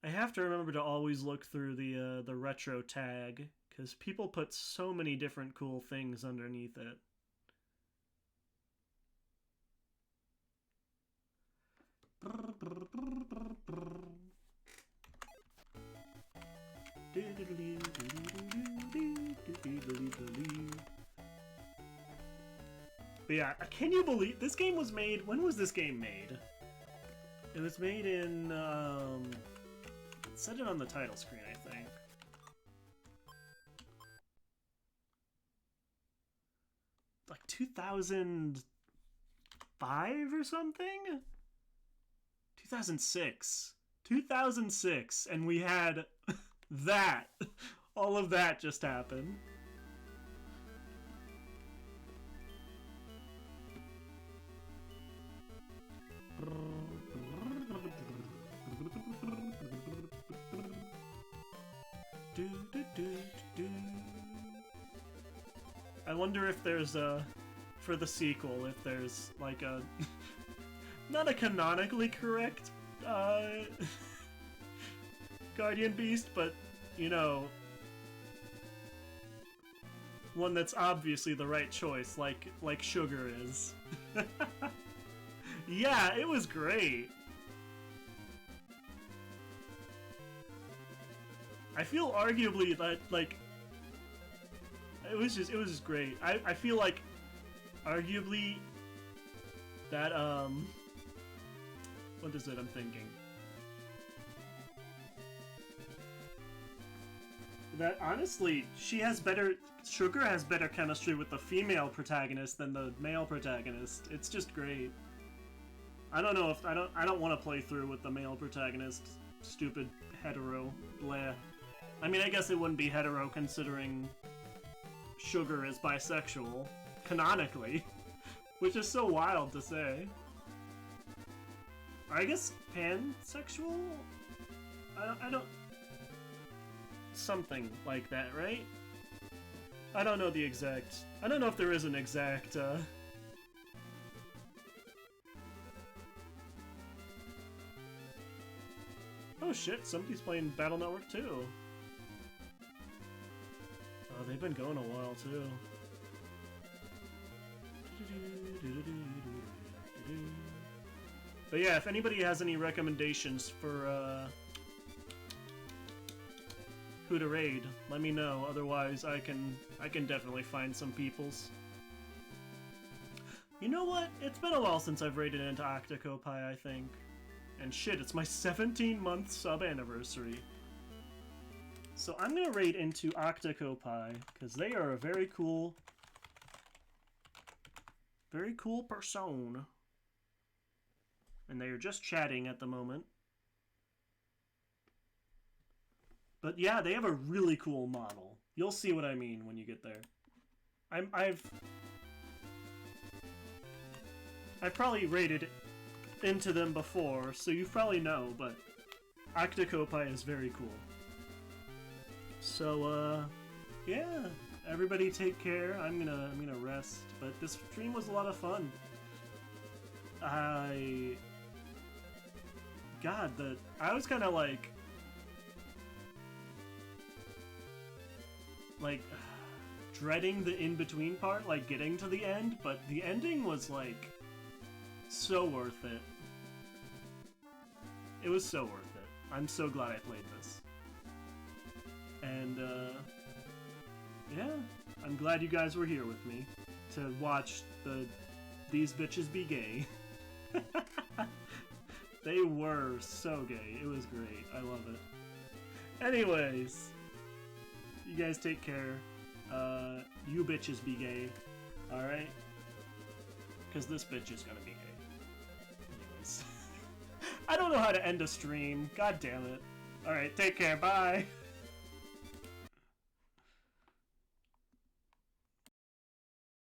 I have to remember to always look through the retro tag because people put so many different cool things underneath it. But yeah, can you believe this game was made? When was this game made? It was made in, it said it on the title screen, I think. Like 2005 or something? 2006. 2006, and we had that. All of that just happened. I wonder if there's for the sequel, if there's like a not a canonically correct Guardian Beast, but you know, one that's obviously the right choice, like Sugar is. Yeah, it was great. I feel arguably that like it was just great. I feel like arguably that what is it I'm thinking? That honestly, Sugar has better chemistry with the female protagonist than the male protagonist. It's just great. I don't know if I don't want to play through with the male protagonist. Stupid hetero bleh. I mean, I guess it wouldn't be hetero considering Sugar is bisexual canonically, which is so wild to say. I guess pansexual? I don't something like that, right? I don't know the exact. I don't know if there is an exact shit, somebody's playing Battle Network too. Oh, they've been going a while too. But yeah, if anybody has any recommendations for who to raid, let me know. Otherwise, I can definitely find some peoples. You know what? It's been a while since I've raided into Octopi, I think. And shit, it's my 17-month sub anniversary. So I'm gonna raid into Octopi because they are a very cool person. And they are just chatting at the moment. But yeah, they have a really cool model. You'll see what I mean when you get there. I've probably raided into them before, so you probably know, but Octopi is very cool. So, yeah, everybody take care. I'm gonna rest, but this stream was a lot of fun. I was kind of like dreading the in-between part, like getting to the end, but the ending was like so worth it. It was so worth it. I'm so glad I played this. And yeah, I'm glad you guys were here with me to watch these bitches be gay. They were so gay. It was great. I love it. Anyways, you guys take care. You bitches be gay. Alright? Because this bitch is gonna be gay. Anyways. I don't know how to end a stream. God damn it. Alright, take care. Bye.